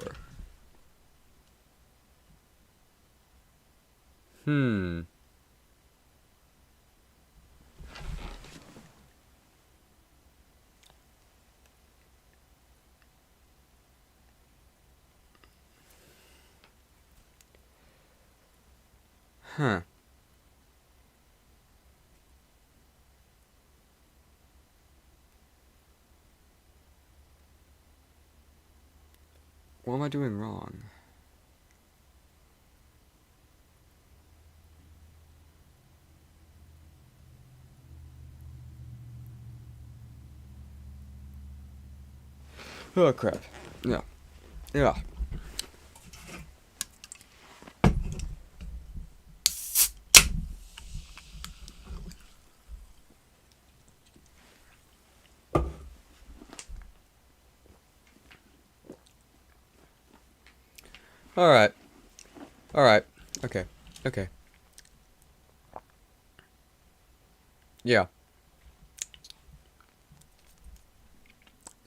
Huh. What am I doing wrong? Oh crap. Yeah. Yeah. Alright. Alright. Okay. Okay. Yeah.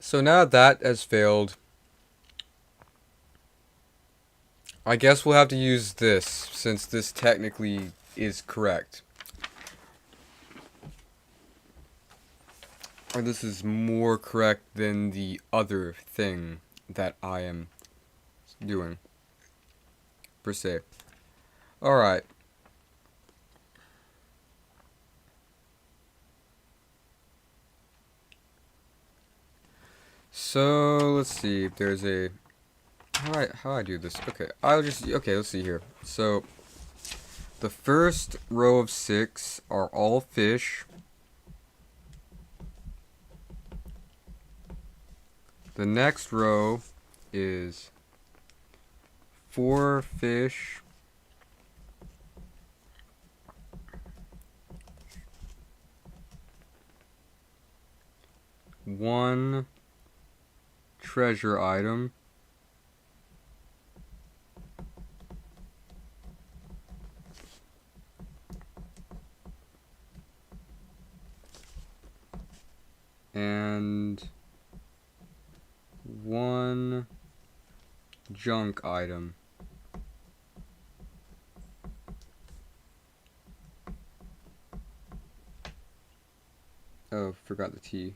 So now that has failed, I guess we'll have to use this, since this technically is correct. Or this is more correct than the other thing that I am doing, per se. Alright. So, let's see if there's a... How I do this? Okay, okay, let's see here. So, the first row of 6 are all fish. The next row is 4 fish. One treasure item. And one junk item. Oh, forgot the T.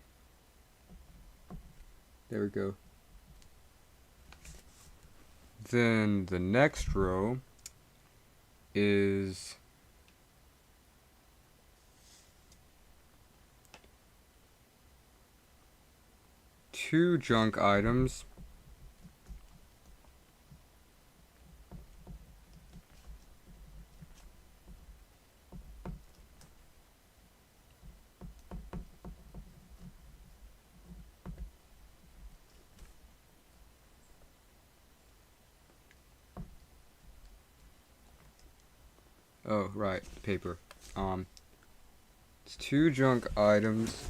There we go. Then the next row is 2 junk items. Oh, right, paper. It's 2 junk items.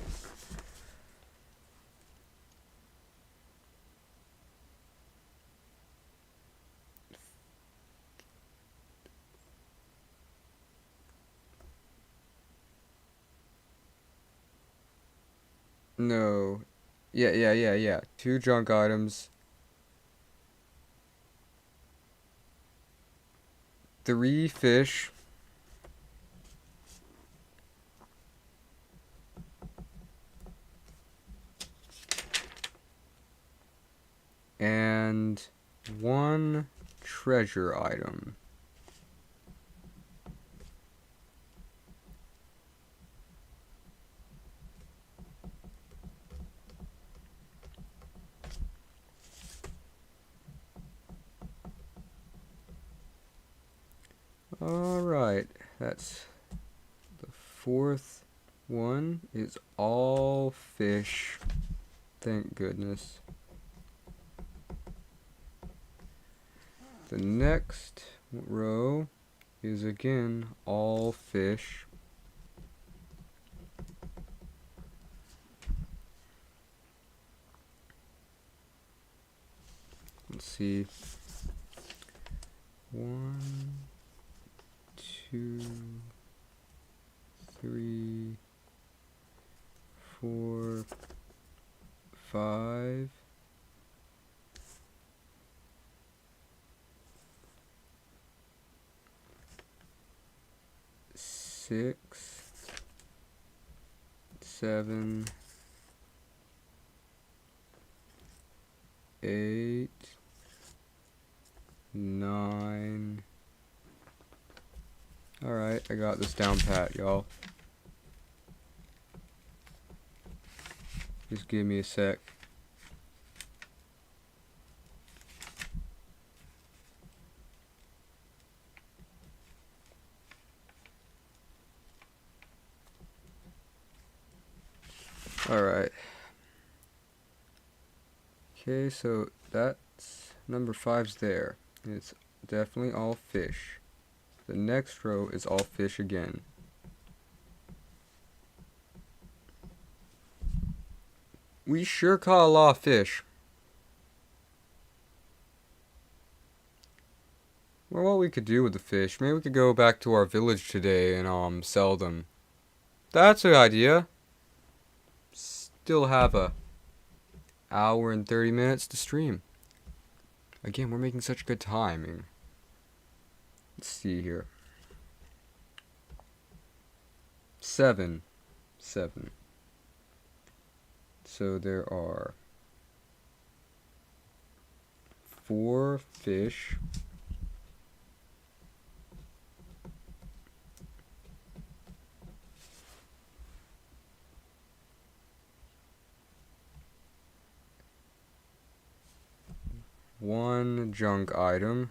No. Yeah. 2 junk items. 3 fish. And one treasure item. Alright, that's the fourth one. Is all fish. Thank goodness. The next row is again all fish. Let's see. 1, 2, 3, 4, 5. 6, 7, 8, 9. Alright, I got this down pat, y'all. Just give me a sec. Alright. Okay, so that's number 5's there. It's definitely all fish. The next row is all fish again. We sure caught a lot of fish. Well, what we could do with the fish, maybe we could go back to our village today and sell them. That's an idea. Still have a hour and 30 minutes to stream. Again, we're making such good timing. Let's see here. 7. So there are 4 fish. One junk item.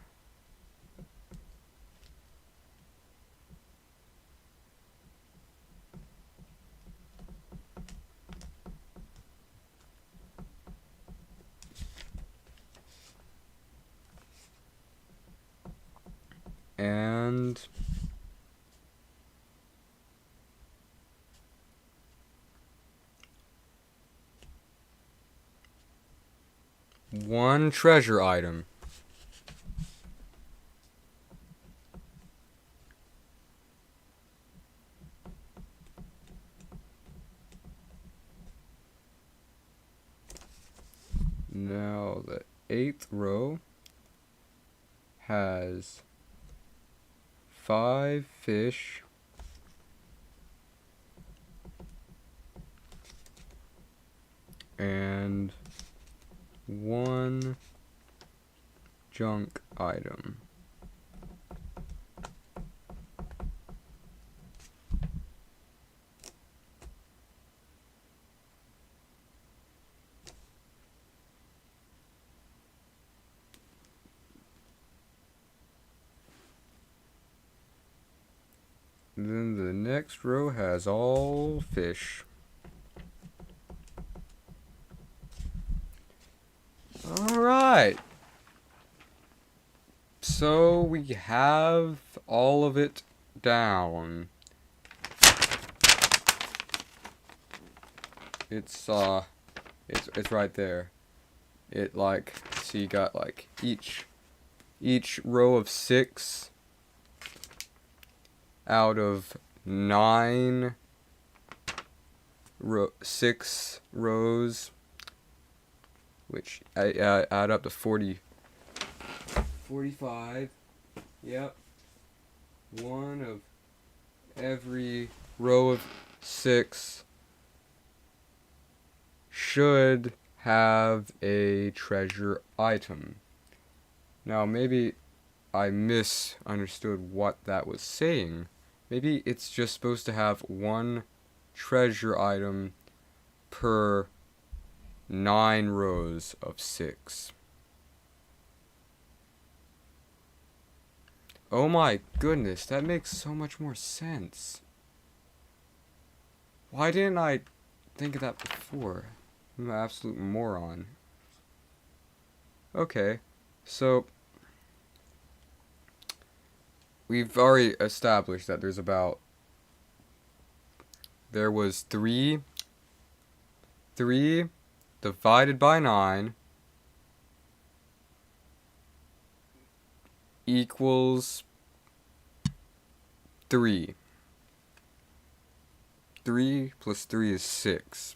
And one treasure item. Now the 8th row has 5 fish, and 1 junk item. Then the next row has all fish. Alright. So we have all of it down. It's right there. It like, see, you got like each row of 6 out of 9 6 rows, which add up to 45. Yep. 1 of every row of 6 should have a treasure item. Now, maybe I misunderstood what that was saying. Maybe it's just supposed to have one treasure item per 9 rows of 6. Oh my goodness, that makes so much more sense. Why didn't I think of that before? I'm an absolute moron. Okay, so we've already established that there was 3 divided by 9 equals 3. 3 plus 3 is 6.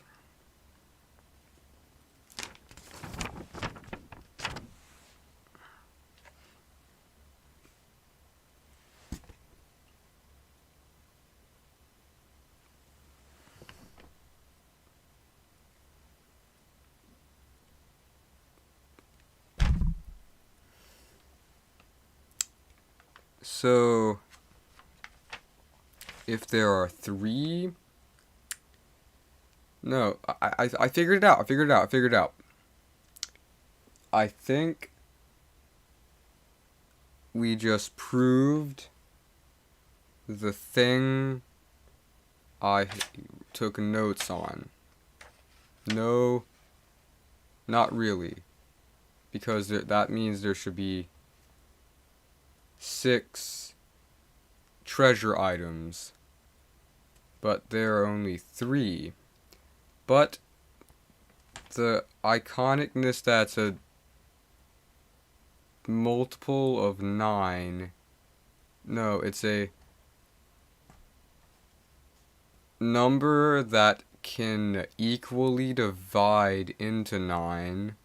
So, if there are 3... No, I figured it out. I figured it out. I think we just proved the thing I took notes on. No, not really. Because that means there should be 6 treasure items, but there are only 3. But the iconicness that's a multiple of 9. No, it's a number that can equally divide into 9.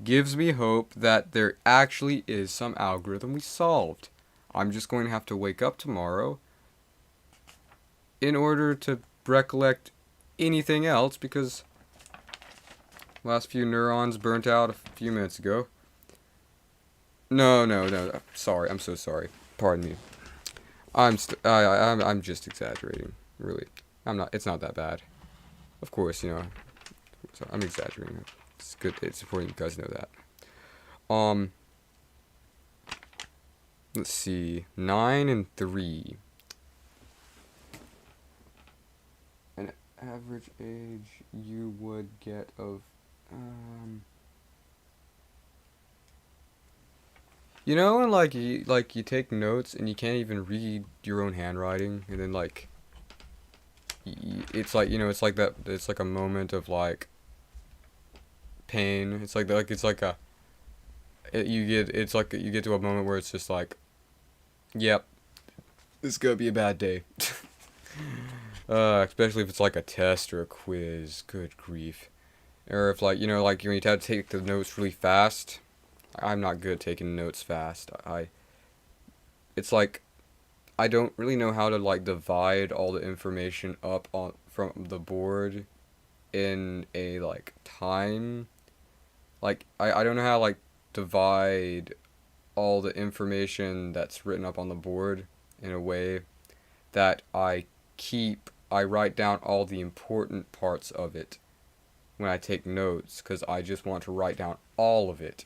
Gives me hope that there actually is some algorithm we solved. I'm just going to have to wake up tomorrow in order to recollect anything else, because last few neurons burnt out a few minutes ago. No. Sorry, I'm so sorry. Pardon me. I'm just exaggerating. Really, I'm not. It's not that bad. Of course, so I'm exaggerating. It's good. It's important you guys know that. Let's see. 9 and 3. An average age you would get of when you take notes and you can't even read your own handwriting, and then it's like that. It's like a moment of pain. It's like you get to a moment where it's just like, yep, this is gonna be a bad day. Especially if it's like a test or a quiz. Good grief. Or if when you have to take the notes really fast. I'm not good at taking notes fast. It's like I don't really know how to divide all the information up from the board in a time. I don't know how to divide all the information that's written up on the board in a way that I write down all the important parts of it when I take notes, because I just want to write down all of it.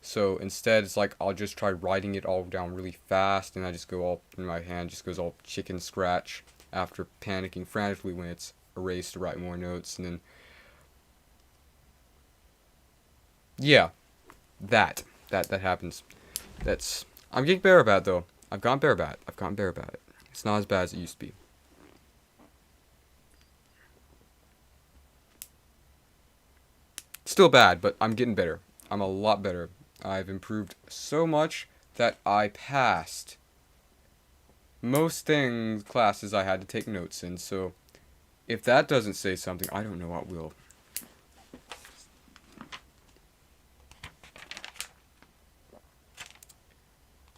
So instead, it's like I'll just try writing it all down really fast, and I just go all, in my hand just goes all chicken scratch after panicking frantically when it's erased to write more notes, and then yeah, that happens. I'm getting better about it, though. I've gotten better about it. It's not as bad as it used to be. Still bad, but I'm getting better. I'm a lot better. I've improved so much that I passed most classes I had to take notes in. So if that doesn't say something, I don't know what will.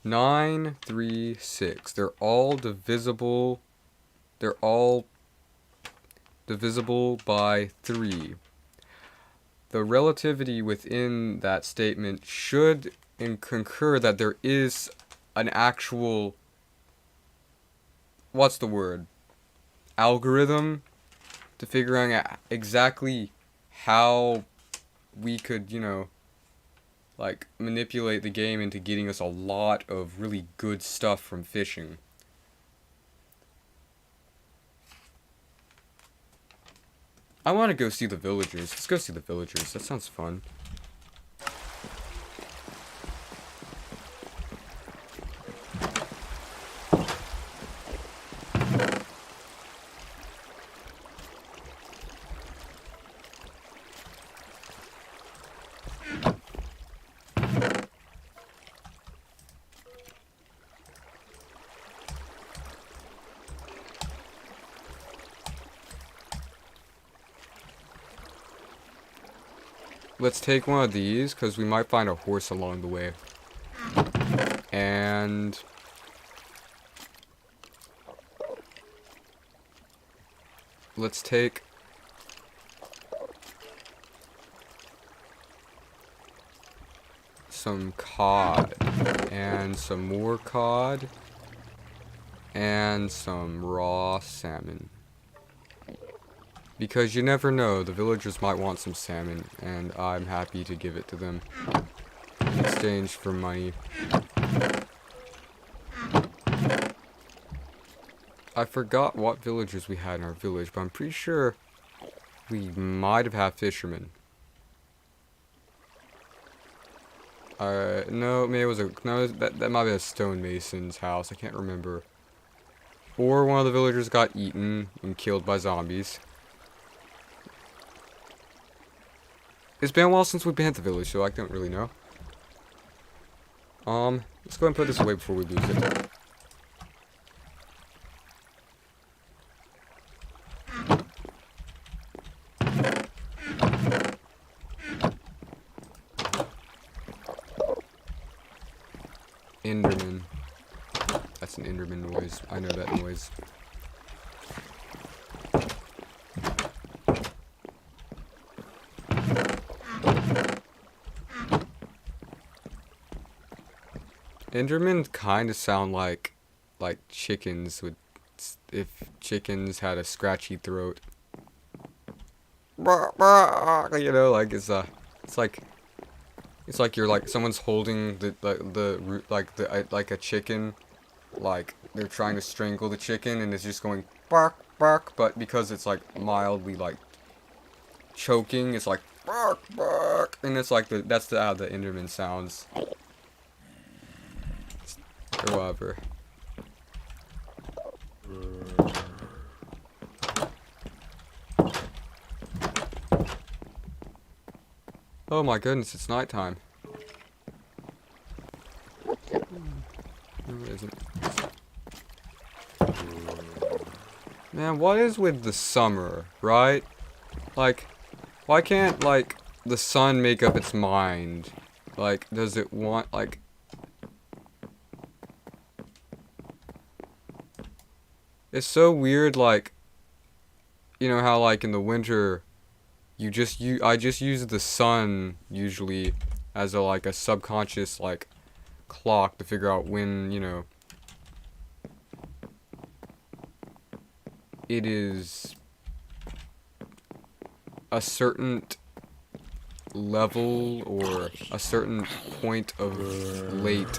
Nine, 3, 6. They're all divisible. They're all divisible by 3. the relativity within that statement should concur that there is an actual, what's the word, algorithm to figuring out exactly how we could, you know, like, manipulate the game into getting us a lot of really good stuff from fishing. I want to go see the villagers. Let's go see the villagers. That sounds fun. Let's take one of these, because we might find a horse along the way. And let's take some cod, and some more cod, and some raw salmon. Because you never know, the villagers might want some salmon, and I'm happy to give it to them in exchange for money. I forgot what villagers we had in our village, but I'm pretty sure we might have had fishermen. No, maybe it was that might be a stonemason's house, I can't remember. Or one of the villagers got eaten and killed by zombies. It's been a while since we've been at the village, so I don't really know. Let's go ahead and put this away before we lose it. Enderman. That's an Enderman noise. I know that noise. Endermen kind of sound like chickens would, if chickens had a scratchy throat. You know, like it's like you're like someone's holding like a chicken, like they're trying to strangle the chicken and it's just going bark bark, but because it's like mildly like choking, it's like bark bark, and it's like that's how the Enderman sounds. Or whatever. Oh my goodness, it's nighttime. No, it isn't. Man, what is with the summer, right? Like, why can't, like, the sun make up its mind? Like, does it want, like... It's so weird, like, you know how, like, in the winter, I just use the sun, usually, as like, a subconscious, like, clock to figure out when, you know, it is a certain level or a certain point of late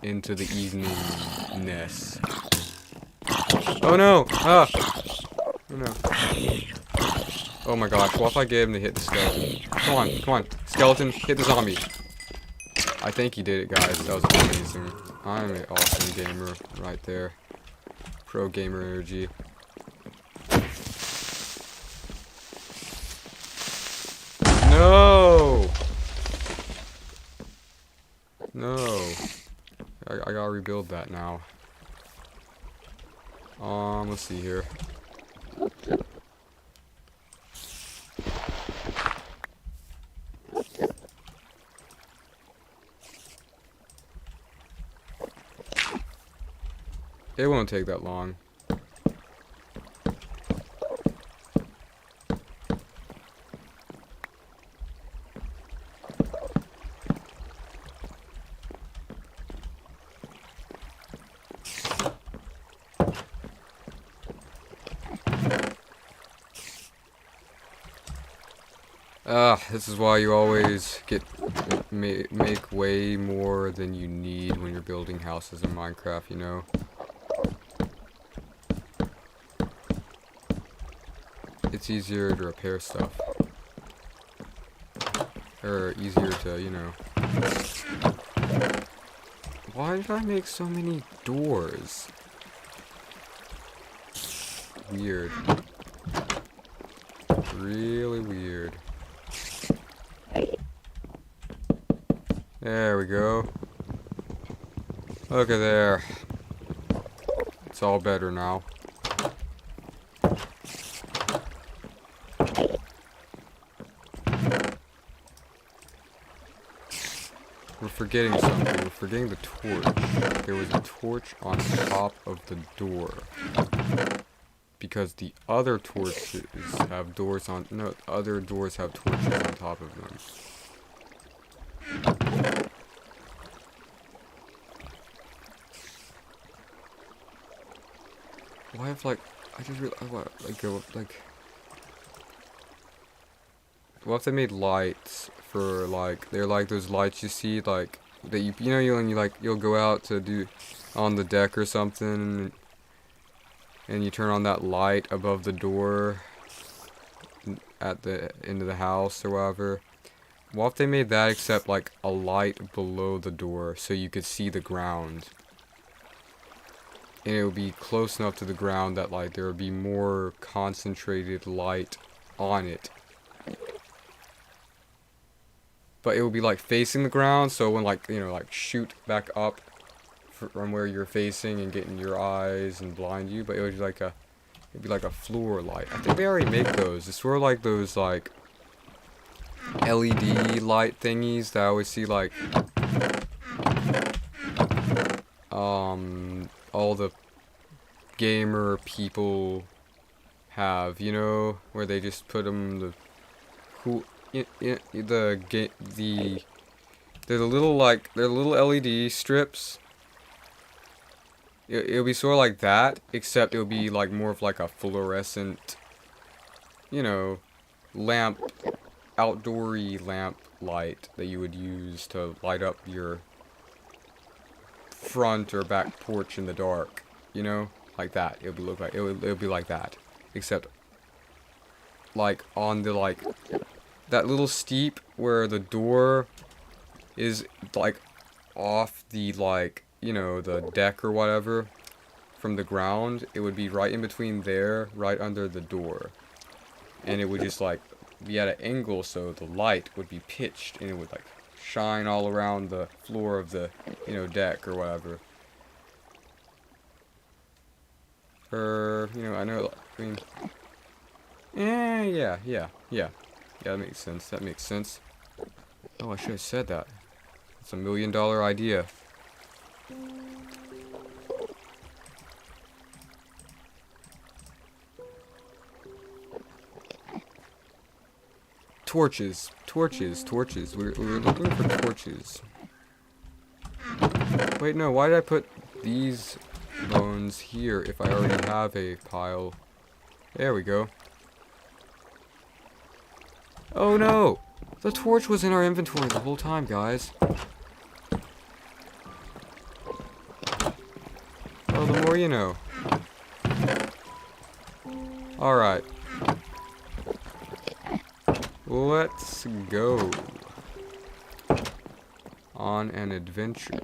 into the eveningness. Oh no! Ah! Oh no. Oh my gosh, what if I gave him to hit the skeleton? Come on, come on. Skeleton, hit the zombie. I think he did it, guys. That was amazing. I'm an awesome gamer right there. Pro gamer energy. No! No. I gotta rebuild that now. Let's see here. It won't take that long. This is why you always make way more than you need when you're building houses in Minecraft, you know? It's easier to repair stuff. Or easier to, you know. Why did I make so many doors? Weird. Really weird. There we go. Look at there. It's all better now. We're forgetting something. We're forgetting the torch. There was a torch on top of the door. Because the other torches have doors on... No, other doors have torches on top of them. Why have, like... I just realized... What? Like... What if they made lights for, like... They're like those lights you see, like... That you know, you'll go out to do... On the deck or something... And you turn on that light above the door at the end of the house or whatever. What if they made that except like a light below the door so you could see the ground? And it would be close enough to the ground that like there would be more concentrated light on it. But it would be like facing the ground, so when like, you know, like shoot back up from where you're facing and get in your eyes and blind you, but it would be like a floor light. I think they already make those. It's sort of like those like LED light thingies that I always see like all the gamer people have, you know, where they just put them they're the little LED strips. It'll be sort of like that, except it'll be like more of like a fluorescent, you know, lamp, outdoory lamp light that you would use to light up your front or back porch in the dark, you know, like that. It'll be like that, except like on the like that little steep where the door is like off the like, you know, the deck or whatever from the ground. It would be right in between there, right under the door, and it would just like be at an angle, so the light would be pitched and it would like shine all around the floor of the, you know, deck or whatever. Or, you know, I know, I mean, yeah, that makes sense. Oh, I should have said that. It's $1 million idea. Torches. We're looking for torches. Wait, no, why did I put these bones here if I already have a pile? There we go. Oh no! The torch was in our inventory the whole time, guys. Well, the more you know. Alright. Let's go on an adventure.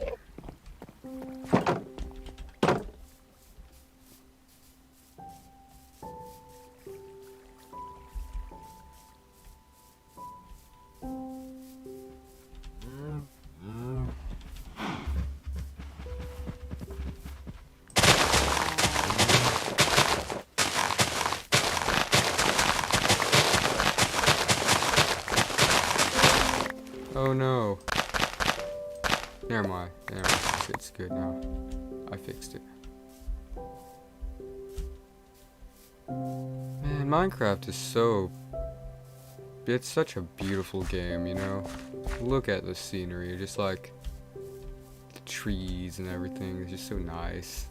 Oh no. Never mind. It's good now. I fixed it. Man, Minecraft is so... It's such a beautiful game, you know? Look at the scenery, just like... The trees and everything, it's just so nice.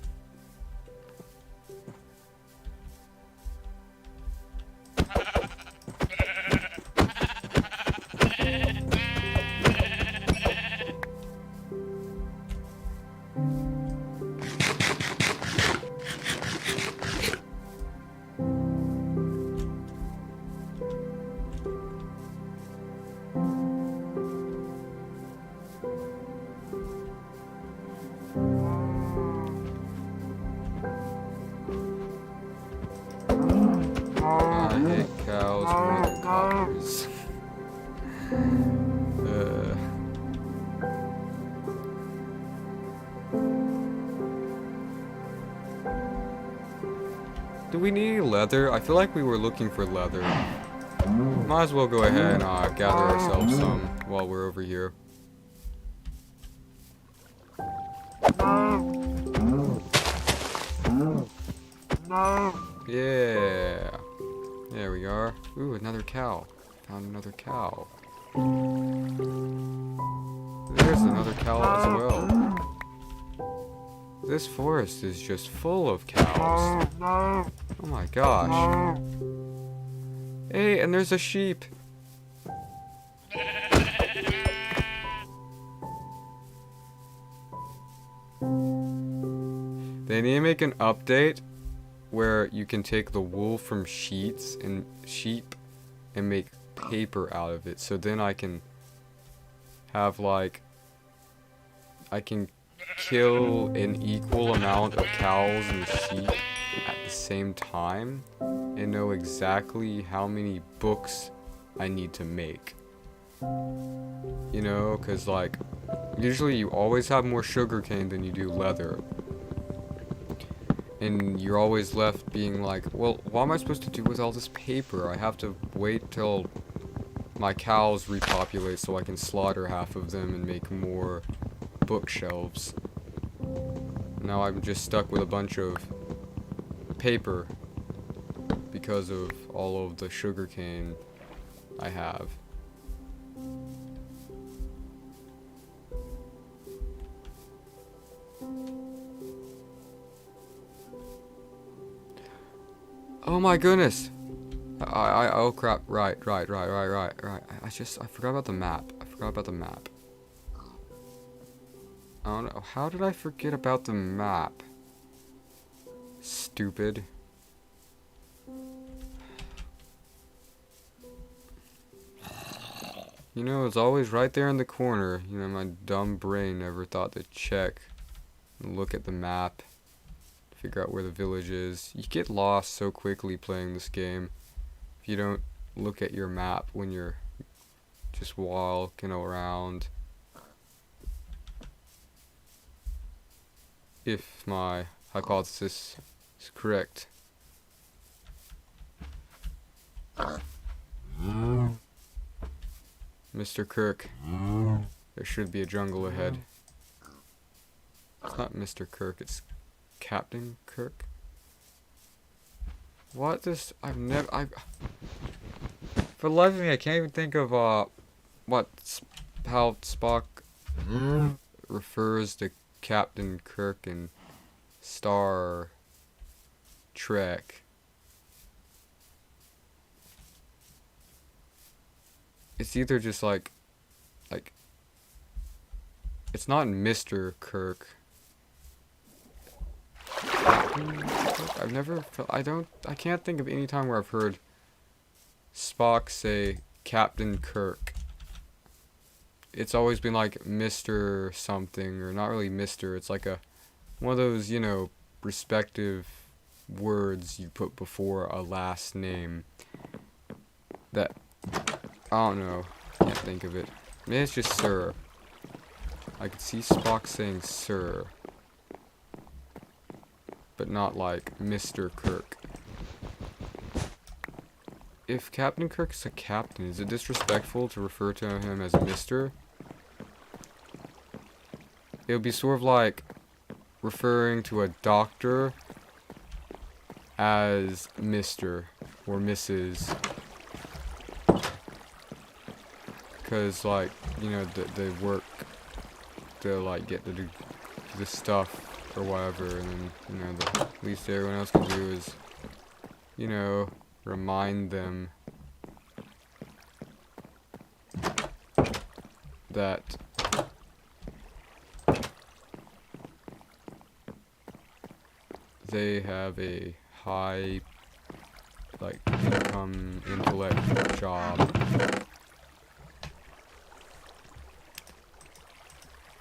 colors. Do we need leather? I feel like we were looking for leather. Might as well go ahead and gather ourselves some while we're over here. Yeah. There we are. Ooh, another cow. Found another cow. There's another cow as well. This forest is just full of cows. Oh my gosh. Hey, and there's a sheep. They need to make an update where you can take the wool from sheep and make paper out of it. So then I can have like, I can kill an equal amount of cows and sheep at the same time and know exactly how many books I need to make. You know, because like, usually you always have more sugarcane than you do leather. And you're always left being like, well, what am I supposed to do with all this paper? I have to wait till my cows repopulate so I can slaughter half of them and make more bookshelves. Now I'm just stuck with a bunch of paper because of all of the sugarcane I have. Oh my goodness! Oh crap, right. I forgot about the map. I don't know, how did I forget about the map? Stupid. You know, it's always right there in the corner. You know, my dumb brain never thought to check and look at the map. Figure out where the village is. You get lost so quickly playing this game if you don't look at your map when you're just walking around. If my hypothesis is correct. Mr. Kirk, there should be a jungle ahead. It's not Mr. Kirk, it's Captain Kirk? What this? For the life of me, I can't even think of, how Spock refers to Captain Kirk in Star Trek. It's either just like, it's not Mr. Kirk. I've never, I can't think of any time where I've heard Spock say Captain Kirk. It's always been like Mr. something, or not really Mr. It's like one of those, you know, respective words you put before a last name. That, I don't know, can't think of it. Maybe it's just Sir. I could see Spock saying Sir. But not like Mr. Kirk. If Captain Kirk's a captain, is it disrespectful to refer to him as Mr.? It would be sort of like referring to a doctor as Mr. or Mrs. Because, like, you know, they work to, like, get to do the stuff or whatever, and then, you know, the least everyone else can do is, you know, remind them that they have a high, like, income, intellect job.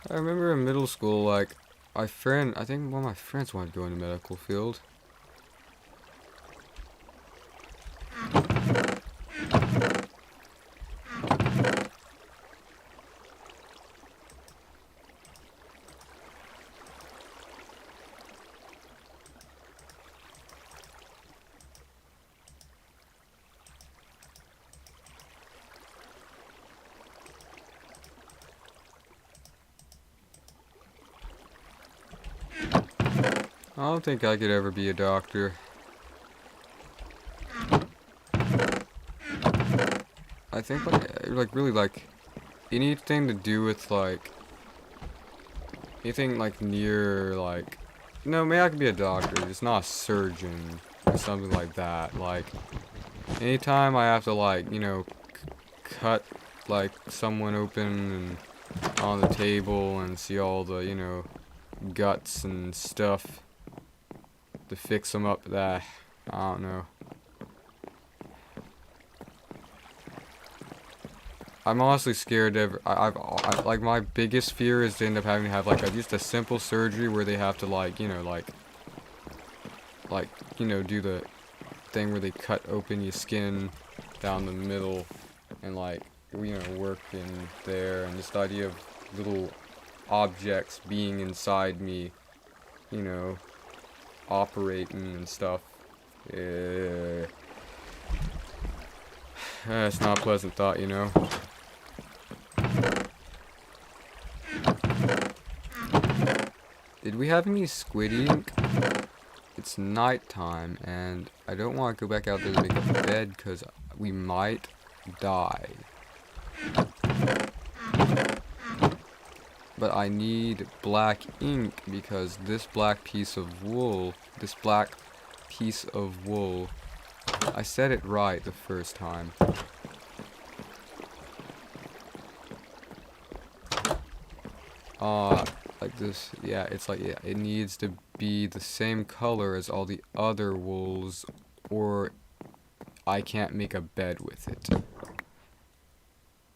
I remember in middle school, like, I think one of my friends wanted to go into medical field. I don't think I could ever be a doctor. I think like really like anything to do with like anything like near like no, maybe I could be a doctor, just not a surgeon or something like that. Like anytime I have to like, you know, cut like someone open and on the table and see all the, you know, guts and stuff to fix them up, that I don't know. I'm honestly scared of. Like my biggest fear is to end up having to have like just a simple surgery where they have to like you know you know do the thing where they cut open your skin down the middle and like you know work in there, and just the idea of little objects being inside me, you know, operating and stuff. It's not a pleasant thought, you know. Did we have any squid ink? It's nighttime, and I don't want to go back out there to make a bed, because we might die. But I need black ink, because this black piece of wool, I said it right the first time. Like this, yeah, it's like, yeah, it needs to be the same color as all the other wools, or I can't make a bed with it.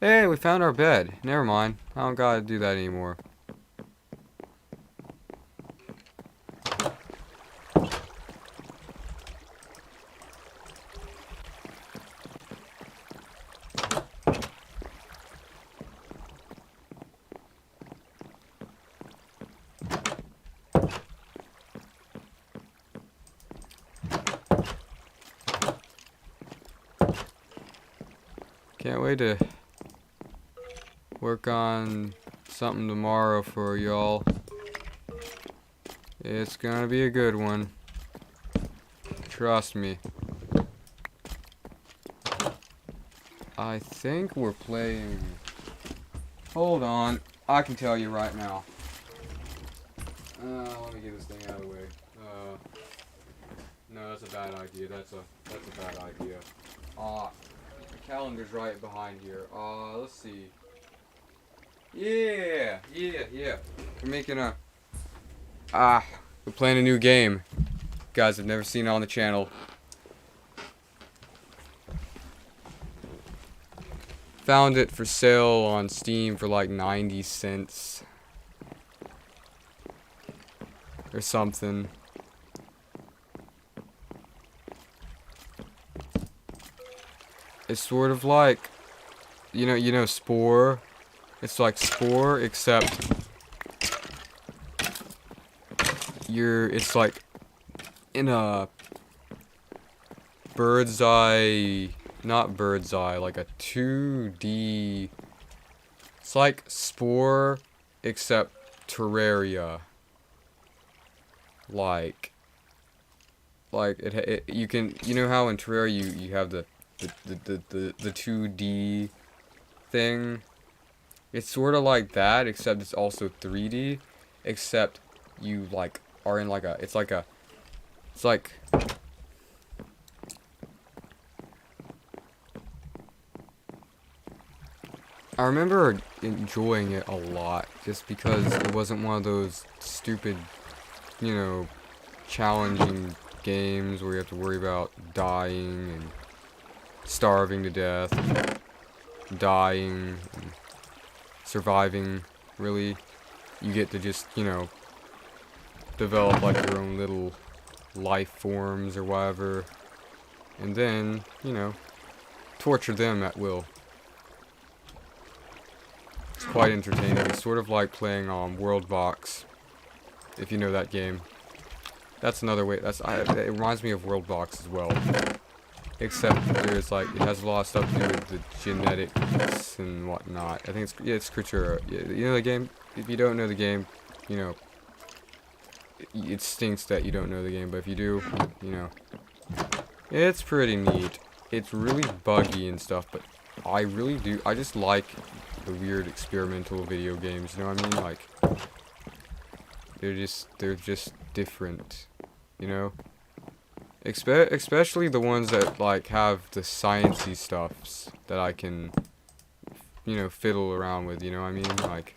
Hey, we found our bed. Never mind. I don't gotta do that anymore. Can't wait to work on something tomorrow for y'all. It's gonna be a good one. Trust me. I think we're playing... Hold on. I can tell you right now. Let me get this thing out of the way. No, that's a bad idea. That's a bad idea. The calendar's right behind here. Let's see. Yeah. We're making a... we're playing a new game. Guys have never seen it on the channel. Found it for sale on Steam for like 90 cents. Or something. It's sort of like, you know Spore? It's like Spore, except it's like in a bird's eye, not bird's eye, like a 2D, it's like Spore, except Terraria. Like you can, you know how in Terraria you have the 2D thing? It's sort of like that, except it's also 3D, except you like are in like a, it's like I remember enjoying it a lot, just because it wasn't one of those stupid, you know, challenging games where you have to worry about dying and starving to death, and dying, and surviving. Really, you get to just, you know, develop like your own little life forms or whatever, and then, you know, torture them at will. It's quite entertaining. It's sort of like playing Worldbox, if you know that game. That's another way. It reminds me of Worldbox as well. Except there's like, it has a lot of stuff to do with the genetics and whatnot. I think it's Critera. You know the game? If you don't know the game, you know, it stinks that you don't know the game, but if you do, you know, it's pretty neat. It's really buggy and stuff, but I really do. I just like the weird experimental video games. You know what I mean? Like, they're just different. You know, especially the ones that like have the sciencey stuffs that I can, you know, fiddle around with. You know what I mean? Like,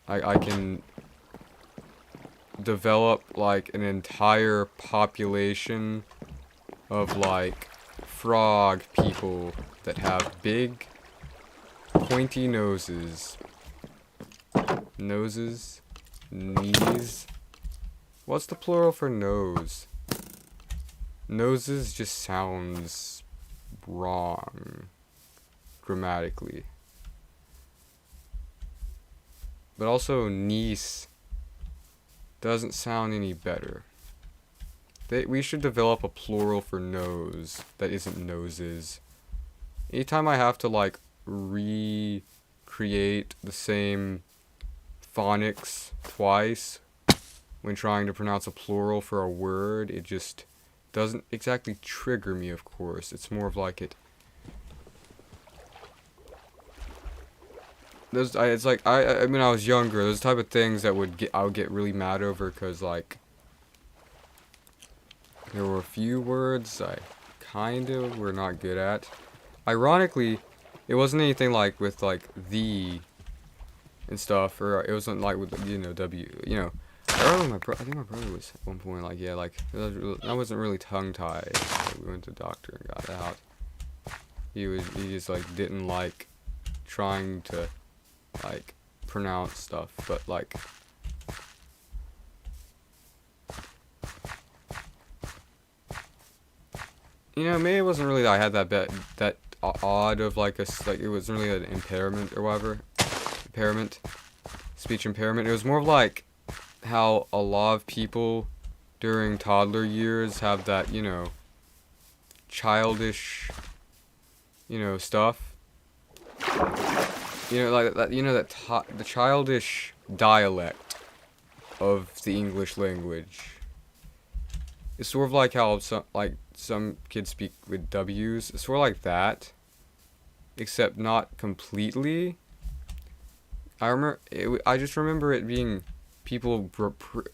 I can develop like an entire population of like frog people that have big pointy noses. Knees. What's the plural for nose? Noses just sounds wrong grammatically. But also niece doesn't sound any better. We should develop a plural for nose that isn't noses. Anytime I have to like recreate the same phonics twice when trying to pronounce a plural for a word, it just doesn't exactly trigger me, of course. It's more of like it's like when I was younger, those type of things that I would get really mad over, because like there were a few words I kind of were not good at. Ironically, it wasn't anything like with like the and stuff, or it wasn't like with, you know, W, you know. I think my brother was at one point like, yeah, like I wasn't really tongue tied. So we went to the doctor and got it out. He just like didn't like trying to like pronounce stuff, but like you know, maybe it wasn't really that I had that odd of like like it wasn't really an impairment or whatever. Speech impairment. It was more of like how a lot of people during toddler years have that, you know, childish, you know, stuff. You know, like that. You know that the childish dialect of the English language. It's sort of like how some kids speak with W's. It's sort of like that, except not completely. I just remember it being people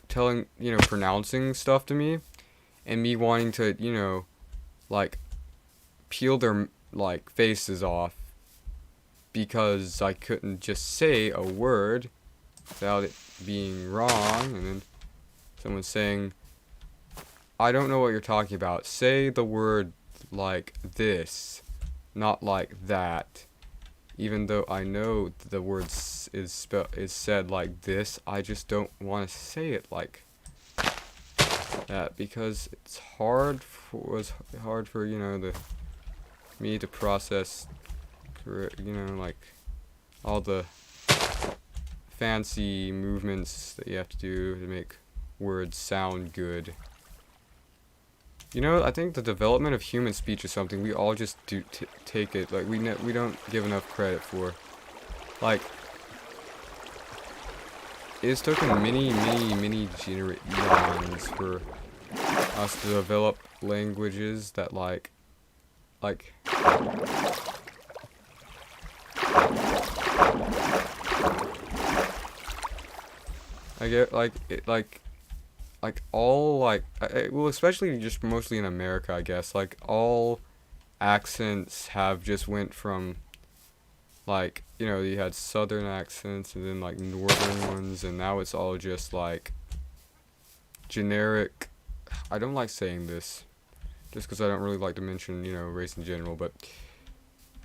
telling, you know, pronouncing stuff to me, and me wanting to, you know, like peel their like faces off because I couldn't just say a word without it being wrong, and then someone saying, I don't know what you're talking about. Say the word like this, not like that. Even though I know the word is said like this, I just don't want to say it like that because it's was hard for, you know, me to process, you know, like all the fancy movements that you have to do to make words sound good. You know, I think the development of human speech is something we all just do take it, like we don't give enough credit for. Like, it's taken many eons for us to develop languages that like I get like all like well, especially just mostly in America, I guess, like all accents have just went from like, you know, you had southern accents and then like northern ones, and now it's all just like generic. I don't like saying this just because I don't really like to mention, you know, race in general, but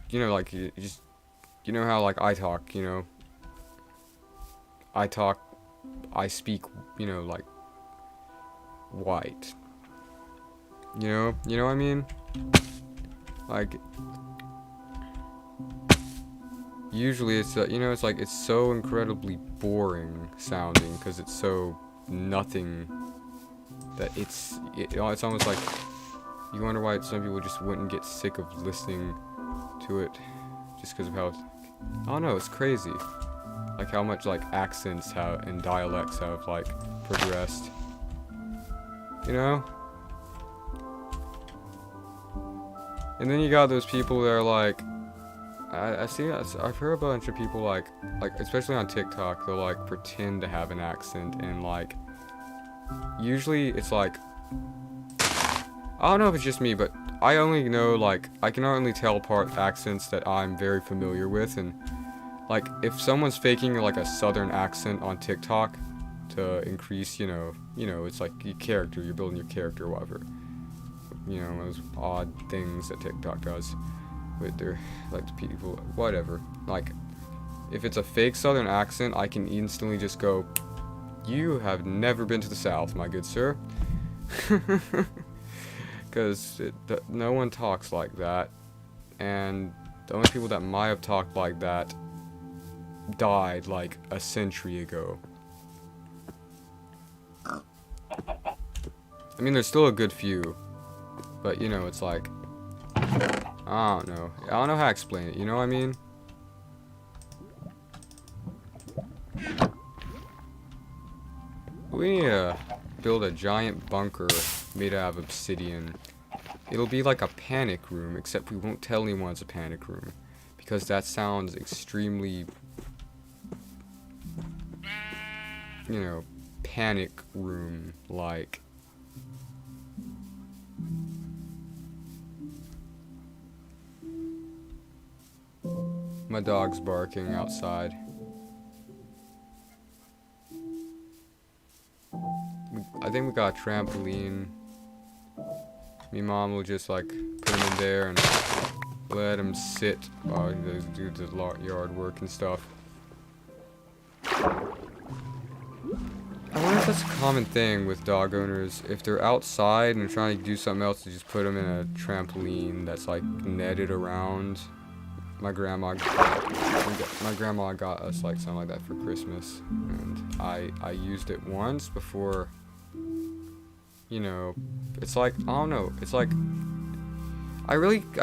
you know, like you know how like I talk, you know, I speak, you know, like white. You know what I mean? Like, usually it's you know, it's like it's so incredibly boring sounding because it's so nothing that it's almost like you wonder why some people just wouldn't get sick of listening to it just because of how I don't know, it's crazy. Like how much like accents have and dialects have like progressed. You know? And then you got those people that are like, I've heard a bunch of people like especially on TikTok, they'll like pretend to have an accent, and like usually it's like, I don't know if it's just me, but I only know, like, I can only tell apart accents that I'm very familiar with, and like if someone's faking like a southern accent on TikTok to increase, you know, it's like your character, you're building your character or whatever. You know, those odd things that TikTok does with their, like, the people, whatever. Like, if it's a fake southern accent, I can instantly just go, you have never been to the South, my good sir. Because no one talks like that. And the only people that might have talked like that died like a century ago. I mean, there's still a good few. But, you know, it's like, I don't know. I don't know how to explain it, you know what I mean? We need to build a giant bunker made out of obsidian. It'll be like a panic room, except we won't tell anyone it's a panic room. Because that sounds extremely, you know, panic room-like. My dog's barking outside. I think we got a trampoline. Me mom will just like put him in there and let him sit while he do the yard work and stuff. I wonder if that's a common thing with dog owners. If they're outside and they're trying to do something else, to just put them in a trampoline that's like netted around. My grandma got us like something like that for Christmas, and I used it once before. You know, it's like, I don't know, it's like, I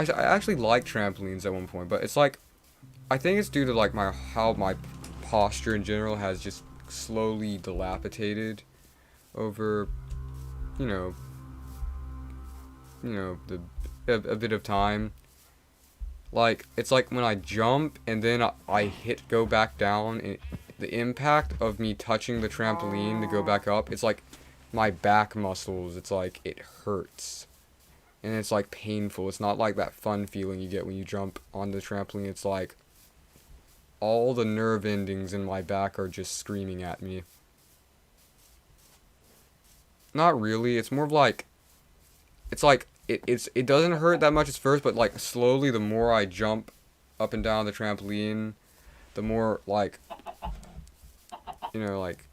actually like trampolines at one point, but it's like, I think it's due to like how my posture in general has just slowly dilapidated over, you know, a bit of time. Like, it's like when I jump and then I go back down, and the impact of me touching the trampoline to go back up, it's like my back muscles, it's like it hurts. And it's like painful. It's not like that fun feeling you get when you jump on the trampoline. It's like all the nerve endings in my back are just screaming at me. Not really. It's more of like, it's like, it doesn't hurt that much at first, but like slowly the more I jump up and down the trampoline, the more like, you know, like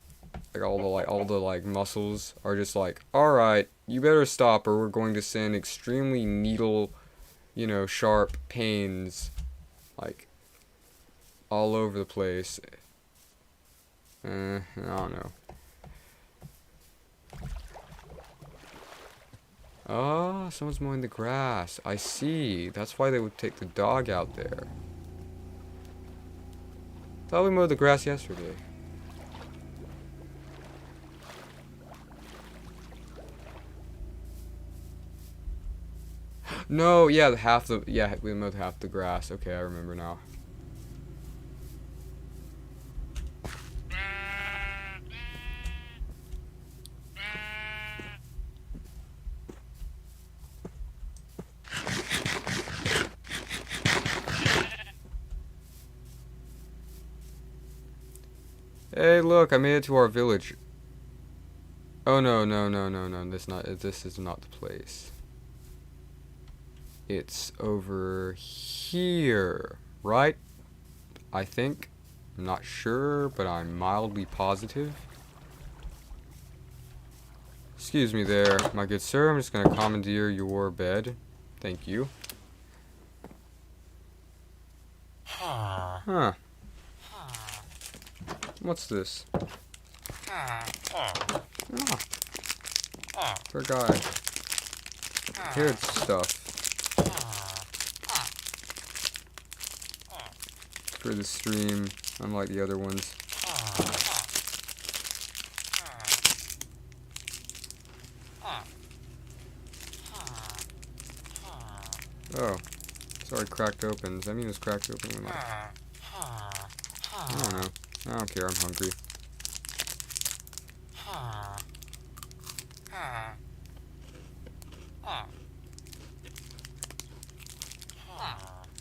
all the muscles are just like, alright, you better stop or we're going to send extremely needle, you know, sharp pains like all over the place. I don't know. Oh, someone's mowing the grass. I see. That's why they would take the dog out there. Thought we mowed the grass yesterday. No, yeah, we mowed half the grass. Okay, I remember now. Hey, look, I made it to our village. Oh, no. This is not the place. It's over here, right? I think. I'm not sure, but I'm mildly positive. Excuse me there, my good sir. I'm just gonna commandeer your bed. Thank you. Huh. What's this? Oh. Poor guy. Prepared stuff. For the stream, unlike the other ones. cracked open. Does that mean it's cracked open when, like... I don't know. I don't care, I'm hungry.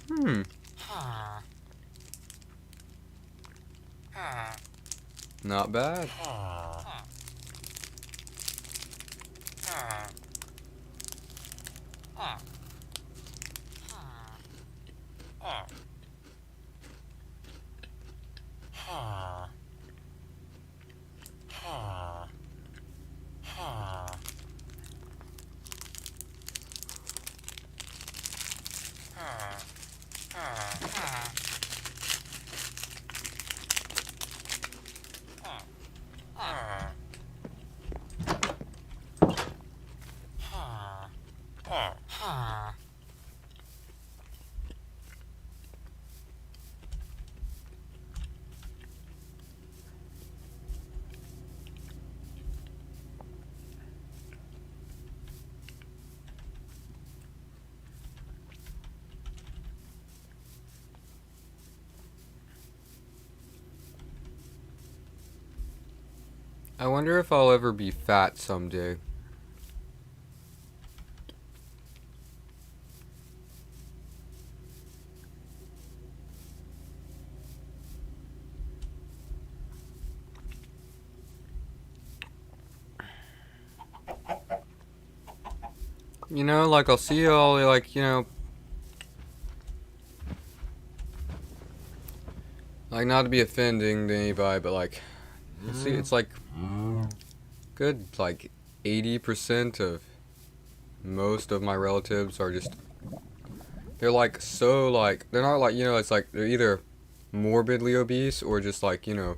Hmm. Not bad. I wonder if I'll ever be fat someday. You know, like, I'll see all, like, you know... Like, not to be offending to anybody, but, like... You see, it's, like... Good, like, 80% of most of my relatives are just... They're, like, so, like... They're not, like, you know, it's, like, they're either morbidly obese or just, like, you know...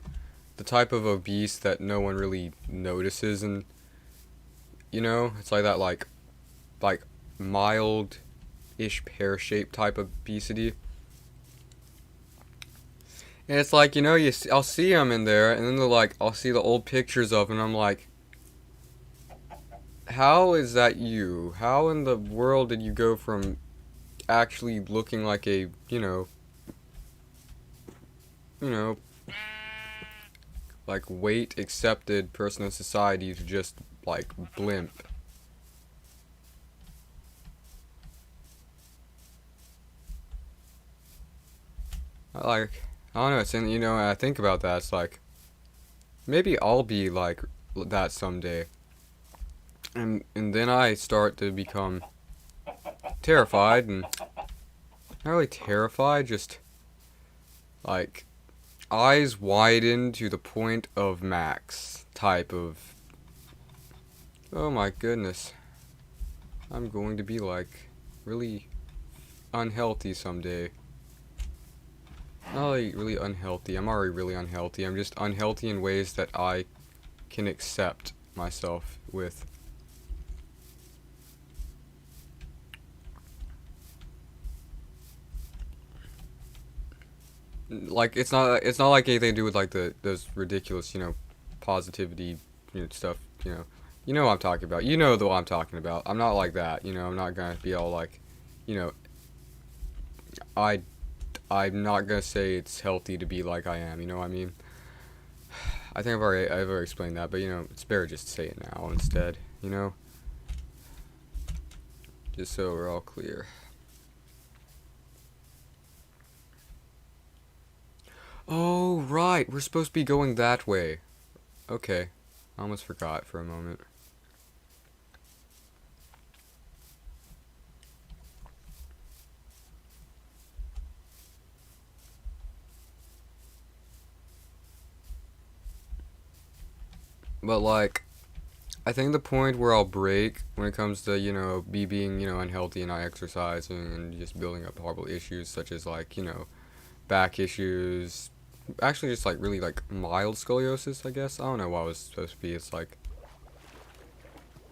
The type of obese that no one really notices, and... You know, it's like that, like mild-ish pear-shaped type of obesity. And it's like, you know, I'll see them in there, and then they're like, I'll see the old pictures of them, and I'm like, how is that you? How in the world did you go from actually looking like a, you know, like weight-accepted person in society to just, like, blimp? I don't know, it's in, you know, when I think about that, it's like, maybe I'll be like that someday. And then I start to become terrified, and not really terrified, just like eyes widen to the point of max type of, oh my goodness, I'm going to be like really unhealthy someday. Not like really unhealthy, I'm already really unhealthy. I'm just unhealthy in ways that I can accept myself with. Like, it's not like anything to do with like those ridiculous, you know, positivity, you know, stuff, you know. You know what I'm talking about. You know the what I'm talking about. I'm not like that, you know. I'm not gonna be all like, you know, I'm not gonna say it's healthy to be like I am, you know what I mean? I think I've already explained that, but you know, it's better just to say it now instead, you know? Just so we're all clear. Oh, right, we're supposed to be going that way. Okay, I almost forgot for a moment. But like, I think the point where I'll break when it comes to, you know, me being, you know, unhealthy and not exercising and just building up horrible issues such as like, you know, back issues, actually just like really like mild scoliosis, I guess. I don't know what it was supposed to be. It's like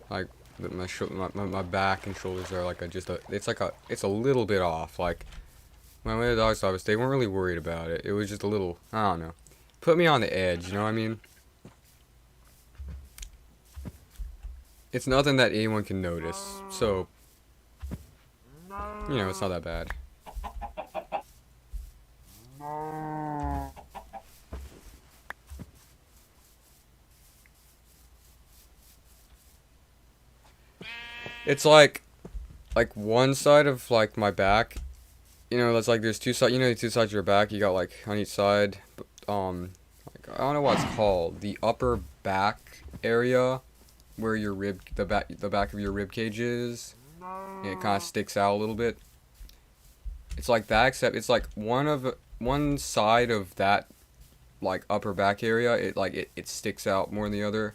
my back and shoulders are like it's a little bit off. Like when I went to the doctor's office, they weren't really worried about it. It was just a little, I don't know, put me on the edge, you know what I mean? It's nothing that anyone can notice, so, you know, it's not that bad. It's like one side of like my back. You know, that's like there's two sides. You know, the two sides of your back. You got like on each side. Like, I don't know what it's called. The upper back area, where your the back of your rib cage is. And it kind of sticks out a little bit. It's like that, except it's like one side of that like upper back area. It sticks out more than the other.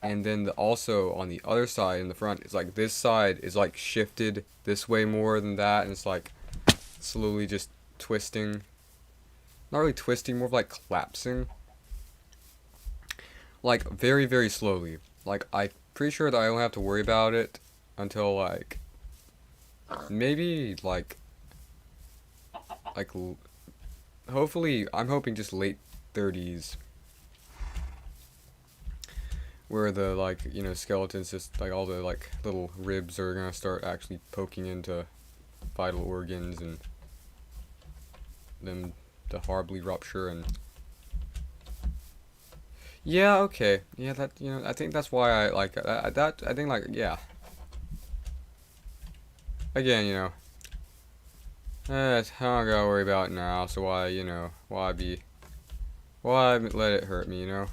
And then also on the other side in the front, it's like this side is like shifted this way more than that, and it's like slowly just twisting. Not really twisting, more of like collapsing. Like very, very slowly. Like I'm pretty sure that I don't have to worry about it until like maybe hopefully I'm hoping just late 30s. Where the like, you know, skeletons, just like all the like little ribs are gonna start actually poking into vital organs and them to horribly rupture. And yeah, okay, yeah, that, you know, I think that's why I like that. I think like, yeah, again, you know, I don't gotta worry about it now, so why, you know, why let it hurt me, you know.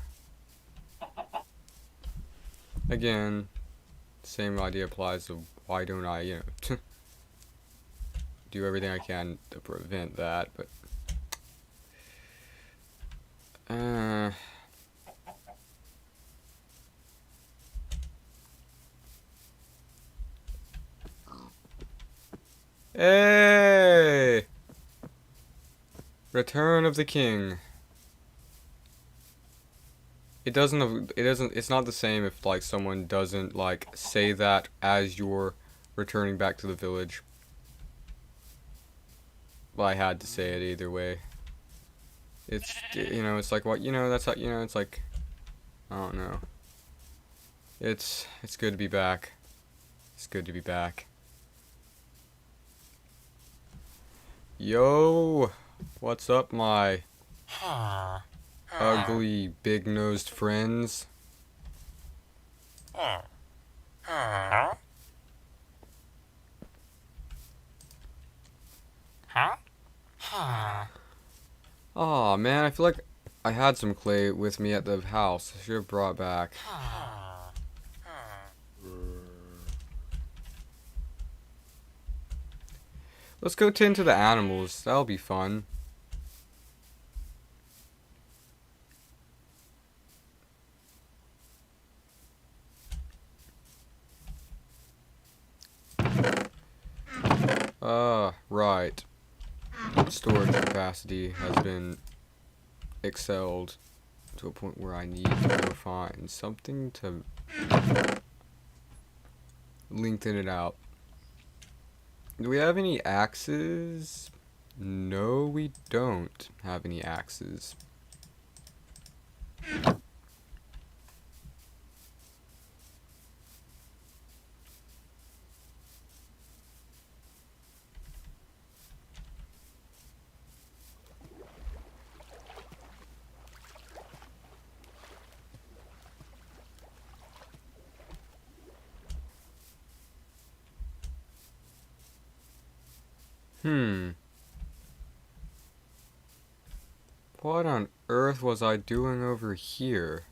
Again, same idea applies to why don't I, you know, do everything I can to prevent that, but hey! Return of the King. It's not the same if like someone doesn't like say that as you're returning back to the village. But I had to say it either way. It's, you know, it's like what, you know, that's how, you know, it's like, I don't know. It's good to be back. It's good to be back. Yo, what's up, my ugly, big-nosed friends? Aw, man, I feel like I had some clay with me at the house. I should have brought it back. Let's go tend to the animals. That'll be fun. Right. Storage capacity has been excelled to a point where I need to go find something to lengthen it out. Do we have any axes? No, we don't have any axes. What on earth was I doing over here?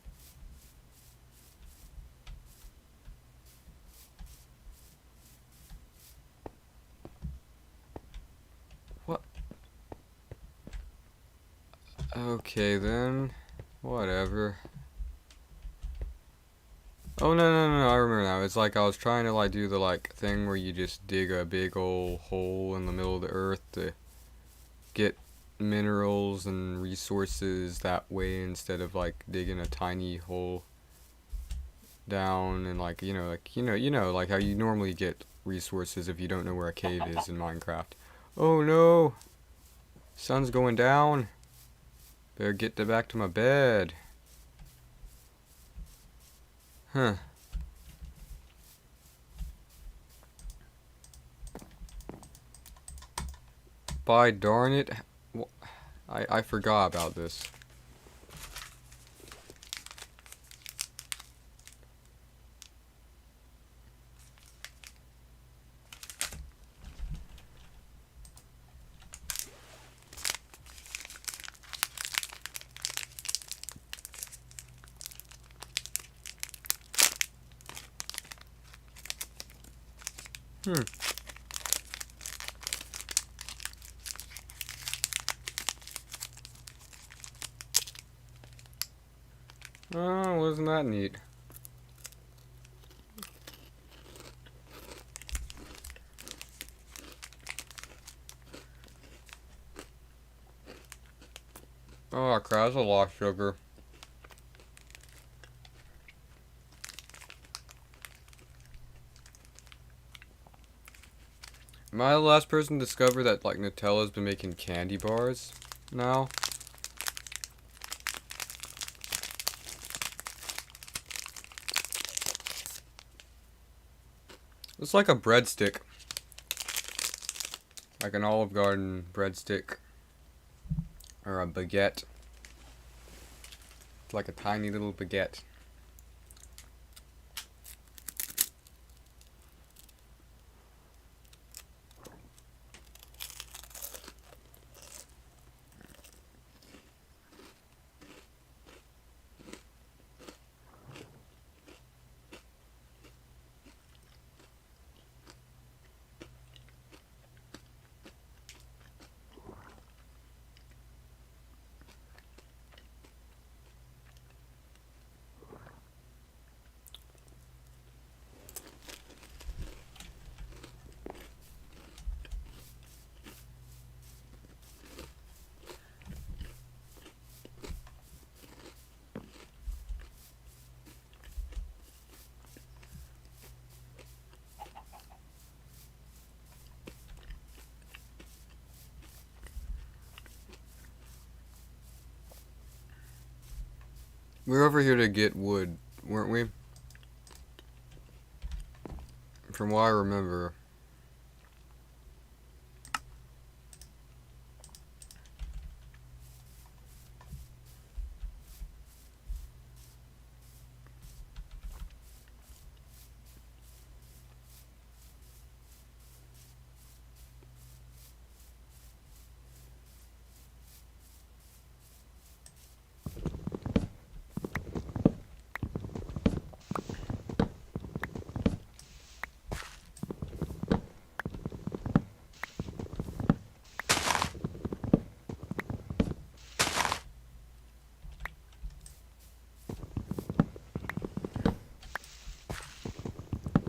What? Okay then. Whatever. Oh, no, I remember now. It's like I was trying to like do the like thing where you just dig a big old hole in the middle of the earth to get minerals and resources that way, instead of like digging a tiny hole down and like, you know, like how you normally get resources if you don't know where a cave is in Minecraft. Oh no! Sun's going down. Better get back to my bed. Huh. By darn it. I forgot about this. Hmm. Oh, wasn't that neat? Oh, crap, that's a lot of sugar. Am I the last person to discover that, like, Nutella's been making candy bars now? It's like a breadstick. Like an Olive Garden breadstick. Or a baguette. It's like a tiny little baguette. We were over here to get wood, weren't we? From what I remember.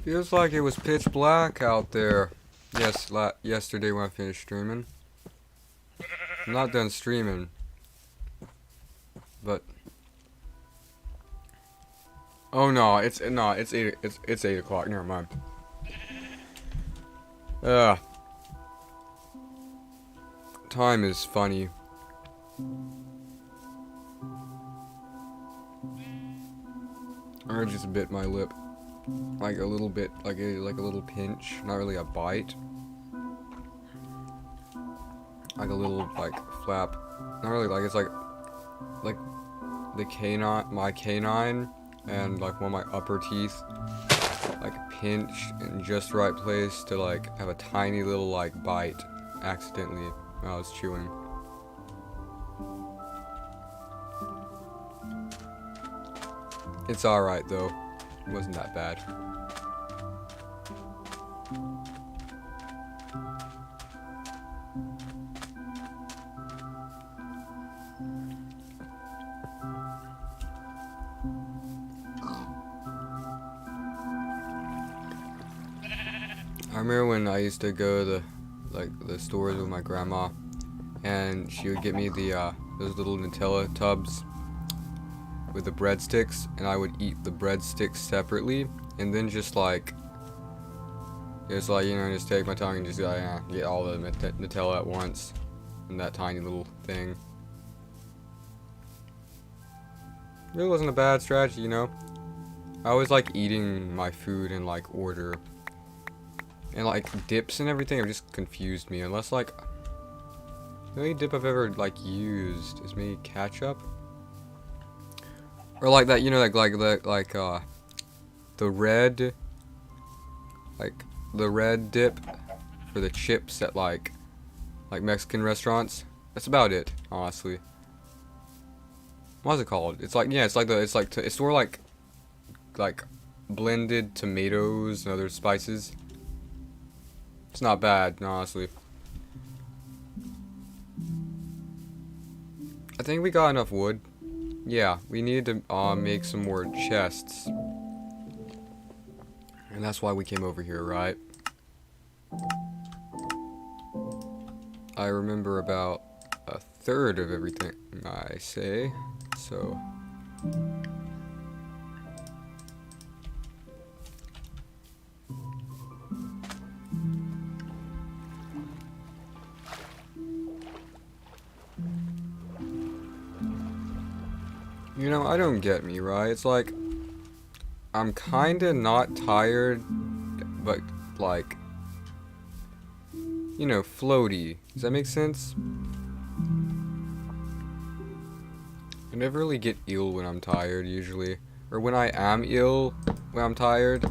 Feels like it was pitch black out there. Yes, yesterday when I finished streaming. I'm not done streaming. But oh no, it's 8 o'clock. Never mind. Time is funny. I just bit my lip, like a little bit, like a little pinch, not really a bite, like a little like flap, not really like it's like the canine, my canine, and like one of my upper teeth, like pinched in just right place to like have a tiny little like bite, accidentally when I was chewing. It's alright though. It wasn't that bad. I remember when I used to go to the stores with my grandma, and she would get me the those little Nutella tubs with the breadsticks, and I would eat the breadsticks separately, and then just like just take my tongue and just get all the Nutella at once in that tiny little thing. Really wasn't a bad strategy, you know. I always like eating my food in like order, and like dips and everything have just confused me. Unless like the only dip I've ever like used is maybe ketchup. Or like that, you know, the red dip for the chips at like Mexican restaurants. That's about it, honestly. What's it called? It's like, yeah, it's sort of like blended tomatoes and other spices. It's not bad, honestly. I think we got enough wood. Yeah, we need to make some more chests. And that's why we came over here, right? I remember about a third of everything I say, so... You know, I don't get me, right? It's like, I'm kinda not tired, but like, you know, floaty. Does that make sense? I never really get ill when I'm tired, usually. Or when I am ill, when I'm tired,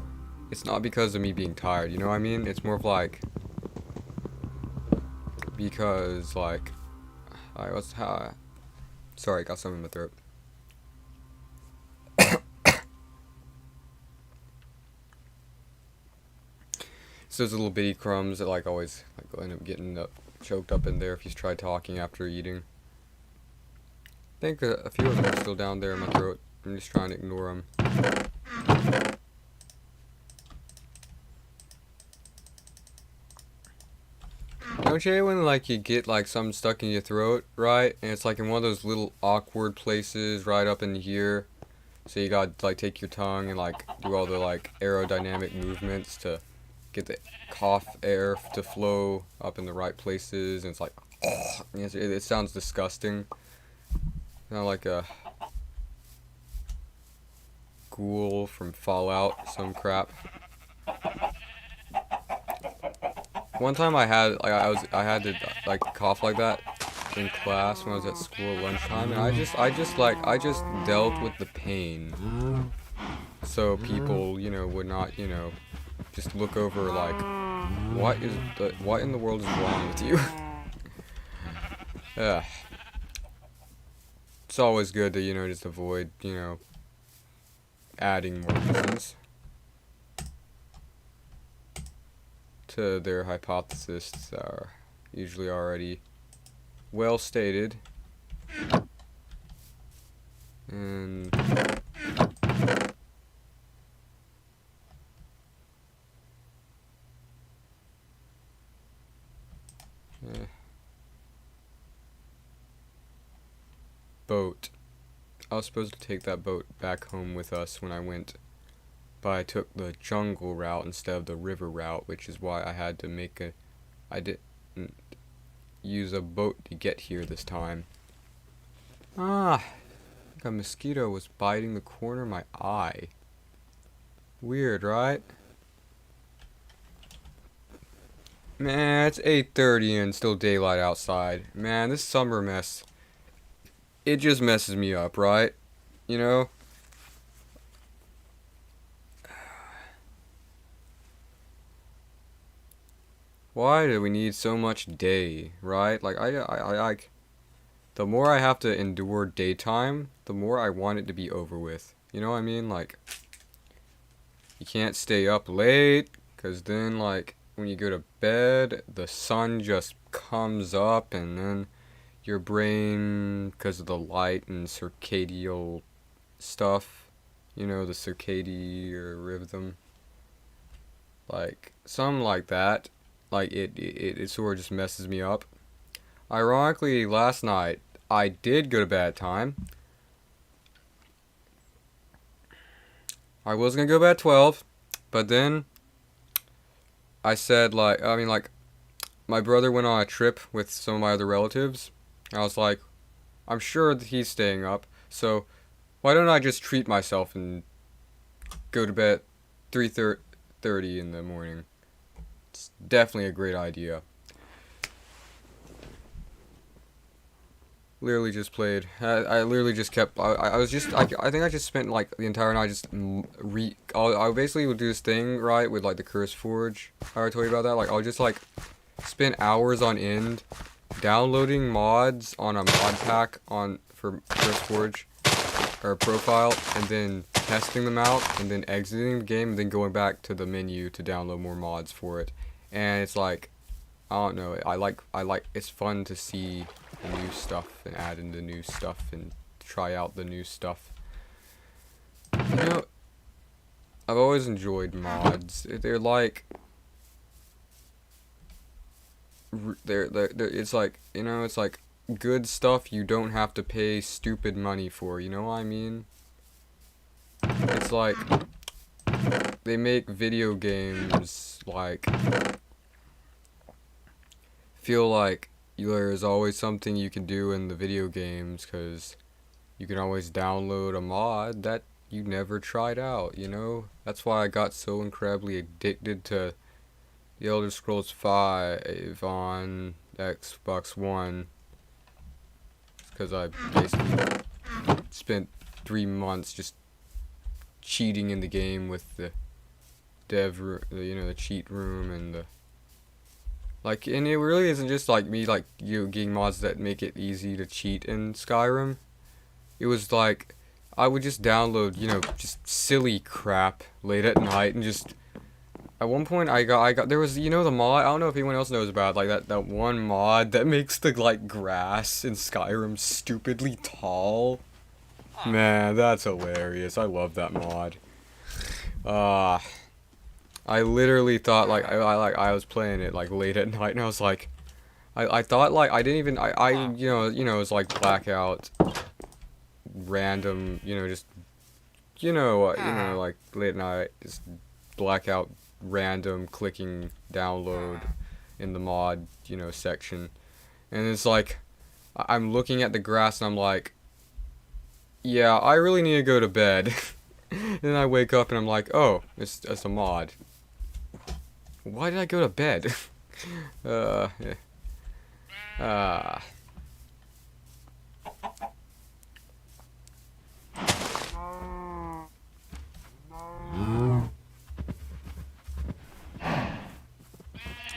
it's not because of me being tired, you know what I mean? It's more of like, because like, sorry, I got something in my throat. So those little bitty crumbs that like always like end up getting choked up in there if you try talking after eating. I think a few of them are still down there in my throat. I'm just trying to ignore them. Don't you hate when like you get like something stuck in your throat, right? And it's like in one of those little awkward places right up in here. So you gotta like take your tongue and like do all the like aerodynamic movements to get the cough air to flow up in the right places, and it's like, oh, it sounds disgusting. Not like a ghoul from Fallout, some crap. One time I had like I had to like cough like that in class when I was at school at lunchtime, and I just dealt with the pain, so people, you know, would not, you know, just look over like, what in the world is wrong with you? It's always good to, you know, just avoid, you know, adding more reasons to their hypotheses that are usually already well stated. And boat. I was supposed to take that boat back home with us when I went, but I took the jungle route instead of the river route, which is why I had to I didn't use a boat to get here this time. Ah, like a mosquito was biting the corner of my eye. Weird, right? Man, it's 8:30 and still daylight outside. Man, this summer mess, it just messes me up, right? You know? Why do we need so much day, right? Like, like, the more I have to endure daytime, the more I want it to be over with. You know what I mean? Like, you can't stay up late, because then, like, when you go to bed, the sun just comes up, and then your brain, because of the light and circadian stuff, you know, the circadian rhythm, like, something like that, like, it sort of just messes me up. Ironically, last night, I did go to bed at time. I was gonna go to bed at 12, but then I said, like, my brother went on a trip with some of my other relatives. I was like, I'm sure that he's staying up, so why don't I just treat myself and go to bed at 3:30 in the morning? It's definitely a great idea. Literally just played. I literally just kept. I was just. I think I just spent like the entire night just I basically would do this thing right with like the Curse Forge. I already told you about that. Like I'll just like spend hours on end downloading mods on a mod pack for Curse Forge or profile, and then testing them out, and then exiting the game, and then going back to the menu to download more mods for it. and it's like, I don't know, I like, it's fun to see the new stuff and add in the new stuff and try out the new stuff. You know, I've always enjoyed mods. They're like, it's like, you know, it's like good stuff you don't have to pay stupid money for, you know what I mean? It's like, they make video games, like, feel like there's always something you can do in the video games, because you can always download a mod that you never tried out, you know? That's why I got so incredibly addicted to The Elder Scrolls V on Xbox One, because I basically spent 3 months just cheating in the game with the the cheat room and the like, and it really isn't just like me like getting mods that make it easy to cheat in Skyrim. It was like I would just download, just silly crap late at night, and just at one point I got there was, the mod, I don't know if anyone else knows about it, like that one mod that makes the like grass in Skyrim stupidly tall. Man, that's hilarious. I love that mod. I literally thought like I was playing it like late at night, and I was like, I thought like I didn't even it was like blackout random, just like late at night, just blackout random clicking download in the mod section, and it's like I'm looking at the grass and I'm like, yeah, I really need to go to bed. And then I wake up and I'm like, oh, it's a mod. Why did I go to bed? Yeah.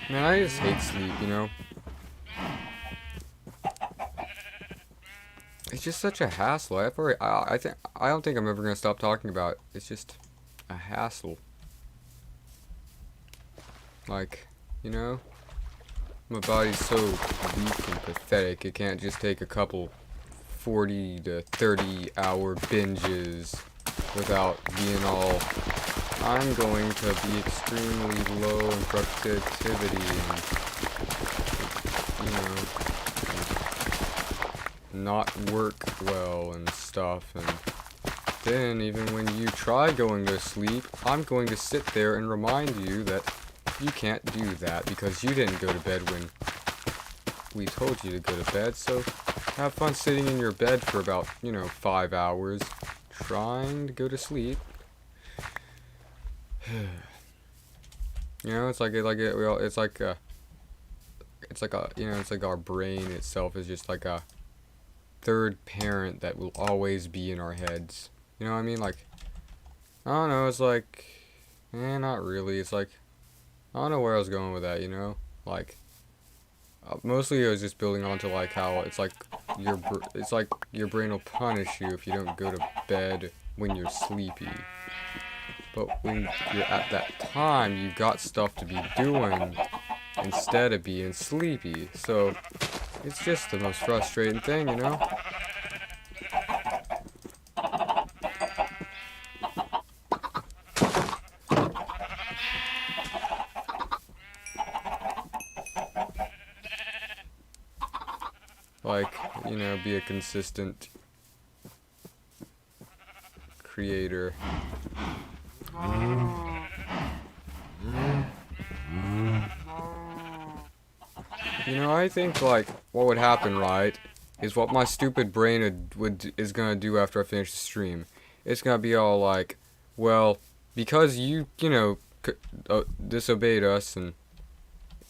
Man, I just hate sleep, It's just such a hassle. I don't think I'm ever gonna stop talking about it. It's just a hassle. Like, my body's so weak and pathetic. It can't just take a couple 40 to 30 hour binges without being all, I'm going to be extremely low in productivity and, not work well and stuff. And then even when you try going to sleep, I'm going to sit there and remind you that you can't do that because you didn't go to bed when we told you to go to bed. So have fun sitting in your bed for about 5 hours trying to go to sleep. It's like our brain itself is just like a third parent that will always be in our heads. You know what I mean? Like, I don't know, it's like, not really. It's like, I don't know where I was going with that, Like, mostly it was just building onto like how it's like your brain will punish you if you don't go to bed when you're sleepy. But when you're at that time, you got stuff to be doing instead of being sleepy. So it's just the most frustrating thing, Like, be a consistent creator. I think like what would happen, right, is what my stupid brain is gonna do after I finish the stream. It's gonna be all like, well, because you disobeyed us, and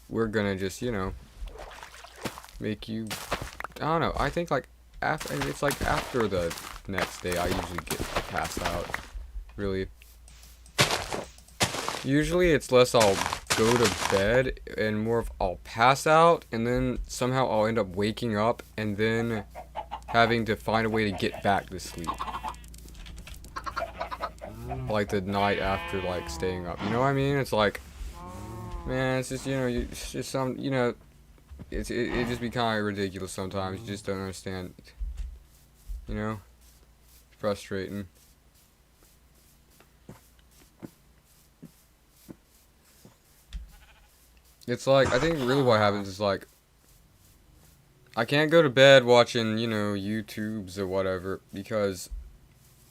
we're gonna just make you. I don't know. I think like after the next day, I usually get passed out. Really. Usually it's less I'll go to bed and more of I'll pass out, and then somehow I'll end up waking up and then having to find a way to get back to sleep. Like the night after like staying up. You know what I mean? It's like Man, it's just, it's just some, it just be kind of ridiculous sometimes. You just don't understand, you know? It's frustrating. It's like, I think really what happens is like, I can't go to bed watching, YouTubes or whatever, because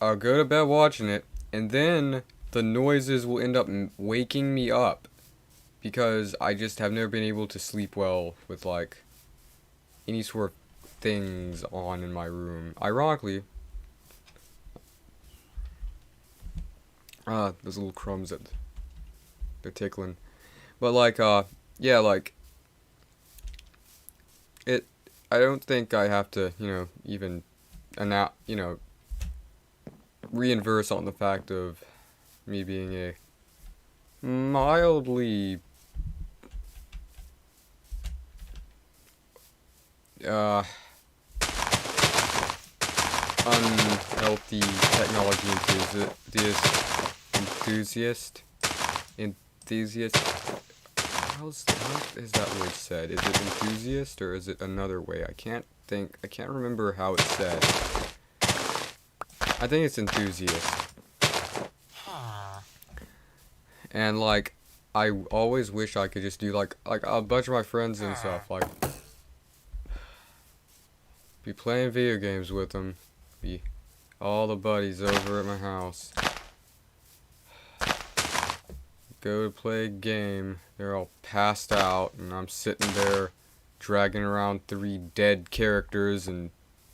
I'll go to bed watching it, and then the noises will end up waking me up, because I just have never been able to sleep well with, like, any sort of things on in my room. Ironically, those little crumbs that they're tickling. But, like, yeah, like, I don't think I have to, even reinverse on the fact of me being a mildly unhealthy technology enthusiast. How is that word said? Is it enthusiast or is it another way? I can't remember how it's said. I think it's enthusiast. And like, I always wish I could just do like a bunch of my friends and stuff, like, be playing video games with them, be all the buddies over at my house, go to play a game, they're all passed out, and I'm sitting there dragging around 3 dead characters in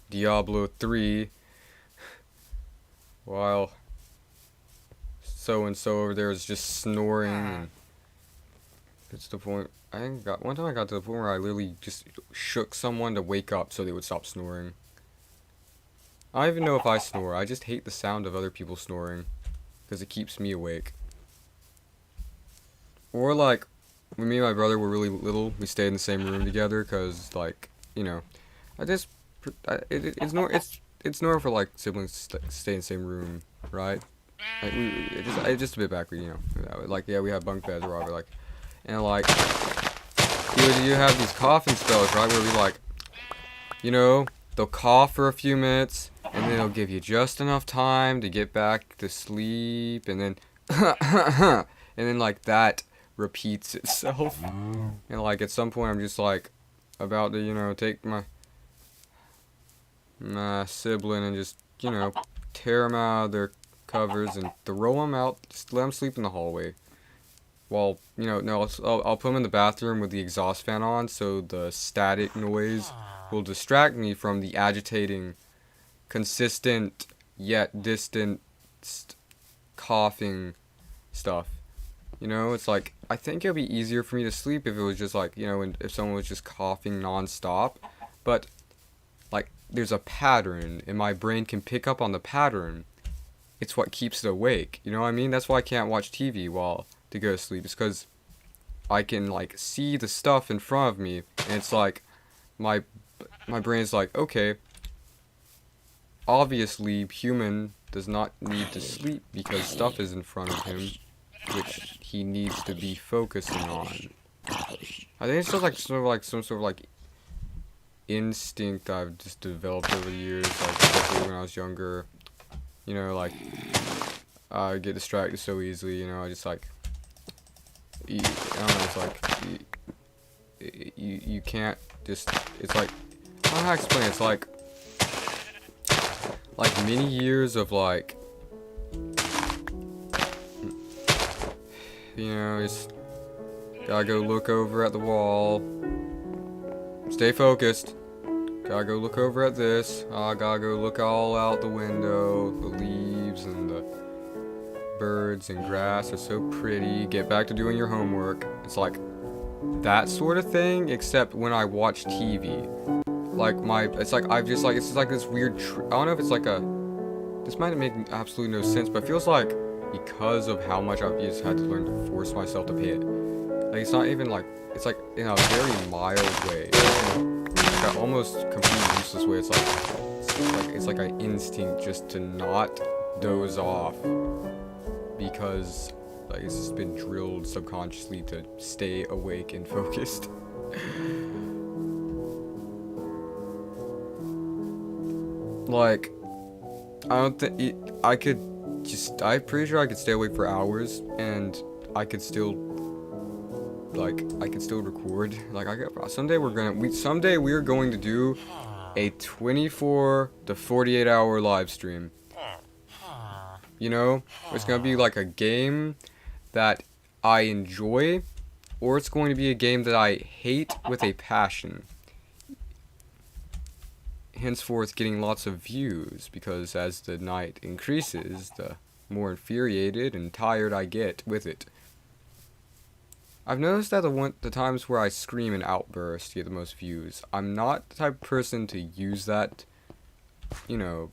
Diablo 3, while so-and-so over there is just snoring, and it's the point, one time I got to the point where I literally just shook someone to wake up so they would stop snoring. I don't even know if I snore, I just hate the sound of other people snoring, because it keeps me awake. Or like, when me and my brother were really little, we stayed in the same room together, because, like, it's normal for, like, siblings to stay in the same room, right? Like, it's just a bit backward, like, yeah, we have bunk beds or whatever, like, and, like, you have these coughing spells, right, where we, like, they'll cough for a few minutes, and then they'll give you just enough time to get back to sleep, and then, and then, like, that repeats itself, and, like, at some point, I'm just, like, about to, take my sibling and just, tear them out of their covers and throw them out, just let them sleep in the hallway. While, no, I'll put them in the bathroom with the exhaust fan on, so the static noise will distract me from the agitating, consistent, yet distant coughing stuff. It's like, I think it would be easier for me to sleep if it was just like, if someone was just coughing nonstop. But, like, there's a pattern, and my brain can pick up on the pattern. It's what keeps it awake. You know what I mean? That's why I can't watch TV to go to sleep. It's because I can, like, see the stuff in front of me, and it's like, my brain's like, okay, obviously, human does not need to sleep because stuff is in front of him, which he needs to be focusing on. I think it's just like some sort of like instinct I've just developed over the years, like especially when I was younger. Like, I get distracted so easily. I just like, I don't know. It's like you can't just. It's like, I don't know how to explain it. It's like many years of like. Just gotta go look over at the wall. Stay focused. Gotta go look over at this. I gotta go look all out the window. The leaves and the birds and grass are so pretty. Get back to doing your homework. It's like that sort of thing, except when I watch TV. Like it's just like this weird. I don't know if it's like this might make absolutely no sense, but it feels like because of how much I've just had to learn to force myself to pay it. Like, it's not even like, it's like in a very mild way. Like an almost completely useless way. It's like an instinct just to not doze off. Because Like, it's just been drilled subconsciously to stay awake and focused. Like, I don't think I could just. I'm pretty sure I could stay awake for hours, and I could still, like, I could still record. Like, someday we're going to do a 24 to 48 hour live stream. You know, it's gonna be like a game that I enjoy, or it's going to be a game that I hate with a passion. Henceforth, getting lots of views, because as the night increases, the more infuriated and tired I get with it. I've noticed that the times where I scream and outburst get the most views. I'm not the type of person to use that, you know,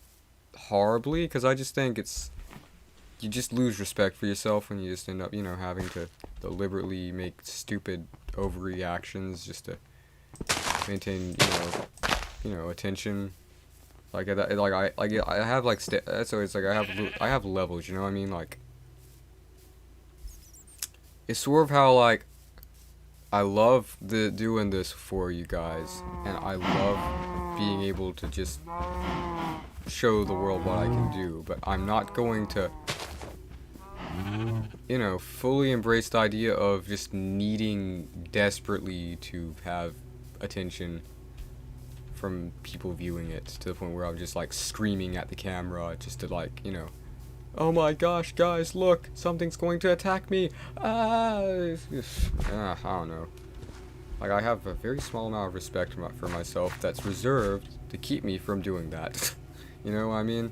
horribly, because I just think you just lose respect for yourself when you just end up, you know, having to deliberately make stupid overreactions just to maintain, you know, attention. Like I have like so it's like I have levels, you know what I mean? Like, it's sort of how, like, I love doing this for you guys, and I love being able to just show the world what I can do, but I'm not going to, you know, fully embrace the idea of just needing desperately to have attention from people viewing it, to the point where I'm just like screaming at the camera just to, like, you know, oh my gosh, guys, look, something's going to attack me. I don't know. Like, I have a very small amount of respect for myself that's reserved to keep me from doing that. You know what I mean?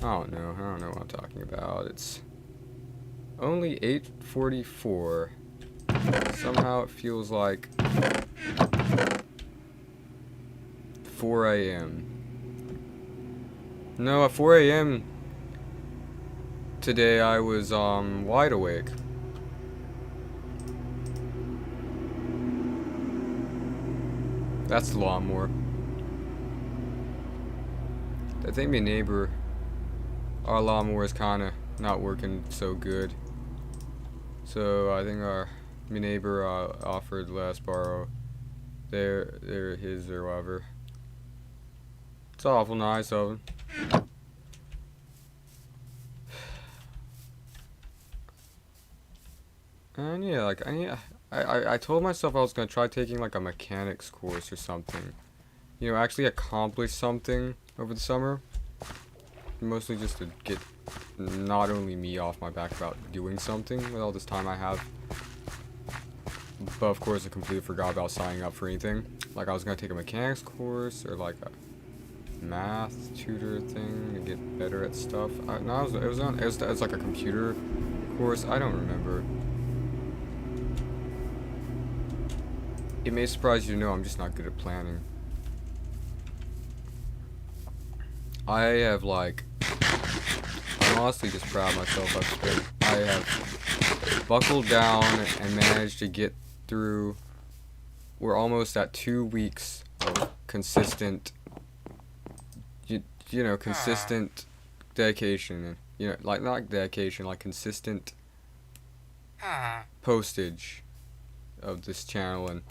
I don't know what I'm talking about. It's only 8:44. Somehow it feels like 4 a.m. No, at 4 a.m. today I was wide awake. That's the lawnmower. I think my neighbor, our lawnmower is kind of not working so good. So I think my neighbor offered to let us borrow his or whatever. It's awful nice of him. And yeah, like, I told myself I was gonna try taking like a mechanics course or something. You know, actually accomplish something over the summer. Mostly just to get not only me off my back about doing something with all this time I have, but of course I completely forgot about signing up for anything. Like, I was gonna take a mechanics course or like a math tutor thing to get better at stuff. No, it was like a computer course. I don't remember. It may surprise you to know I'm just not good at planning. I have, like, I'm honestly just proud of myself. I have buckled down and managed to get through. We're almost at 2 weeks of consistent, consistent dedication, and, you know, like, not dedication, like consistent postage of this channel, and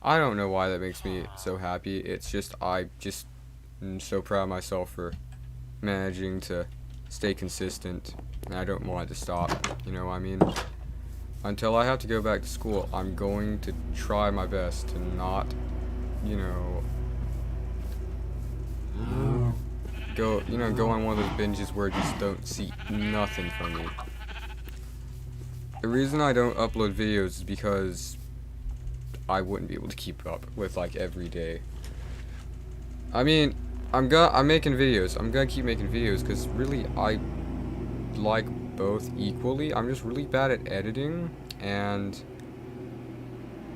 I don't know why that makes me so happy. It's just, I'm so proud of myself for managing to stay consistent, and I don't want it to stop, you know what I mean? Until I have to go back to school, I'm going to try my best to not, you know, go on one of those binges where I just don't see nothing from me. The reason I don't upload videos is because I wouldn't be able to keep up with, like, every day. I mean, I'm making videos. I'm gonna keep making videos because really I like both equally. I'm just really bad at editing, and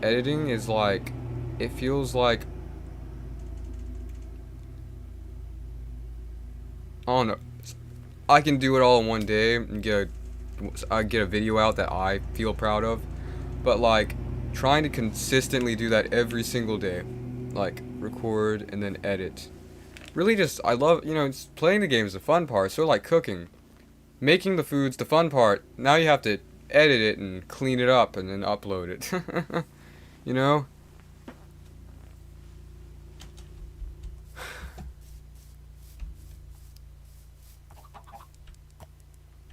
editing is like, it feels like, I don't know, I can do it all in one day and get a video out that I feel proud of, but like trying to consistently do that every single day, like record and then edit. Really just, I love, playing the game is the fun part, so like cooking. Making the food's the fun part. Now you have to edit it and clean it up and then upload it. You know?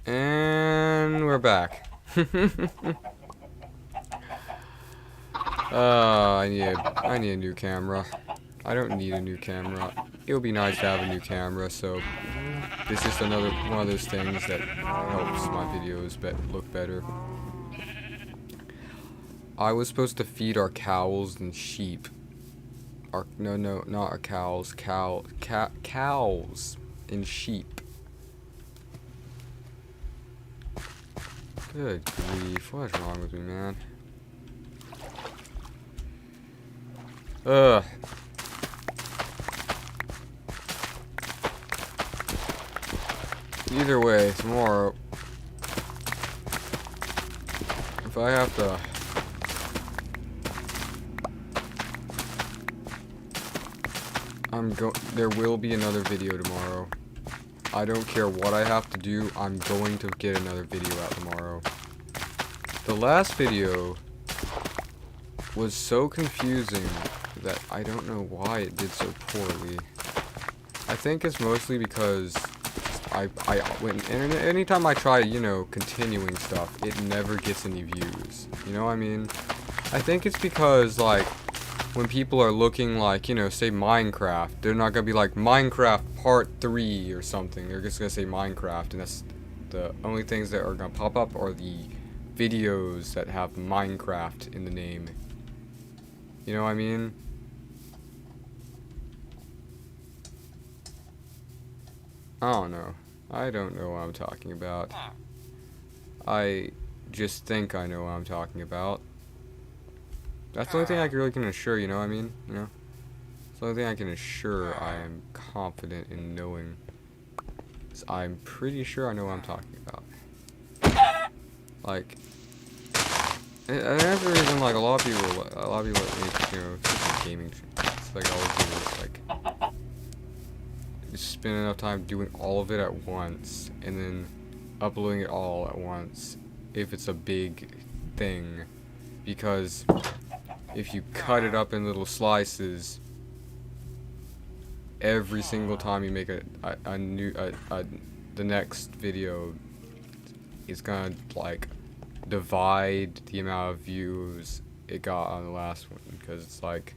And we're back. I need a new camera. I don't need a new camera. It would be nice to have a new camera, so this is another one of those things that helps my videos look better. I was supposed to feed our cows and sheep. No, not our cows. Cows and sheep. Good grief, what is wrong with me, man? Ugh. Either way, tomorrow, if I have to there will be another video tomorrow. I don't care what I have to do, I'm going to get another video out tomorrow. The last video was so confusing that I don't know why it did so poorly. I think it's mostly because anytime I try, you know, continuing stuff, it never gets any views. You know what I mean? I think it's because, like, when people are looking, like, you know, say Minecraft, they're not gonna be like Minecraft Part 3 or something. They're just gonna say Minecraft, and that's the only things that are gonna pop up are the videos that have Minecraft in the name. You know what I mean? I don't know. I don't know what I'm talking about. I just think I know what I'm talking about. That's the only thing I really can assure, you know what I mean? You know? It's the only thing I can assure I am confident in knowing. I'm pretty sure I know what I'm talking about. Like, and that's the reason, like, a lot of people make, you know, gaming. It's like all they do is, like, just spend enough time doing all of it at once, and then uploading it all at once, if it's a big thing. Because if you cut it up in little slices, every single time you make the next video is gonna, like, divide the amount of views it got on the last one, because it's like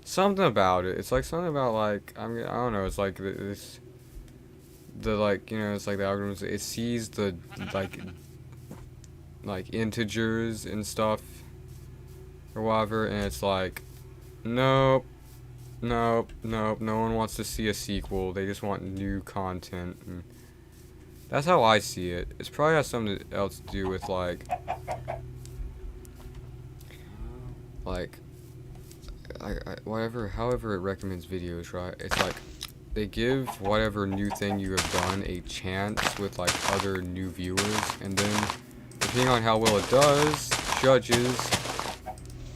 something about it. It's like something about, like, I don't know. It's like like, you know, it's like the algorithm. It sees the like integers and stuff or whatever, and it's like, nope, no one wants to see a sequel. They just want new content. And that's how I see it. It's probably has something else to do with, like however it recommends videos, right? It's like they give whatever new thing you have done a chance with, like, other new viewers, and then depending on how well it does, judges,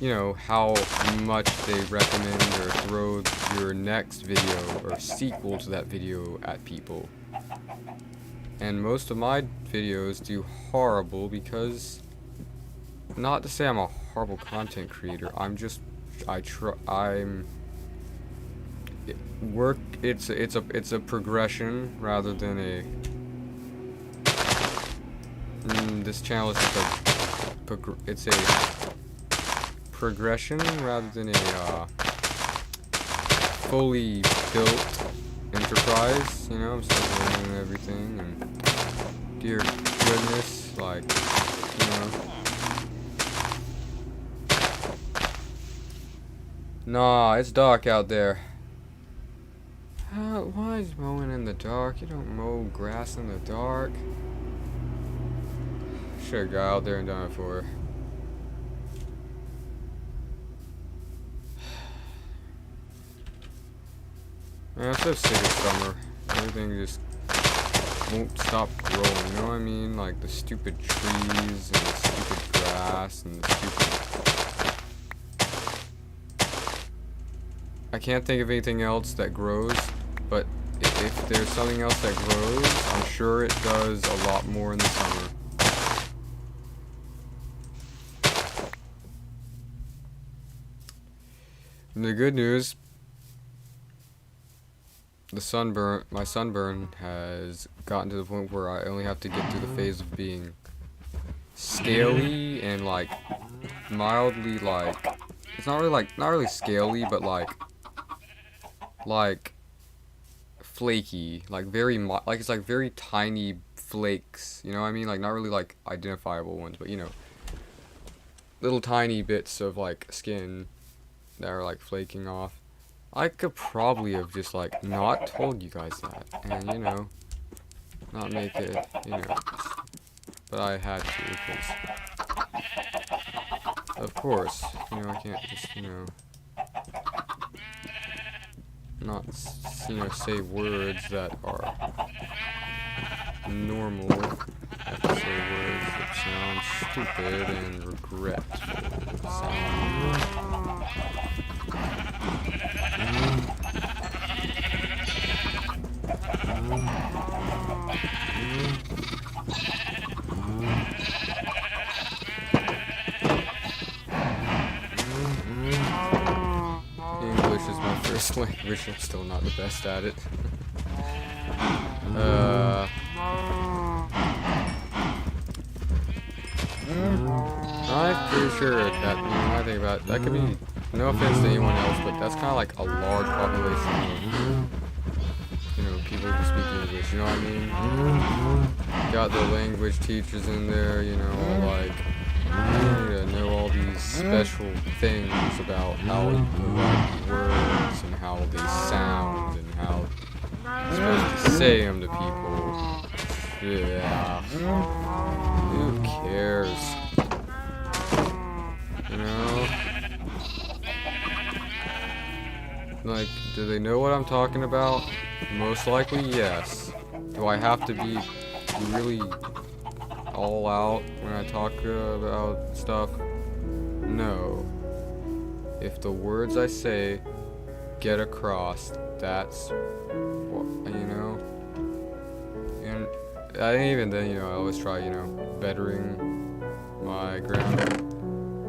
you know, how much they recommend or throw your next video or sequel to that video at people. And most of my videos do horrible because, not to say I'm a horrible content creator, it's a progression rather than a this channel is just a progression rather than a fully built enterprise, you know. I'm still learning everything, and dear goodness, like, you know. Nah, it's dark out there. Why is mowing in the dark? You don't mow grass in the dark. Should've got out there and done it for her. Man, I'm so sick of summer. Everything just won't stop growing, you know what I mean? Like the stupid trees and the stupid grass and the stupid... I can't think of anything else that grows, but if there's something else that grows, I'm sure it does a lot more in the summer. The good news, my sunburn has gotten to the point where I only have to get through the phase of being scaly and like mildly like, it's not really scaly, but like flaky, like like it's like very tiny flakes, you know what I mean? Like not really like identifiable ones, but you know, little tiny bits of like skin that are like flaking off. I could probably have just like not told you guys that, and you know, not make it, you know, but I had to because, of course, you know, I can't just, you know, not, you know, say words that are normal. I have to say words that sound stupid and regretful. English is my first language. I'm still not the best at it. I'm pretty sure that, when I think about it, that could be, no offense to anyone else, but that's kind of like a large population of, you know, people who speak English, you know what I mean? Got the language teachers in there, you know, all like, you need to know all these special things about how you write words and how they sound and how you're supposed to say them to people. Yeah. Who cares? You know? Like, do they know what I'm talking about? Most likely, yes. Do I have to be really all out when I talk about stuff? No. If the words I say get across, that's what, you know? And even then, you know, I always try, you know, bettering my grammar.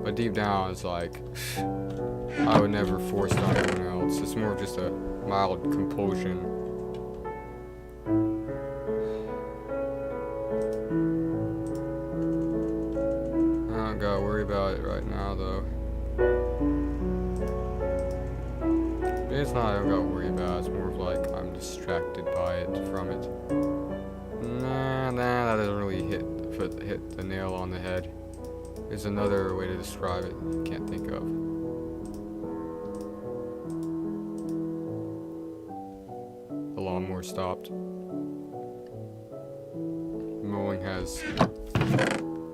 But deep down, it's like, I would never force it on anyone else. It's more of just a mild compulsion. I don't gotta worry about it right now, though. It's not I don't gotta worry about it. It's more of like I'm distracted by it, from it. Nah, that doesn't really hit the nail on the head. There's another way to describe it I can't think of. The lawnmower stopped. Mowing has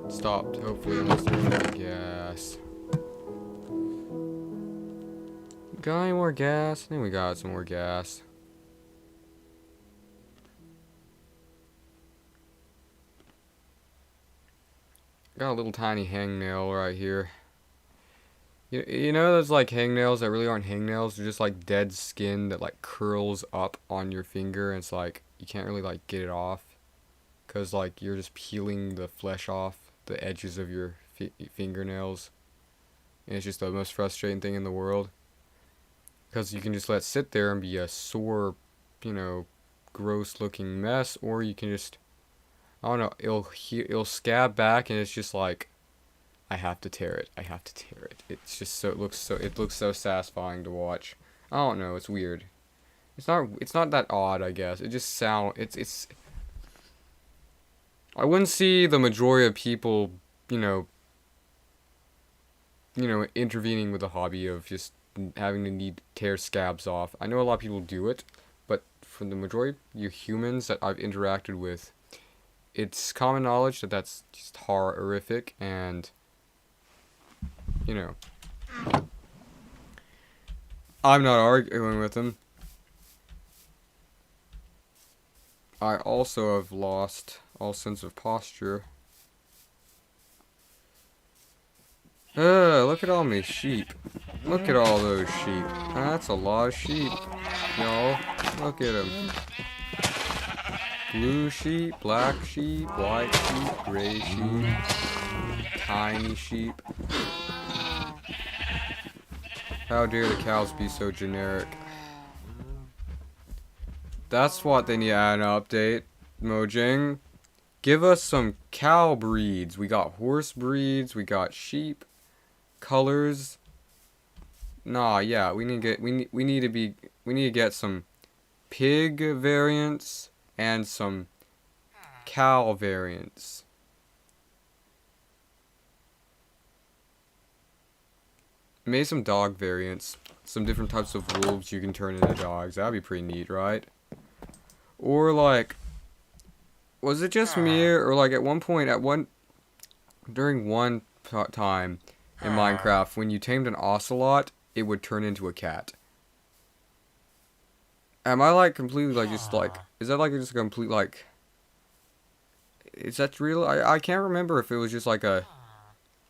stopped, hopefully, unless there's any gas. Got any more gas? I think we got some more gas. Got a little tiny hangnail right here. You know those like hangnails that really aren't hangnails? They're just like dead skin that like curls up on your finger, and it's like you can't really like get it off, cause like you're just peeling the flesh off the edges of your fingernails, and it's just the most frustrating thing in the world. Cause you can just let it sit there and be a sore, you know, gross looking mess, or you can just, I don't know, it'll scab back, and it's just like, I have to tear it. I have to tear it. It's just so, it looks so satisfying to watch. I don't know, it's weird. It's not that odd, I guess. It just it's I wouldn't see the majority of people, you know, intervening with the hobby of just having to need to tear scabs off. I know a lot of people do it, but for the majority of you humans that I've interacted with, it's common knowledge that that's just horrific, and you know, I'm not arguing with them. I also have lost all sense of posture. Look at all my sheep. Look at all those sheep. That's a lot of sheep, y'all. Look at them. Blue sheep, black sheep, white sheep, gray sheep, tiny sheep. How dare the cows be so generic? That's what they need to add an update, Mojang. Give us some cow breeds. We got horse breeds, we got sheep, colors. Nah, yeah, we need to get some pig variants and some cow variants. Maybe some dog variants. Some different types of wolves you can turn into dogs. That'd be pretty neat, right? Or like, was it just me, or like at one point, during one time in Minecraft, when you tamed an ocelot, it would turn into a cat. Am I like completely like just like, is that like just a complete like, is that real? I can't remember if it was just like a,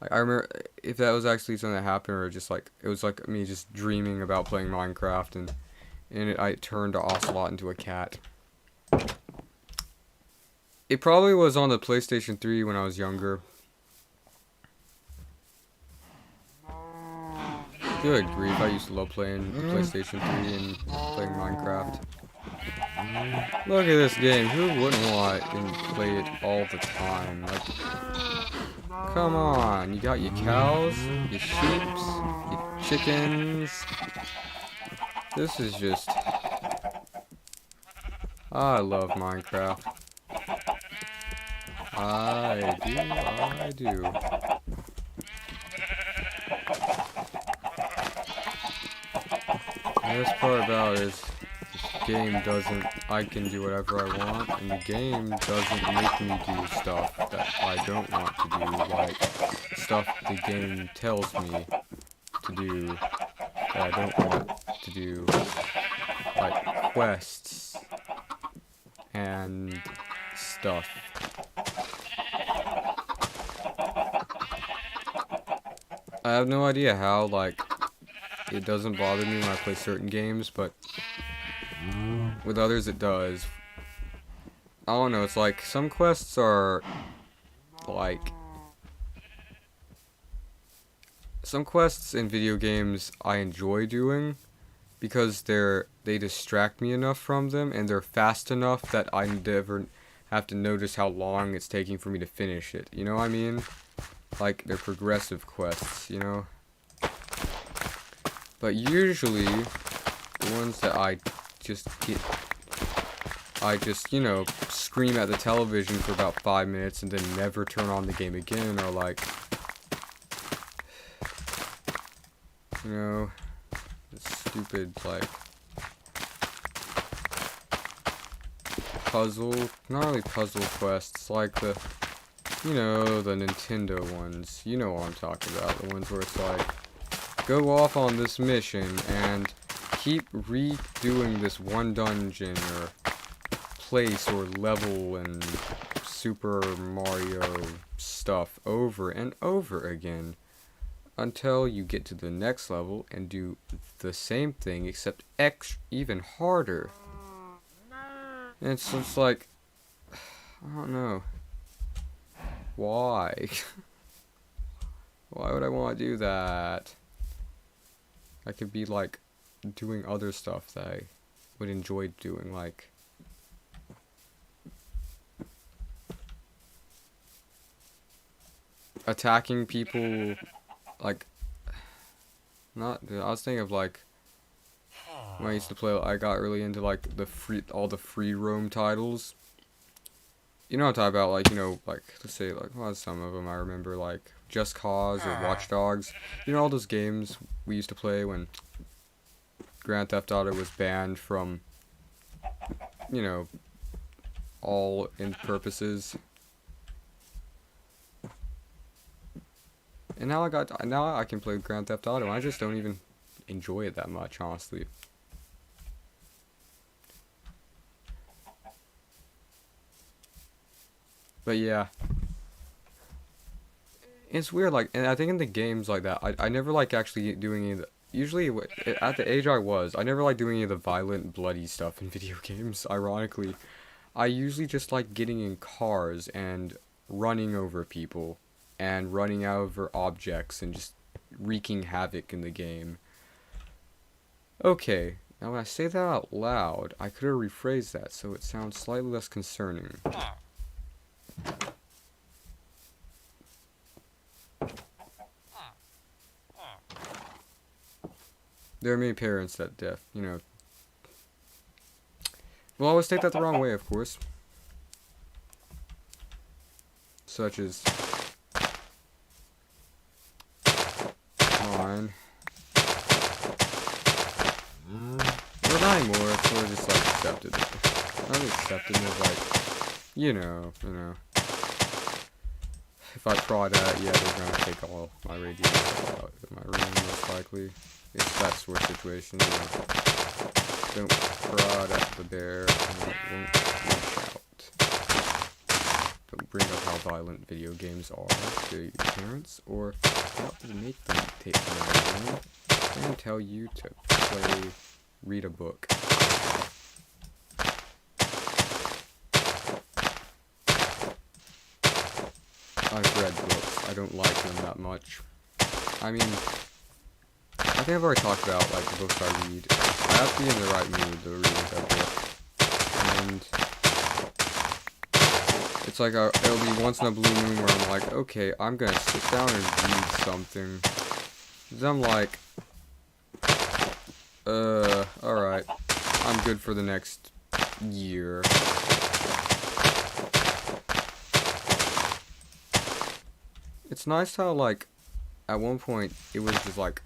like I remember if that was actually something that happened, or just like, it was like me just dreaming about playing Minecraft and I turned the ocelot into a cat. It probably was on the PlayStation 3 when I was younger. Good grief, I used to love playing the PlayStation 3 and playing Minecraft. Look at this game, who wouldn't want to play it all the time? Like, come on, you got your cows, your sheeps, your chickens. This is just... I love Minecraft. I do. The best part about it is this game doesn't, I can do whatever I want, and the game doesn't make me do stuff that I don't want to do, like stuff the game tells me to do that I don't want to do, like quests and stuff. I have no idea how, like, it doesn't bother me when I play certain games, but with others it does. I don't know, it's like, some quests are, like, some quests in video games I enjoy doing, because they distract me enough from them, and they're fast enough that I never have to notice how long it's taking for me to finish it, you know what I mean? Like, they're progressive quests, you know? But usually, the ones that I just, you know, scream at the television for about 5 minutes and then never turn on the game again are like, you know, stupid, like, not really puzzle quests, like the, you know, the Nintendo ones. You know what I'm talking about, the ones where it's like, go off on this mission and keep redoing this one dungeon or place or level and Super Mario stuff over and over again until you get to the next level and do the same thing except even harder. And it's just like, I don't know. Why? Why would I want to do that? I could be like doing other stuff that I would enjoy doing, like attacking people, like not. I was thinking of like when I used to play. I got really into like all the free roam titles. You know what I'm talking about, like, you know, like, let's say, like, well, some of them I remember, like, Just Cause or Watch Dogs. You know all those games we used to play when Grand Theft Auto was banned from, you know, all end purposes. And now I can play Grand Theft Auto, and I just don't even enjoy it that much, honestly. But yeah, it's weird, like, and I think in the games like that, I never like actually doing any of the, usually at the age I never like doing any of the violent, bloody stuff in video games, ironically. I usually just like getting in cars and running over people and running over objects and just wreaking havoc in the game. Okay, now when I say that out loud, I could have rephrased that so it sounds slightly less concerning. There are many parents that will always take that the wrong way, of course. Such as mine. But not anymore, it's sort of just like accepted. Not accepted, it's like, you know. If I prod at, yeah, they're gonna take all my radiation out of my room, most likely. It's that sort of situation, you know. Don't prod at the bear, and it won't rush out. Don't bring up how violent video games are to your parents, or that will make them take them out of the room and tell you to read a book. I've read books. I don't like them that much. I mean, I think I've already talked about, like, the books I read. I have to be in the right mood to read that book. And it's like, it'll be once in a blue moon where I'm like, okay, I'm gonna sit down and read something. Then I'm like, alright. I'm good for the next year. It's nice how, like, at one point, it was just like,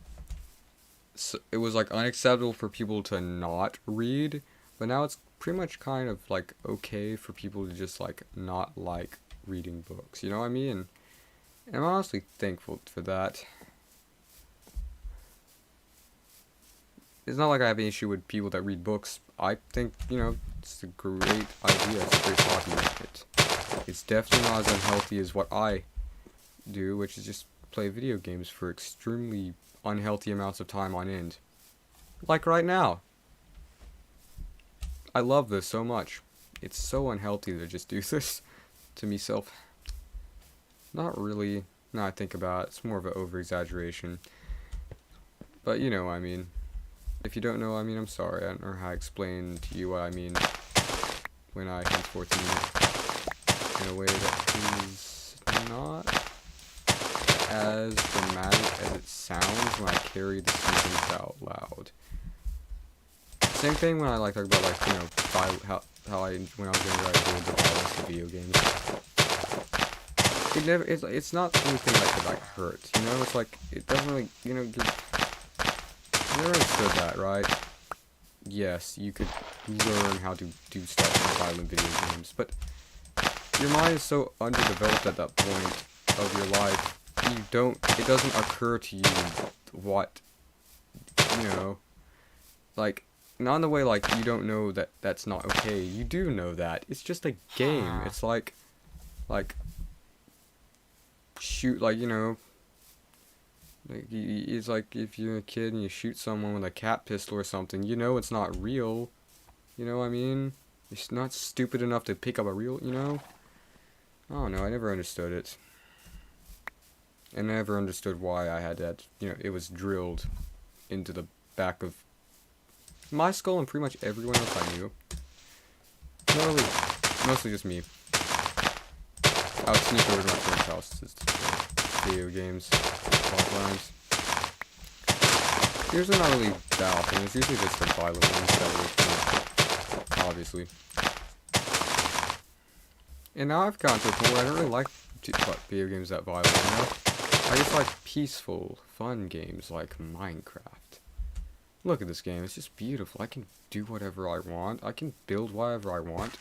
it was like unacceptable for people to not read, but now it's pretty much kind of like okay for people to just like not like reading books, you know what I mean? And I'm honestly thankful for that. It's not like I have any issue with people that read books. I think, you know, it's a great idea, it's a great hobby. It's definitely not as unhealthy as what I do, which is just play video games for extremely unhealthy amounts of time on end. Like right now. I love this so much. It's so unhealthy to just do this to myself. Not really. Now I think about it, it's more of an over-exaggeration. But you know what I mean. If you don't know what I mean, I'm sorry. I don't know how to explain to you what I mean when I henceforth mean it in a way that is not as dramatic as it sounds when I carry the sentence out loud. Same thing when I like talk about, like, you know, how I, when I was younger, I enjoyed the violence of video games. It's not anything that could like hurt, you know. It's like it doesn't really, you know. You never understood that, right? Yes, you could learn how to do stuff in violent video games, but your mind is so underdeveloped at that point of your life. It doesn't occur to you what, you know, like, not in the way, like, you don't know that that's not okay. You do know that. It's just a game. It's like, shoot, like, you know, like, it's like if you're a kid and you shoot someone with a cat pistol or something, you know it's not real. You know what I mean? You're not stupid enough to pick up a real, you know? I don't know, I never understood it. And I never understood why I had that, you know, it was drilled into the back of my skull and pretty much everyone else I knew. Mostly just me. I would sneak over to my friend's house to play video games, log lines. Usually not really that often, it's usually just the violent ones that were, you know, obviously. And now I've gotten to a point where I don't really like video games that violent, you know? I just like peaceful, fun games like Minecraft. Look at this game, it's just beautiful. I can do whatever I want. I can build whatever I want.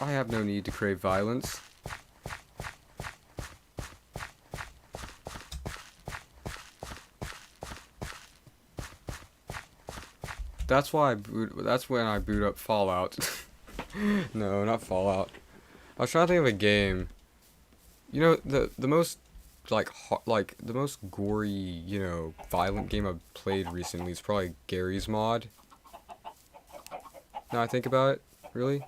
I have no need to crave violence. That's when I boot up Fallout. No, not Fallout. I was trying to think of a game. You know, the most the most gory, you know, violent game I've played recently is probably Garry's Mod. Now I think about it, really? I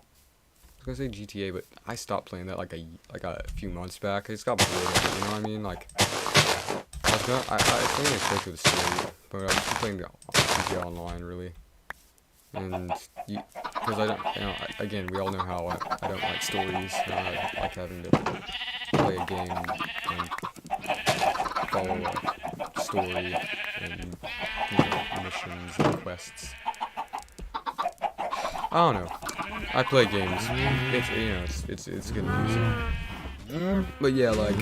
was gonna say GTA, but I stopped playing that like a few months back. I just got bored of it, you know what I mean? Like, I I was playing a trick of the story, but I was just playing the GTA Online, really. And, because I don't, again, we all know how I don't like stories, and I like having to play a game and follow a story and, missions and quests. I don't know. I play games. It's confusing. But yeah, like,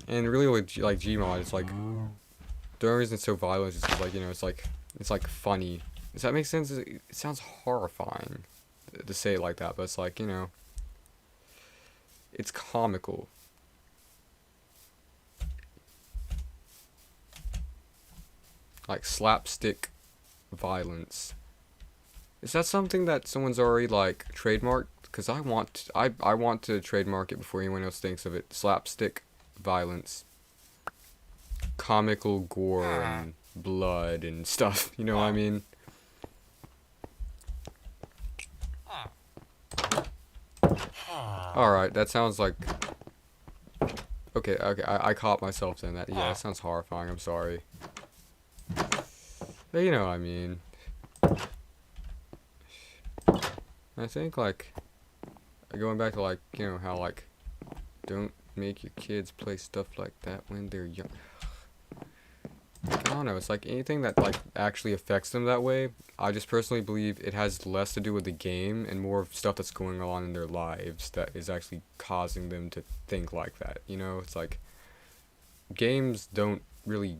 and really with like Gmod, it's like the only reason it's so violent is because like it's like funny. Does that make sense? It sounds horrifying to say it like that, but it's like it's comical. Like slapstick violence. Is that something that someone's already like trademarked? Because I want to trademark it before anyone else thinks of it. Slapstick violence, comical gore and blood and stuff. You know what I mean? All right, that sounds like. Okay, I caught myself saying that. Yeah, that sounds horrifying. I'm sorry. But you know what I mean. I think like going back to like how like don't make your kids play stuff like that when they're young. Like, I don't know, it's like anything that like actually affects them that way. I just personally believe it has less to do with the game and more of stuff that's going on in their lives that is actually causing them to think like that. It's like games don't really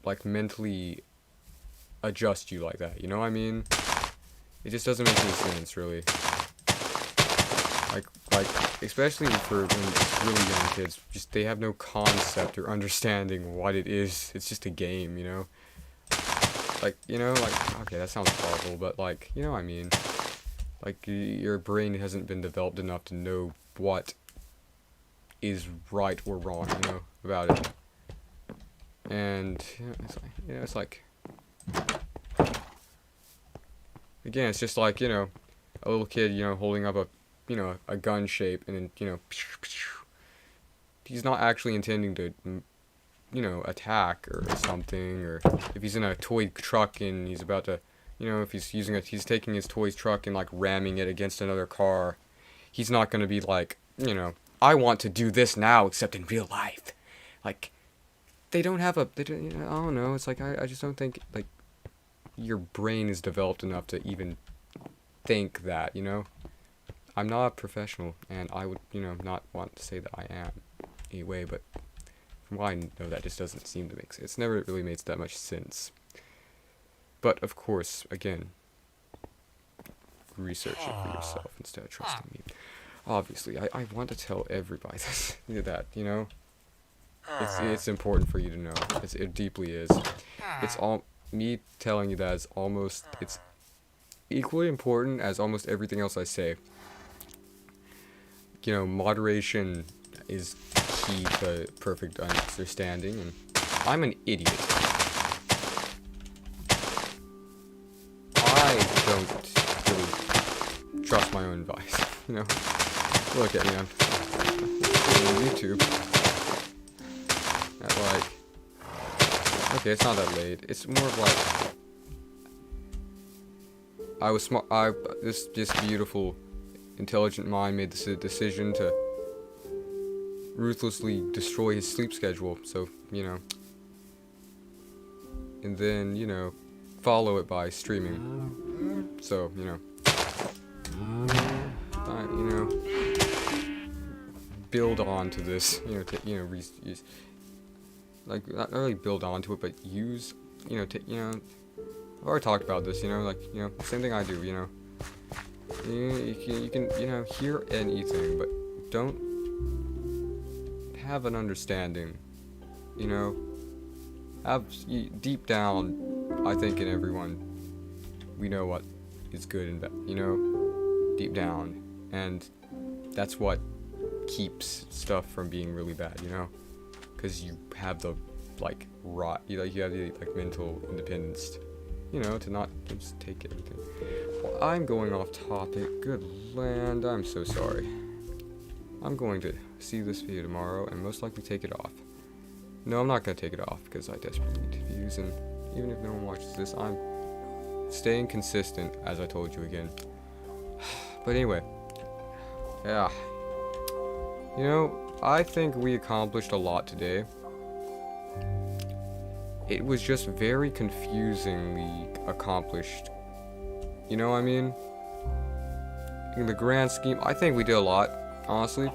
like mentally adjust you like that, you know what I mean? It just doesn't make any sense, really. Like especially for when really young kids, just they have no concept or understanding what it is. It's just a game, Like, okay, that sounds horrible, but like, you know what I mean? Like, your brain hasn't been developed enough to know what is right or wrong, about it. And it's like again, it's just like a little kid, holding up a gun shape, and then he's not actually intending to attack or something. Or if he's in a toy truck and he's about to if he's taking his toy truck and like ramming it against another car, he's not going to be like I want to do this now, except in real life. Like, I don't know, it's like, I just don't think, like, your brain is developed enough to even think that, I'm not a professional, and I would, not want to say that I am, anyway, but from what I know, that just doesn't seem to make sense. It's never really made that much sense. But, of course, again, research it for yourself instead of trusting me. Obviously, I want to tell everybody that, it's important for you to know. It deeply is. Me telling you that is it's equally important as almost everything else I say. Moderation is key to perfect understanding, and I'm an idiot. I don't really trust my own advice, Look at me, I'm on YouTube. At like, okay, it's not that late. It's more of like, this beautiful, intelligent mind made this decision to ruthlessly destroy his sleep schedule. So, and then, follow it by streaming. So, build on to this, like, not really build onto it, but use, I've already talked about this, like, same thing I do, you can, hear anything, but don't have an understanding, deep down, I think in everyone, we know what is good and bad, deep down, and that's what keeps stuff from being really bad, because you have the like you have the like mental independence you know, to not just take everything. Well, I'm going off topic. Good land, I'm so sorry. I'm going to see this video tomorrow and most likely take it off. No, I'm not going to take it off because I desperately need views, and even if no one watches this, I'm staying consistent, as I told you again. But anyway, yeah. You know, I think we accomplished a lot today. It was just very confusingly accomplished. You know what I mean? In the grand scheme, I think we did a lot, honestly.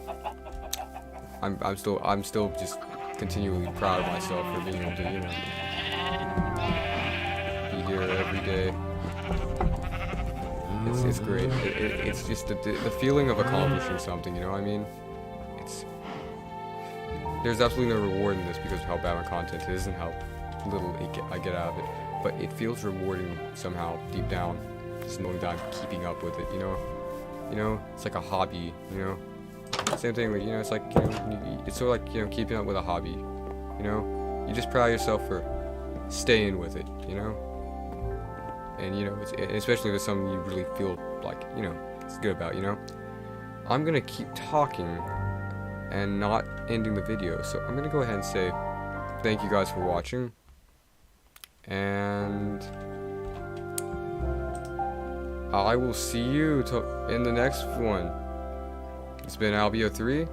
I'm still just continually proud of myself for being able to, you know, be here every day. It's great. It's just the feeling of accomplishing something, you know what I mean? There's absolutely no reward in this because of how bad my content is and how little I get out of it. But it feels rewarding somehow deep down, just knowing that I'm keeping up with it, you know? You know, it's like a hobby, you know? Same thing, you know, it's like, you know, it's sort of like, you know, keeping up with a hobby, you know? You just proud of yourself for staying with it, you know? And, you know, especially if it's something you really feel like, you know, it's good about, you know? I'm gonna keep talking and not ending the video, so I'm gonna go ahead and say thank you guys for watching, and I will see you in the next one. It's been Albio3.